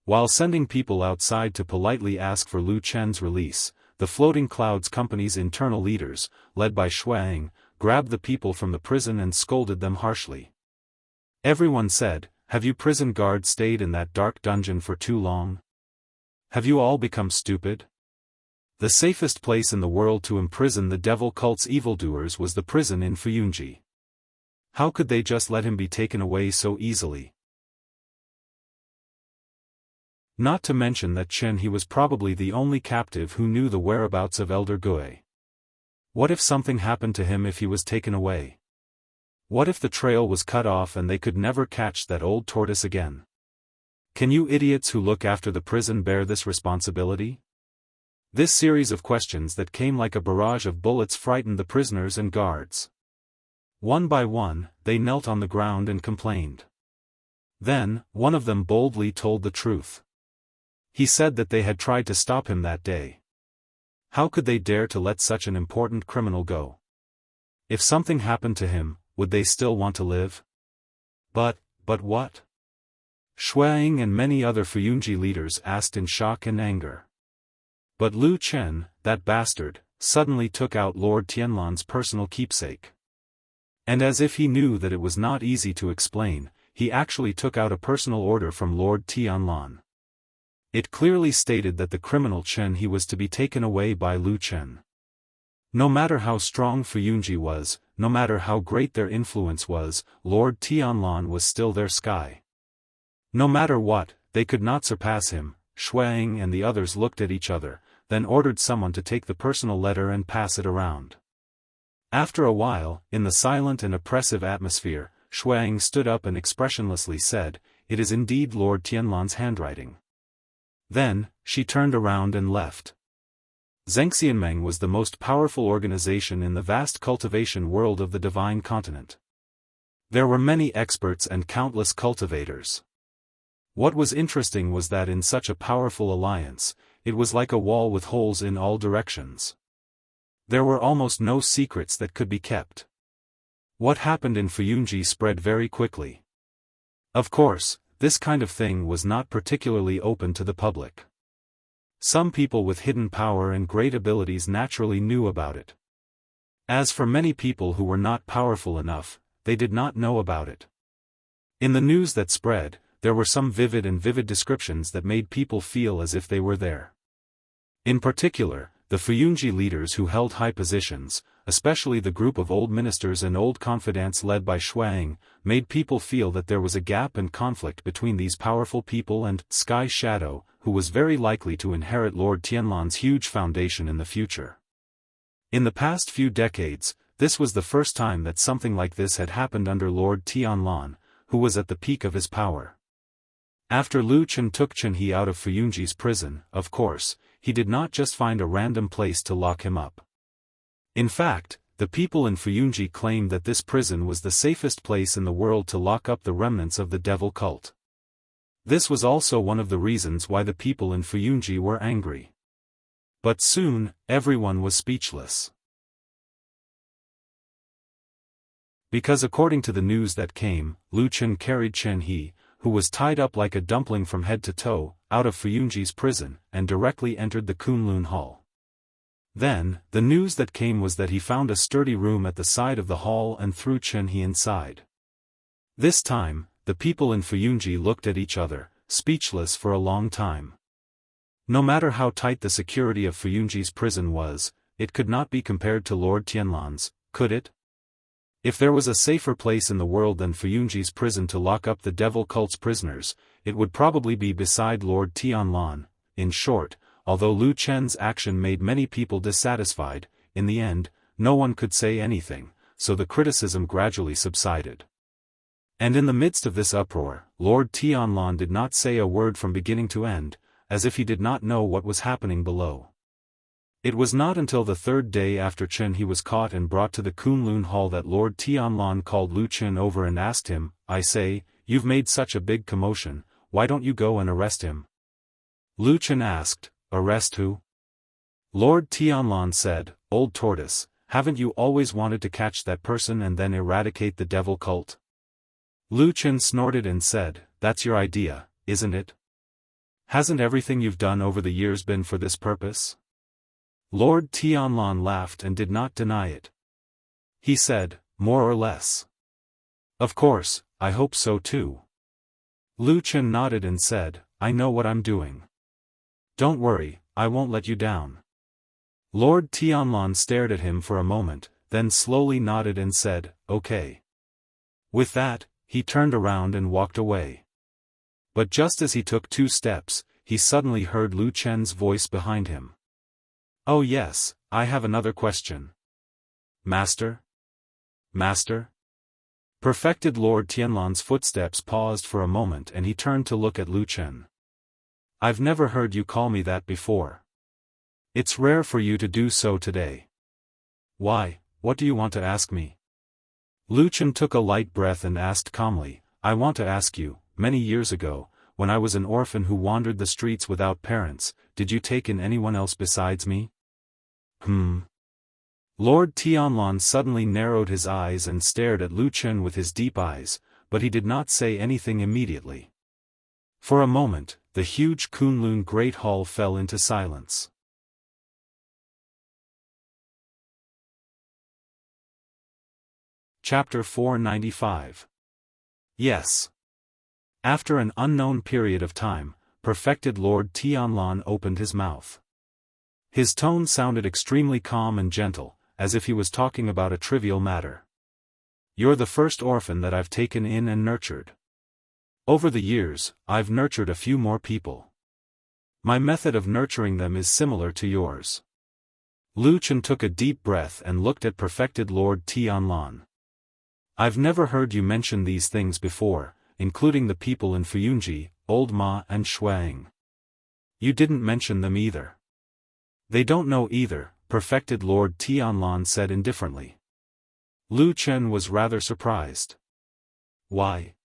While sending people outside to politely ask for Lu Chen's release, the Floating Clouds Company's internal leaders, led by Shuang, grabbed the people from the prison and scolded them harshly. Everyone said, "Have you prison guards stayed in that dark dungeon for too long? Have you all become stupid? The safest place in the world to imprison the devil cult's evildoers was the prison in Fuyunji. How could they just let him be taken away so easily? Not to mention that Chen He was probably the only captive who knew the whereabouts of Elder Gui. What if something happened to him if he was taken away? What if the trail was cut off and they could never catch that old tortoise again? Can you idiots who look after the prison bear this responsibility?" This series of questions that came like a barrage of bullets frightened the prisoners and guards. One by one, they knelt on the ground and complained. Then, one of them boldly told the truth. He said that they had tried to stop him that day. How could they dare to let such an important criminal go? If something happened to him, would they still want to live? But what? Shuang and many other Fuyunji leaders asked in shock and anger. But Lu Chen, that bastard, suddenly took out Lord Tianlan's personal keepsake. And as if he knew that it was not easy to explain, he actually took out a personal order from Lord Tianlan. It clearly stated that the criminal Chen He was to be taken away by Lu Chen. No matter how strong Fuyunji was, no matter how great their influence was, Lord Tianlan was still their sky. No matter what, they could not surpass him. Shuang and the others looked at each other, then ordered someone to take the personal letter and pass it around. After a while, in the silent and oppressive atmosphere, Shuang stood up and expressionlessly said, "It is indeed Lord Tianlan's handwriting." Then, she turned around and left. Zhengxianmeng was the most powerful organization in the vast cultivation world of the Divine Continent. There were many experts and countless cultivators. What was interesting was that in such a powerful alliance, it was like a wall with holes in all directions. There were almost no secrets that could be kept. What happened in Fuyunji spread very quickly. Of course, this kind of thing was not particularly open to the public. Some people with hidden power and great abilities naturally knew about it. As for many people who were not powerful enough, they did not know about it. In the news that spread, there were some vivid descriptions that made people feel as if they were there. In particular, the Fuyunji leaders who held high positions, especially the group of old ministers and old confidants led by Shuang, made people feel that there was a gap and conflict between these powerful people and Sky Shadow, who was very likely to inherit Lord Tianlan's huge foundation in the future. In the past few decades, this was the first time that something like this had happened under Lord Tianlan, who was at the peak of his power. After Lu Chen took Chen He out of Fuyunji's prison, of course, he did not just find a random place to lock him up. In fact, the people in Fuyunji claimed that this prison was the safest place in the world to lock up the remnants of the devil cult. This was also one of the reasons why the people in Fuyunji were angry. But soon, everyone was speechless. Because according to the news that came, Lu Chen carried Chen He, who was tied up like a dumpling from head to toe, out of Fuyunji's prison, and directly entered the Kunlun Hall. Then, the news that came was that he found a sturdy room at the side of the hall and threw Chen He inside. This time, the people in Fuyunji looked at each other, speechless for a long time. No matter how tight the security of Fuyunji's prison was, it could not be compared to Lord Tianlan's, could it? If there was a safer place in the world than Fuyunji's prison to lock up the devil cult's prisoners, it would probably be beside Lord Tianlan. In short, although Lu Chen's action made many people dissatisfied, in the end, no one could say anything, so the criticism gradually subsided. And in the midst of this uproar, Lord Tianlan did not say a word from beginning to end, as if he did not know what was happening below. It was not until the third day after Chen He was caught and brought to the Kunlun Hall that Lord Tianlan called Lu Chen over and asked him, "I say, you've made such a big commotion, why don't you go and arrest him?" Lu Chen asked, "Arrest who?" Lord Tianlan said, "Old tortoise, haven't you always wanted to catch that person and then eradicate the devil cult? Lu Chen snorted and said, "That's your idea, isn't it? Hasn't everything you've done over the years been for this purpose?" Lord Tianlan laughed and did not deny it. He said, "More or less. Of course, I hope so too." Lu Chen nodded and said, "I know what I'm doing. Don't worry, I won't let you down." Lord Tianlan stared at him for a moment, then slowly nodded and said, "Okay." With that, he turned around and walked away. But just as he took 2 steps, he suddenly heard Lu Chen's voice behind him. "Oh yes, I have another question." "Master? Master?" Perfected Lord Tianlan's footsteps paused for a moment and he turned to look at Lu Chen. "I've never heard you call me that before. It's rare for you to do so today. Why, what do you want to ask me?" Lu Chen took a light breath and asked calmly, "I want to ask you, many years ago, when I was an orphan who wandered the streets without parents, did you take in anyone else besides me?" Lord Tianlan suddenly narrowed his eyes and stared at Lu Chen with his deep eyes, but he did not say anything immediately. For a moment, the huge Kunlun Great Hall fell into silence. Chapter 495. Yes. After an unknown period of time, Perfected Lord Tianlan opened his mouth. His tone sounded extremely calm and gentle, as if he was talking about a trivial matter. "You're the first orphan that I've taken in and nurtured. Over the years, I've nurtured a few more people. My method of nurturing them is similar to yours." Lu Chen took a deep breath and looked at Perfected Lord Tianlan. "I've never heard you mention these things before, including the people in Fuyunji, Old Ma and Shuang. You didn't mention them either." "They don't know either," Perfected Lord Tianlan said indifferently. Lu Chen was rather surprised. "Why?"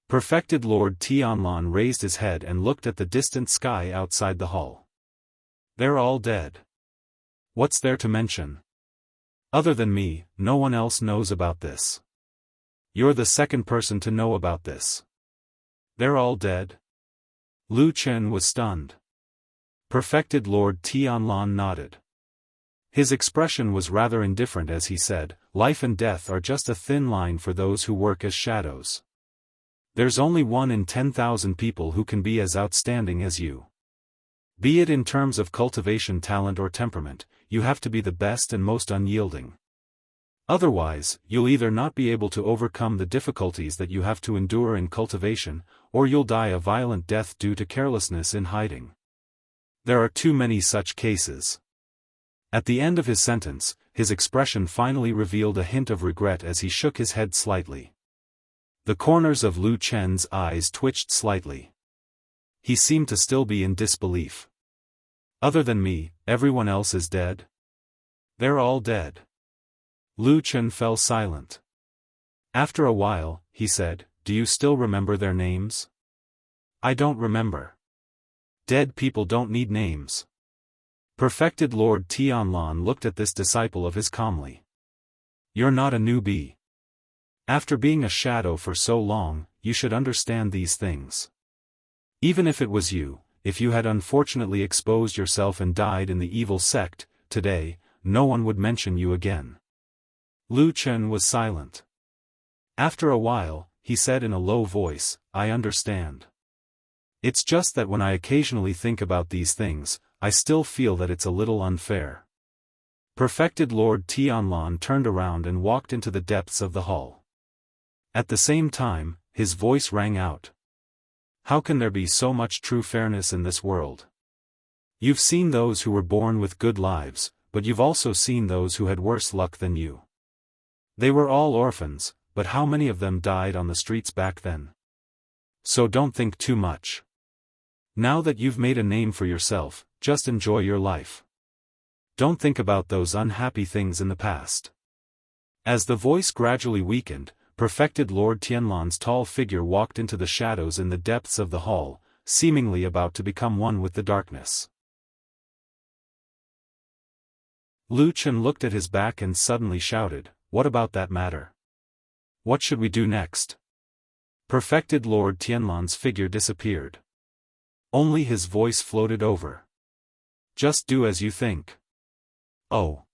Perfected Lord Tianlan raised his head and looked at the distant sky outside the hall. "They're all dead. What's there to mention? Other than me, no one else knows about this. You're the second person to know about this." "They're all dead?" Lu Chen was stunned. Perfected Lord Tianlan nodded. His expression was rather indifferent as he said, "Life and death are just a thin line for those who work as shadows. There's only 1 in 10,000 people who can be as outstanding as you. Be it in terms of cultivation talent or temperament, you have to be the best and most unyielding. Otherwise, you'll either not be able to overcome the difficulties that you have to endure in cultivation, or you'll die a violent death due to carelessness in hiding. There are too many such cases." At the end of his sentence, his expression finally revealed a hint of regret as he shook his head slightly. The corners of Lu Chen's eyes twitched slightly. He seemed to still be in disbelief. "Other than me, everyone else is dead?" "They're all dead." Lu Chen fell silent. After a while, he said, "Do you still remember their names?" "I don't remember." "Dead people don't need names." Perfected Lord Tianlan looked at this disciple of his calmly. "You're not a newbie. After being a shadow for so long, you should understand these things. Even if it was you, if you had unfortunately exposed yourself and died in the evil sect, today, no one would mention you again." Lu Chen was silent. After a while, he said in a low voice, "I understand. It's just that when I occasionally think about these things, I still feel that it's a little unfair." Perfected Lord Tianlan turned around and walked into the depths of the hall. At the same time, his voice rang out. "How can there be so much true fairness in this world? You've seen those who were born with good lives, but you've also seen those who had worse luck than you. They were all orphans, but how many of them died on the streets back then? So don't think too much. Now that you've made a name for yourself, just enjoy your life. Don't think about those unhappy things in the past." As the voice gradually weakened, Perfected Lord Tianlan's tall figure walked into the shadows in the depths of the hall, seemingly about to become one with the darkness. Lu Chen looked at his back and suddenly shouted, "What about that matter? What should we do next?" Perfected Lord Tianlan's figure disappeared. Only his voice floated over. Just do as you think. Oh.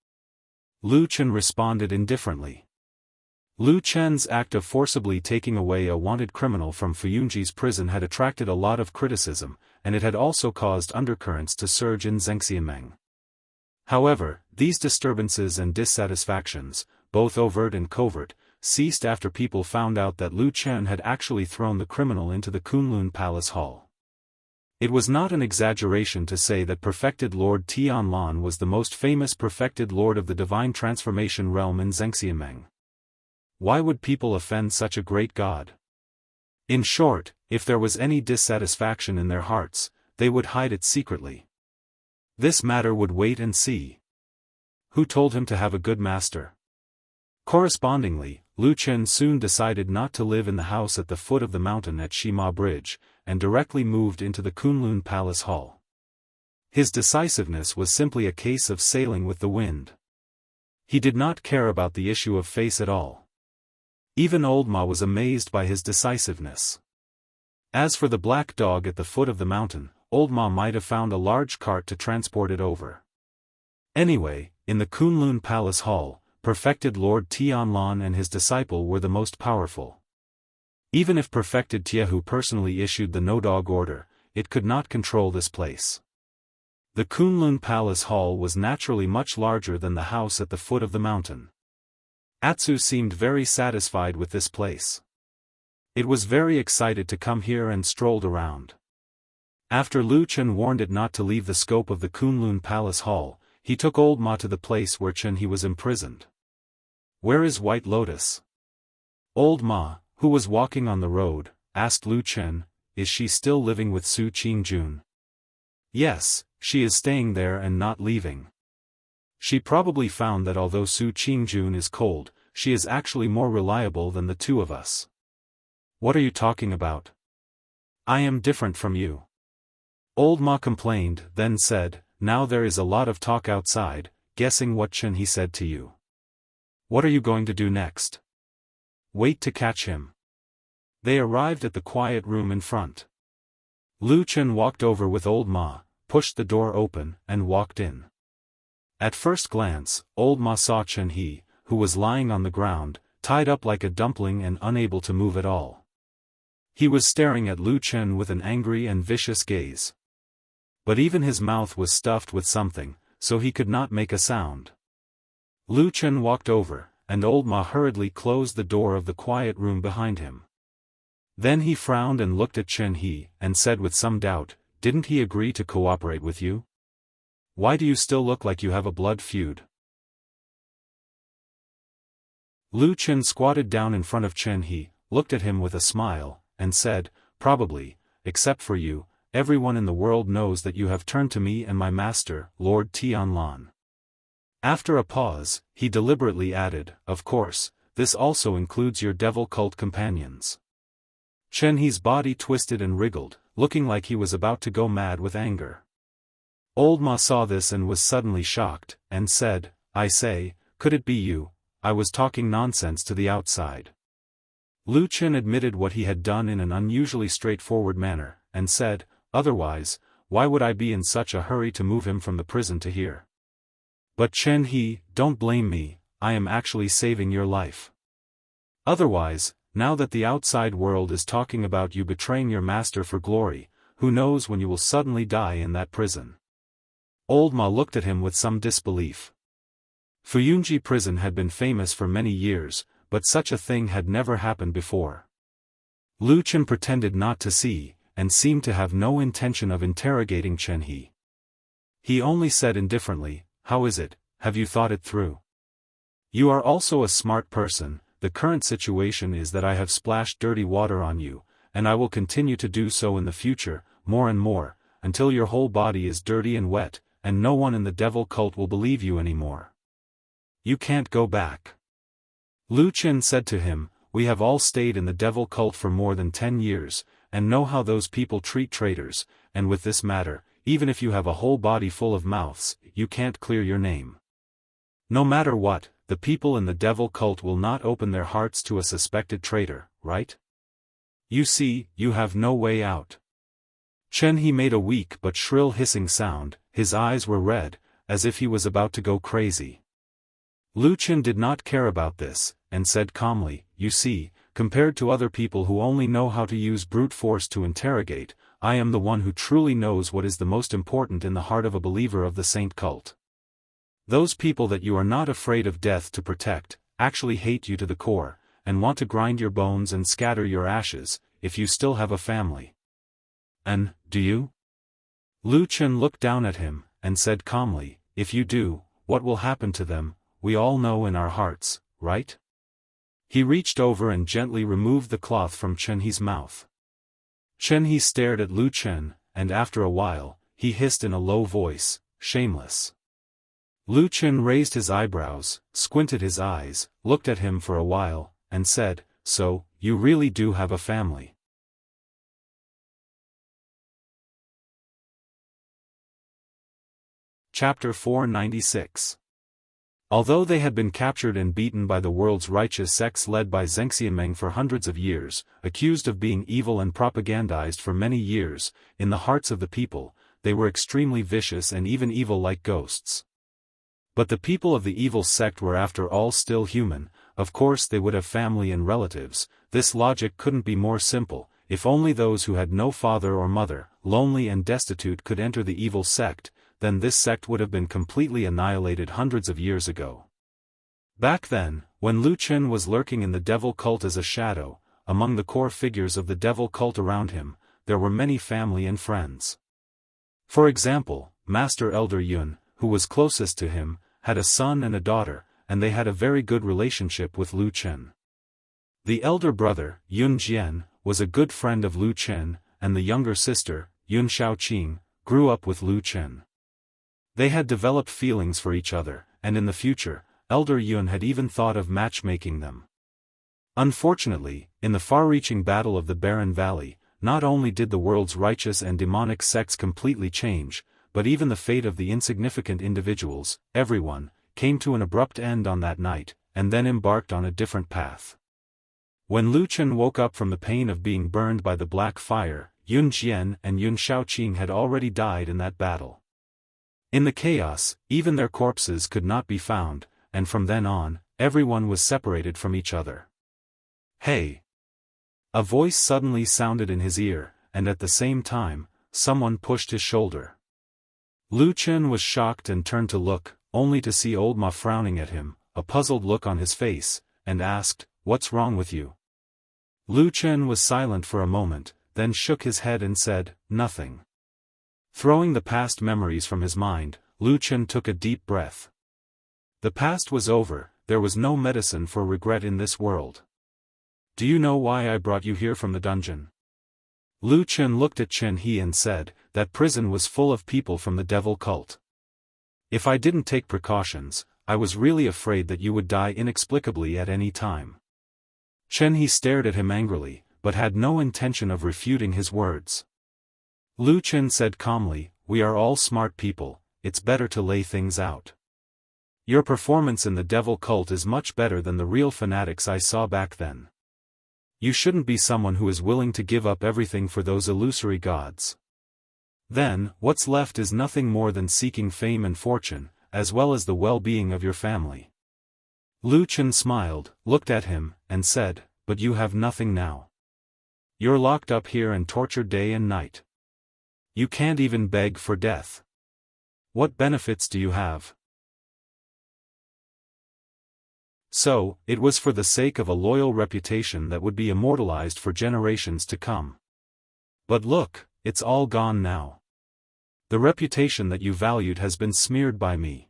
Lu Chen responded indifferently. Lu Chen's act of forcibly taking away a wanted criminal from Fuyunji's prison had attracted a lot of criticism, and it had also caused undercurrents to surge in Zhengxianmeng. However, these disturbances and dissatisfactions, both overt and covert, ceased after people found out that Lu Chen had actually thrown the criminal into the Kunlun Palace Hall. It was not an exaggeration to say that Perfected Lord Tianlan was the most famous Perfected Lord of the Divine Transformation realm in Zhengxianmeng. Why would people offend such a great god? In short, if there was any dissatisfaction in their hearts, they would hide it secretly. This matter would wait and see. Who told him to have a good master? Correspondingly, Lu Chen soon decided not to live in the house at the foot of the mountain at Shima Bridge, and directly moved into the Kunlun Palace Hall. His decisiveness was simply a case of sailing with the wind. He did not care about the issue of face at all. Even Old Ma was amazed by his decisiveness. As for the black dog at the foot of the mountain, Old Ma might have found a large cart to transport it over. Anyway, in the Kunlun Palace Hall, Perfected Lord Tianlan and his disciple were the most powerful. Even if Perfected Jianghu personally issued the no-dog order, it could not control this place. The Kunlun Palace Hall was naturally much larger than the house at the foot of the mountain. Atsu seemed very satisfied with this place. It was very excited to come here and strolled around. After Lu Chen warned it not to leave the scope of the Kunlun Palace Hall, he took Old Ma to the place where Chen-He was imprisoned. Where is White Lotus? Old Ma, who was walking on the road, asked Lu Chen, is she still living with Su Qingjun? Yes, she is staying there and not leaving. She probably found that although Su Qingjun is cold, she is actually more reliable than the two of us. What are you talking about? I am different from you. Old Ma complained, then said, now there is a lot of talk outside, guessing what Chen-He said to you. What are you going to do next? Wait to catch him. They arrived at the quiet room in front. Lu Chen walked over with Old Ma, pushed the door open, and walked in. At first glance, Old Ma saw Chen-He, who was lying on the ground, tied up like a dumpling and unable to move at all. He was staring at Lu Chen with an angry and vicious gaze. But even his mouth was stuffed with something, so he could not make a sound. Lu Chen walked over, and Old Ma hurriedly closed the door of the quiet room behind him. Then he frowned and looked at Chen-He, and said with some doubt, didn't he agree to cooperate with you? Why do you still look like you have a blood feud? Lu Chen squatted down in front of Chen-He, looked at him with a smile, and said, probably, except for you, everyone in the world knows that you have turned to me and my master, Lord Tianlan. After a pause, he deliberately added, of course, this also includes your devil cult companions. Chen-He's body twisted and wriggled, looking like he was about to go mad with anger. Old Ma saw this and was suddenly shocked, and said, I say, could it be you? I was talking nonsense to the outside. Lu Chen admitted what he had done in an unusually straightforward manner, and said, otherwise, why would I be in such a hurry to move him from the prison to here? But Chen-He, don't blame me, I am actually saving your life. Otherwise, now that the outside world is talking about you betraying your master for glory, who knows when you will suddenly die in that prison? Old Ma looked at him with some disbelief. Fuyunji prison had been famous for many years, but such a thing had never happened before. Lu Chen pretended not to see, and seemed to have no intention of interrogating Chen-He. He only said indifferently, how is it, have you thought it through? You are also a smart person, the current situation is that I have splashed dirty water on you, and I will continue to do so in the future, more and more, until your whole body is dirty and wet, and no one in the devil cult will believe you anymore. You can't go back. Lu Chen said to him, we have all stayed in the devil cult for more than 10 years, and know how those people treat traitors, and with this matter, even if you have a whole body full of mouths, you can't clear your name. No matter what, the people in the devil cult will not open their hearts to a suspected traitor, right? You see, you have no way out. Chen He made a weak but shrill hissing sound, his eyes were red, as if he was about to go crazy. Lu Chen did not care about this, and said calmly, you see, compared to other people who only know how to use brute force to interrogate, I am the one who truly knows what is the most important in the heart of a believer of the saint cult. Those people that you are not afraid of death to protect, actually hate you to the core, and want to grind your bones and scatter your ashes, if you still have a family. And, do you? Lu Chen looked down at him, and said calmly, if you do, what will happen to them, we all know in our hearts, right? He reached over and gently removed the cloth from Chen He's mouth. Chen He stared at Lu Chen, and after a while, he hissed in a low voice, shameless. Lu Chen raised his eyebrows, squinted his eyes, looked at him for a while, and said, so, you really do have a family. Chapter 496. Although they had been captured and beaten by the world's righteous sects led by Zhengxiameng for hundreds of years, accused of being evil and propagandized for many years, in the hearts of the people, they were extremely vicious and even evil like ghosts. But the people of the evil sect were after all still human, of course they would have family and relatives, this logic couldn't be more simple, if only those who had no father or mother, lonely and destitute could enter the evil sect, then this sect would have been completely annihilated hundreds of years ago. Back then, when Lu Chen was lurking in the devil cult as a shadow, among the core figures of the devil cult around him, there were many family and friends. For example, Master Elder Yun, who was closest to him, had a son and a daughter, and they had a very good relationship with Lu Chen. The elder brother, Yun Jian, was a good friend of Lu Chen, and the younger sister, Yun Shaoqing, grew up with Lu Chen. They had developed feelings for each other, and in the future, Elder Yun had even thought of matchmaking them. Unfortunately, in the far-reaching battle of the Barren Valley, not only did the world's righteous and demonic sects completely change, but even the fate of the insignificant individuals, everyone, came to an abrupt end on that night, and then embarked on a different path. When Lu Chen woke up from the pain of being burned by the black fire, Yun Jian and Yun Shaoqing had already died in that battle. In the chaos, even their corpses could not be found, and from then on, everyone was separated from each other. Hey! A voice suddenly sounded in his ear, and at the same time, someone pushed his shoulder. Lu Chen was shocked and turned to look, only to see old Ma frowning at him, a puzzled look on his face, and asked, "What's wrong with you?" Lu Chen was silent for a moment, then shook his head and said, "Nothing." Throwing the past memories from his mind, Lu Chen took a deep breath. The past was over, there was no medicine for regret in this world. "Do you know why I brought you here from the dungeon?" Lu Chen looked at Chen He and said, "That prison was full of people from the devil cult. If I didn't take precautions, I was really afraid that you would die inexplicably at any time." Chen He stared at him angrily, but had no intention of refuting his words. Lu Chen said calmly, "We are all smart people, it's better to lay things out. Your performance in the devil cult is much better than the real fanatics I saw back then. You shouldn't be someone who is willing to give up everything for those illusory gods. Then, what's left is nothing more than seeking fame and fortune, as well as the well-being of your family." Lu Chen smiled, looked at him, and said, "But you have nothing now. You're locked up here and tortured day and night. You can't even beg for death. What benefits do you have?" So, it was for the sake of a loyal reputation that would be immortalized for generations to come. But look, it's all gone now. The reputation that you valued has been smeared by me.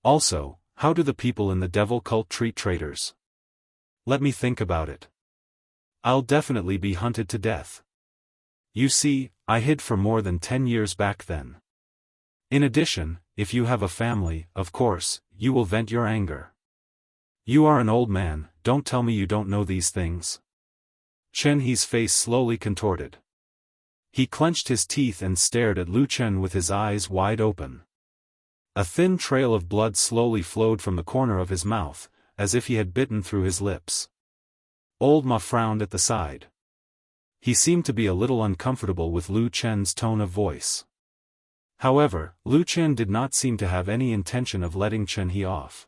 Also, how do the people in the devil cult treat traitors? Let me think about it. I'll definitely be hunted to death. You see, I hid for more than 10 years back then. In addition, if you have a family, of course, you will vent your anger. You are an old man, don't tell me you don't know these things. Chen He's face slowly contorted. He clenched his teeth and stared at Lu Chen with his eyes wide open. A thin trail of blood slowly flowed from the corner of his mouth, as if he had bitten through his lips. Old Ma frowned at the side. He seemed to be a little uncomfortable with Lu Chen's tone of voice. However, Lu Chen did not seem to have any intention of letting Chen He off.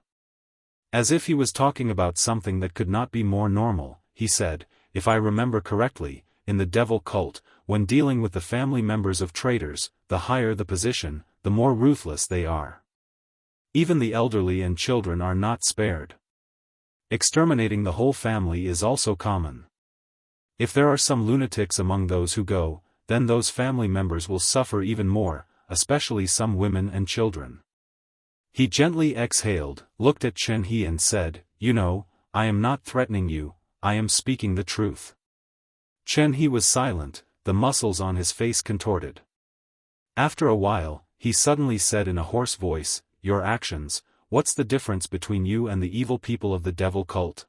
As if he was talking about something that could not be more normal, he said, "If I remember correctly, in the devil cult, when dealing with the family members of traitors, the higher the position, the more ruthless they are. Even the elderly and children are not spared. Exterminating the whole family is also common. If there are some lunatics among those who go, then those family members will suffer even more, especially some women and children." He gently exhaled, looked at Chen He and said, "You know, I am not threatening you, I am speaking the truth." Chen He was silent, the muscles on his face contorted. After a while, he suddenly said in a hoarse voice, "Your actions, what's the difference between you and the evil people of the devil cult?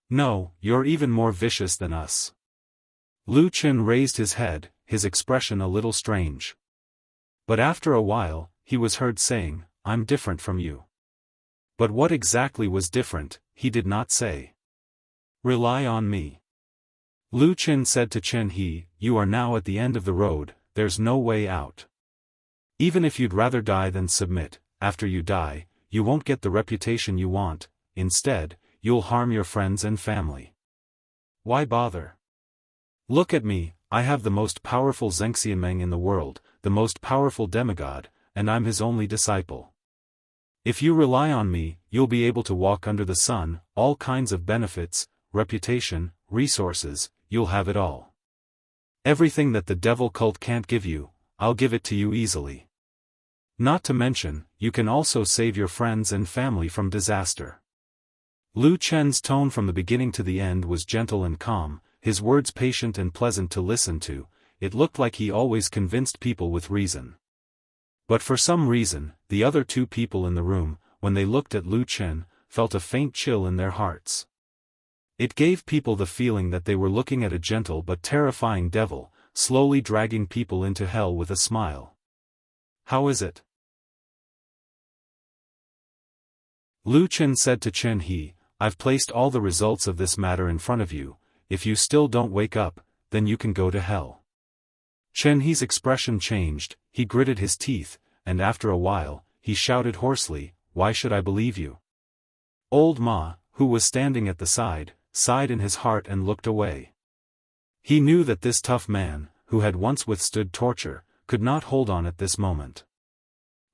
No, you're even more vicious than us." Lu Chen raised his head, his expression a little strange. But after a while, he was heard saying, "I'm different from you." But what exactly was different, he did not say. "Rely on me." Lu Chen said to Chen He, "You are now at the end of the road, there's no way out. Even if you'd rather die than submit, after you die, you won't get the reputation you want, instead, you'll harm your friends and family. Why bother? Look at me, I have the most powerful Zhengxianmeng in the world, the most powerful demigod, and I'm his only disciple. If you rely on me, you'll be able to walk under the sun, all kinds of benefits, reputation, resources, you'll have it all. Everything that the devil cult can't give you, I'll give it to you easily. Not to mention, you can also save your friends and family from disaster." Lu Chen's tone from the beginning to the end was gentle and calm, his words patient and pleasant to listen to. It looked like he always convinced people with reason. But for some reason, the other two people in the room, when they looked at Lu Chen, felt a faint chill in their hearts. It gave people the feeling that they were looking at a gentle but terrifying devil, slowly dragging people into hell with a smile. "How is it?" Lu Chen said to Chen He, "I've placed all the results of this matter in front of you. If you still don't wake up, then you can go to hell." Chen He's expression changed, he gritted his teeth, and after a while, he shouted hoarsely, "Why should I believe you?" Old Ma, who was standing at the side, sighed in his heart and looked away. He knew that this tough man, who had once withstood torture, could not hold on at this moment.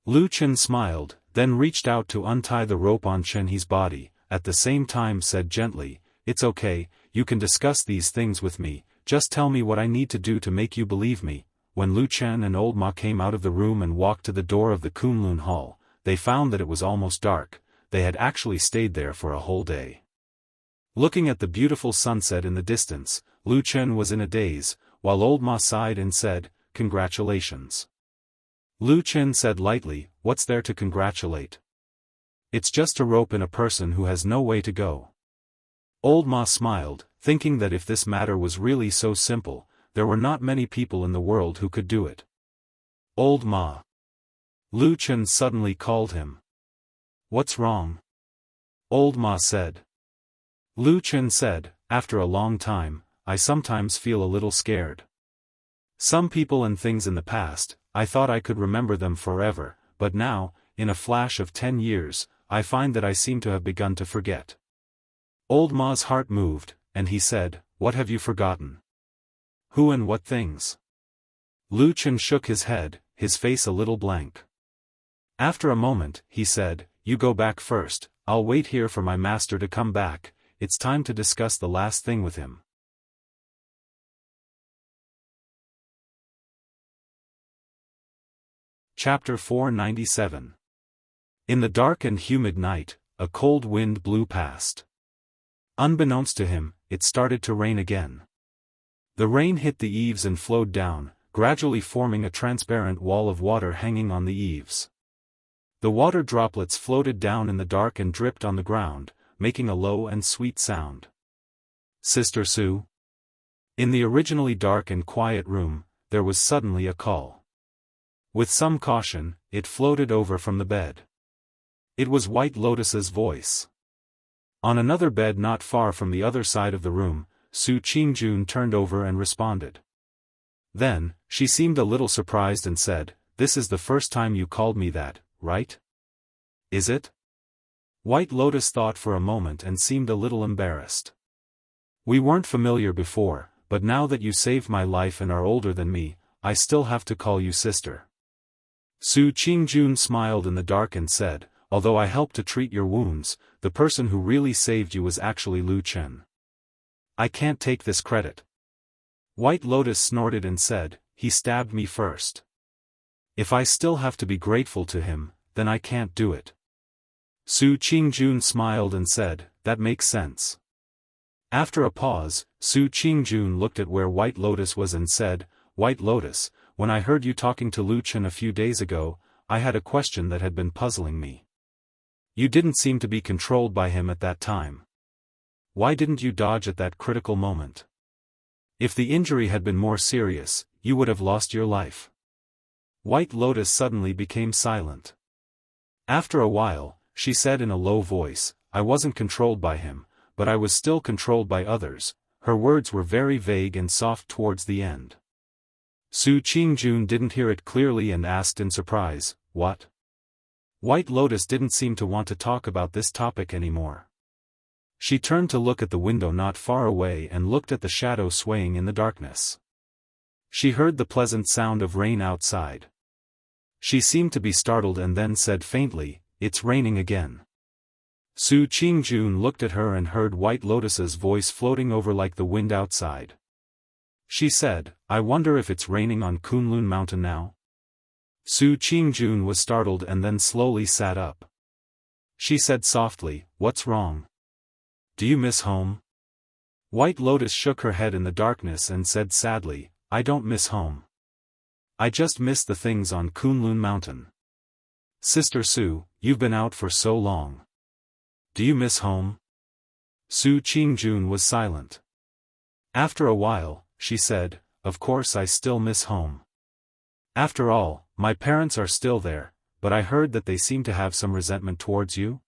Lu Chen smiled, then reached out to untie the rope on Chen He's body, at the same time said gently, "It's okay, you can discuss these things with me, just tell me what I need to do to make you believe me." When Lu Chen and Old Ma came out of the room and walked to the door of the Kunlun Hall, they found that it was almost dark. They had actually stayed there for a whole day. Looking at the beautiful sunset in the distance, Lu Chen was in a daze, while Old Ma sighed and said, "Congratulations." Lu Chen said lightly, "What's there to congratulate? It's just a rope in a person who has no way to go." Old Ma smiled, thinking that if this matter was really so simple, there were not many people in the world who could do it. "Old Ma." Lu Chen suddenly called him. "What's wrong?" Old Ma said. Lu Chen said, "After a long time, I sometimes feel a little scared. Some people and things in the past, I thought I could remember them forever, but now, in a flash of 10 years, I find that I seem to have begun to forget." Old Ma's heart moved, and he said, "What have you forgotten? Who and what things?" Lu Chen shook his head, his face a little blank. After a moment, he said, "You go back first, I'll wait here for my master to come back, it's time to discuss the last thing with him." Chapter 497. In the dark and humid night, a cold wind blew past. Unbeknownst to him, it started to rain again. The rain hit the eaves and flowed down, gradually forming a transparent wall of water hanging on the eaves. The water droplets floated down in the dark and dripped on the ground, making a low and sweet sound. "Sister Sue?" In the originally dark and quiet room, there was suddenly a call. With some caution, it floated over from the bed. It was White Lotus's voice. On another bed not far from the other side of the room, Su Qingjun turned over and responded. Then, she seemed a little surprised and said, "This is the first time you called me that, right? Is it?" White Lotus thought for a moment and seemed a little embarrassed. "We weren't familiar before, but now that you saved my life and are older than me, I still have to call you sister." Su Qingjun smiled in the dark and said, "Although I helped to treat your wounds, the person who really saved you was actually Lu Chen. I can't take this credit." White Lotus snorted and said, "He stabbed me first. If I still have to be grateful to him, then I can't do it." Su Qingjun smiled and said, "That makes sense." After a pause, Su Qingjun looked at where White Lotus was and said, "White Lotus, when I heard you talking to Lu Chen a few days ago, I had a question that had been puzzling me. You didn't seem to be controlled by him at that time. Why didn't you dodge at that critical moment? If the injury had been more serious, you would have lost your life." White Lotus suddenly became silent. After a while, she said in a low voice, "I wasn't controlled by him, but I was still controlled by others." Her words were very vague and soft towards the end. Su Qingjun didn't hear it clearly and asked in surprise, "What?" White Lotus didn't seem to want to talk about this topic anymore. She turned to look at the window not far away and looked at the shadow swaying in the darkness. She heard the pleasant sound of rain outside. She seemed to be startled and then said faintly, "It's raining again." Su Qingjun looked at her and heard White Lotus's voice floating over like the wind outside. She said, "I wonder if it's raining on Kunlun Mountain now?" Su Qingjun was startled and then slowly sat up. She said softly, "What's wrong? Do you miss home?" White Lotus shook her head in the darkness and said sadly, "I don't miss home. I just miss the things on Kunlun Mountain." "Sister Su, you've been out for so long. Do you miss home?" Su Qingjun was silent. After a while, she said, "Of course I still miss home. After all, my parents are still there, but I heard that they seem to have some resentment towards you?"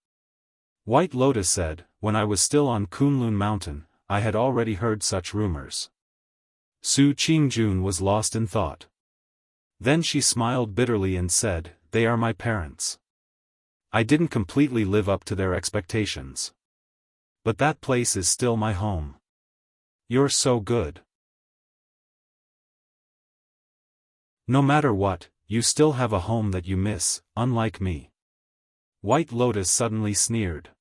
White Lotus said, "When I was still on Kunlun Mountain, I had already heard such rumors." Su Qingjun was lost in thought. Then she smiled bitterly and said, "They are my parents. I didn't completely live up to their expectations. But that place is still my home. You're so good. No matter what, you still have a home that you miss, unlike me." White Lotus suddenly sneered.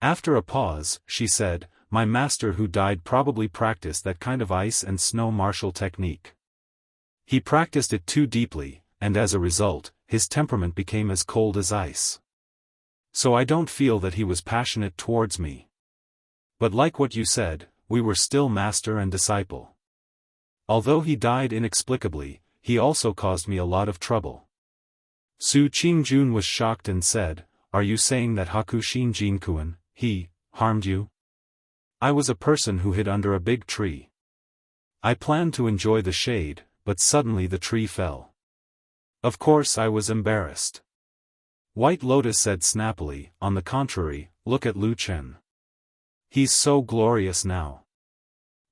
After a pause, she said, "My master who died probably practiced that kind of ice and snow martial technique. He practiced it too deeply, and as a result, his temperament became as cold as ice. So I don't feel that he was passionate towards me. But like what you said, we were still master and disciple. Although he died inexplicably, he also caused me a lot of trouble." Su Qingjun was shocked and said, "Are you saying that Hakushin Jinkuan, he, harmed you?" "I was a person who hid under a big tree. I planned to enjoy the shade, but suddenly the tree fell. Of course I was embarrassed." White Lotus said snappily, "On the contrary, look at Lu Chen. He's so glorious now.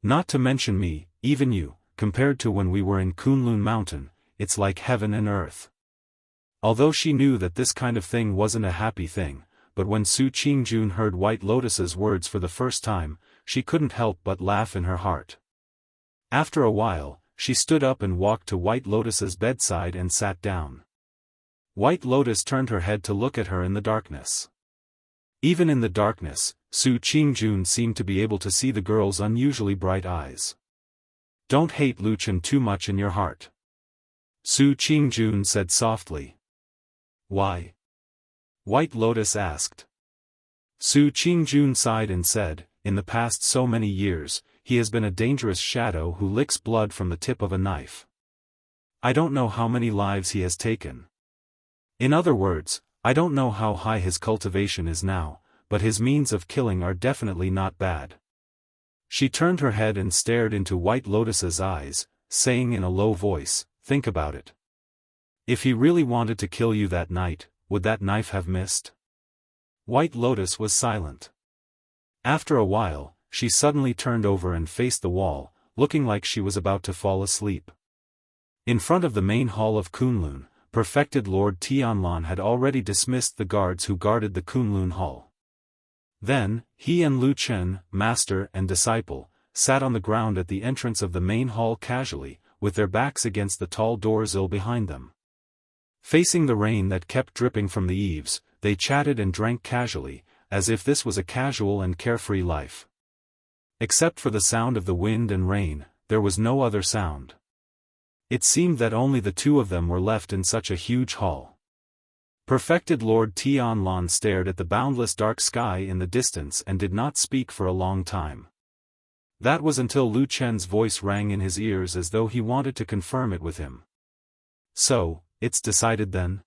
Not to mention me, even you, compared to when we were in Kunlun Mountain, it's like heaven and earth." Although she knew that this kind of thing wasn't a happy thing, but when Su Qingjun heard White Lotus's words for the first time, she couldn't help but laugh in her heart. After a while, she stood up and walked to White Lotus's bedside and sat down. White Lotus turned her head to look at her in the darkness. Even in the darkness, Su Qingjun seemed to be able to see the girl's unusually bright eyes. "Don't hate Lu Chen too much in your heart," Su Qingjun said softly. "Why?" White Lotus asked. Su Qingjun sighed and said, "In the past so many years, he has been a dangerous shadow who licks blood from the tip of a knife. I don't know how many lives he has taken. In other words, I don't know how high his cultivation is now, but his means of killing are definitely not bad." She turned her head and stared into White Lotus's eyes, saying in a low voice, "Think about it. If he really wanted to kill you that night, would that knife have missed?" White Lotus was silent. After a while, she suddenly turned over and faced the wall, looking like she was about to fall asleep. In front of the main hall of Kunlun, perfected Lord Tianlan had already dismissed the guards who guarded the Kunlun hall. Then, he and Lu Chen, master and disciple, sat on the ground at the entrance of the main hall casually, with their backs against the tall doors behind them. Facing the rain that kept dripping from the eaves, they chatted and drank casually, as if this was a casual and carefree life. Except for the sound of the wind and rain, there was no other sound. It seemed that only the two of them were left in such a huge hall. Perfected Lord Tianlan stared at the boundless dark sky in the distance and did not speak for a long time. That was until Lu Chen's voice rang in his ears as though he wanted to confirm it with him. "So, it's decided then?"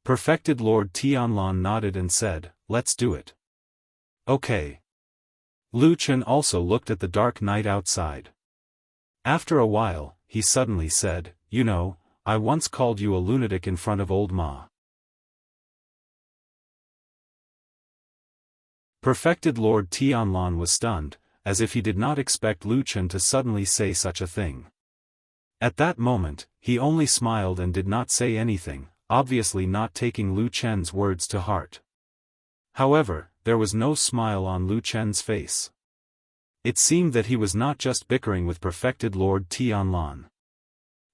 Perfected Lord Tianlan nodded and said, "Let's do it." "Okay." Lu Chen also looked at the dark night outside. After a while, he suddenly said, "You know, I once called you a lunatic in front of old Ma." Perfected Lord Tianlan was stunned, as if he did not expect Lu Chen to suddenly say such a thing. At that moment, he only smiled and did not say anything, obviously not taking Lu Chen's words to heart. However, there was no smile on Lu Chen's face. It seemed that he was not just bickering with perfected Lord Tianlan.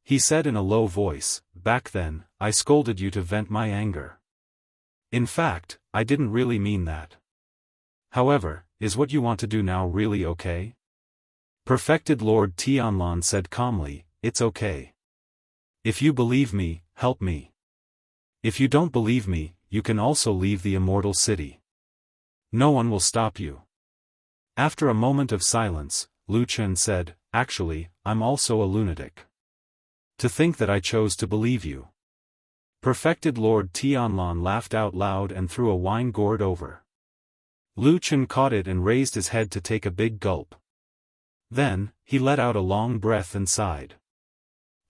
He said in a low voice, "Back then, I scolded you to vent my anger. In fact, I didn't really mean that. However, is what you want to do now really okay?" Perfected Lord Tianlan said calmly, "It's okay. If you believe me, help me. If you don't believe me, you can also leave the immortal city. No one will stop you." After a moment of silence, Lu Chen said, "Actually, I'm also a lunatic. To think that I chose to believe you." Perfected Lord Tianlan laughed out loud and threw a wine gourd over. Lu Chen caught it and raised his head to take a big gulp. Then, he let out a long breath and sighed.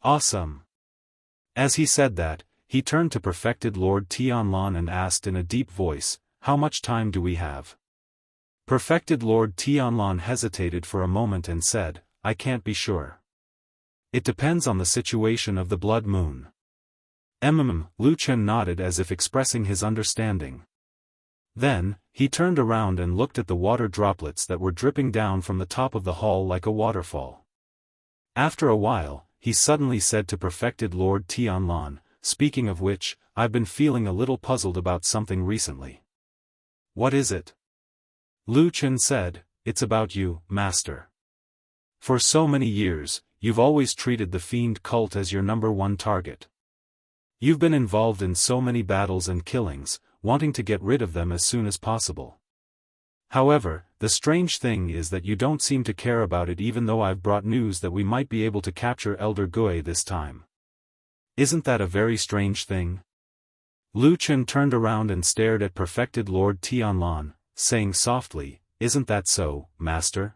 "Awesome." As he said that, he turned to perfected Lord Tianlan and asked in a deep voice, "How much time do we have?" Perfected Lord Tianlan hesitated for a moment and said, "I can't be sure. It depends on the situation of the blood moon." Lu Chen nodded as if expressing his understanding. Then, he turned around and looked at the water droplets that were dripping down from the top of the hall like a waterfall. After a while, he suddenly said to perfected Lord Tianlan, "Speaking of which, I've been feeling a little puzzled about something recently." "What is it?" Lu Chen said, "It's about you, Master. For so many years, you've always treated the fiend cult as your #1 target. You've been involved in so many battles and killings, wanting to get rid of them as soon as possible. However, the strange thing is that you don't seem to care about it even though I've brought news that we might be able to capture Elder Gui this time. Isn't that a very strange thing?" Lu Chen turned around and stared at perfected Lord Tianlan, saying softly, "Isn't that so, Master?"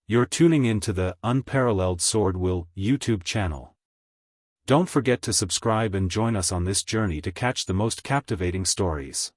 You're tuning in to the Unparalleled SwordWill YouTube channel. Don't forget to subscribe and join us on this journey to catch the most captivating stories.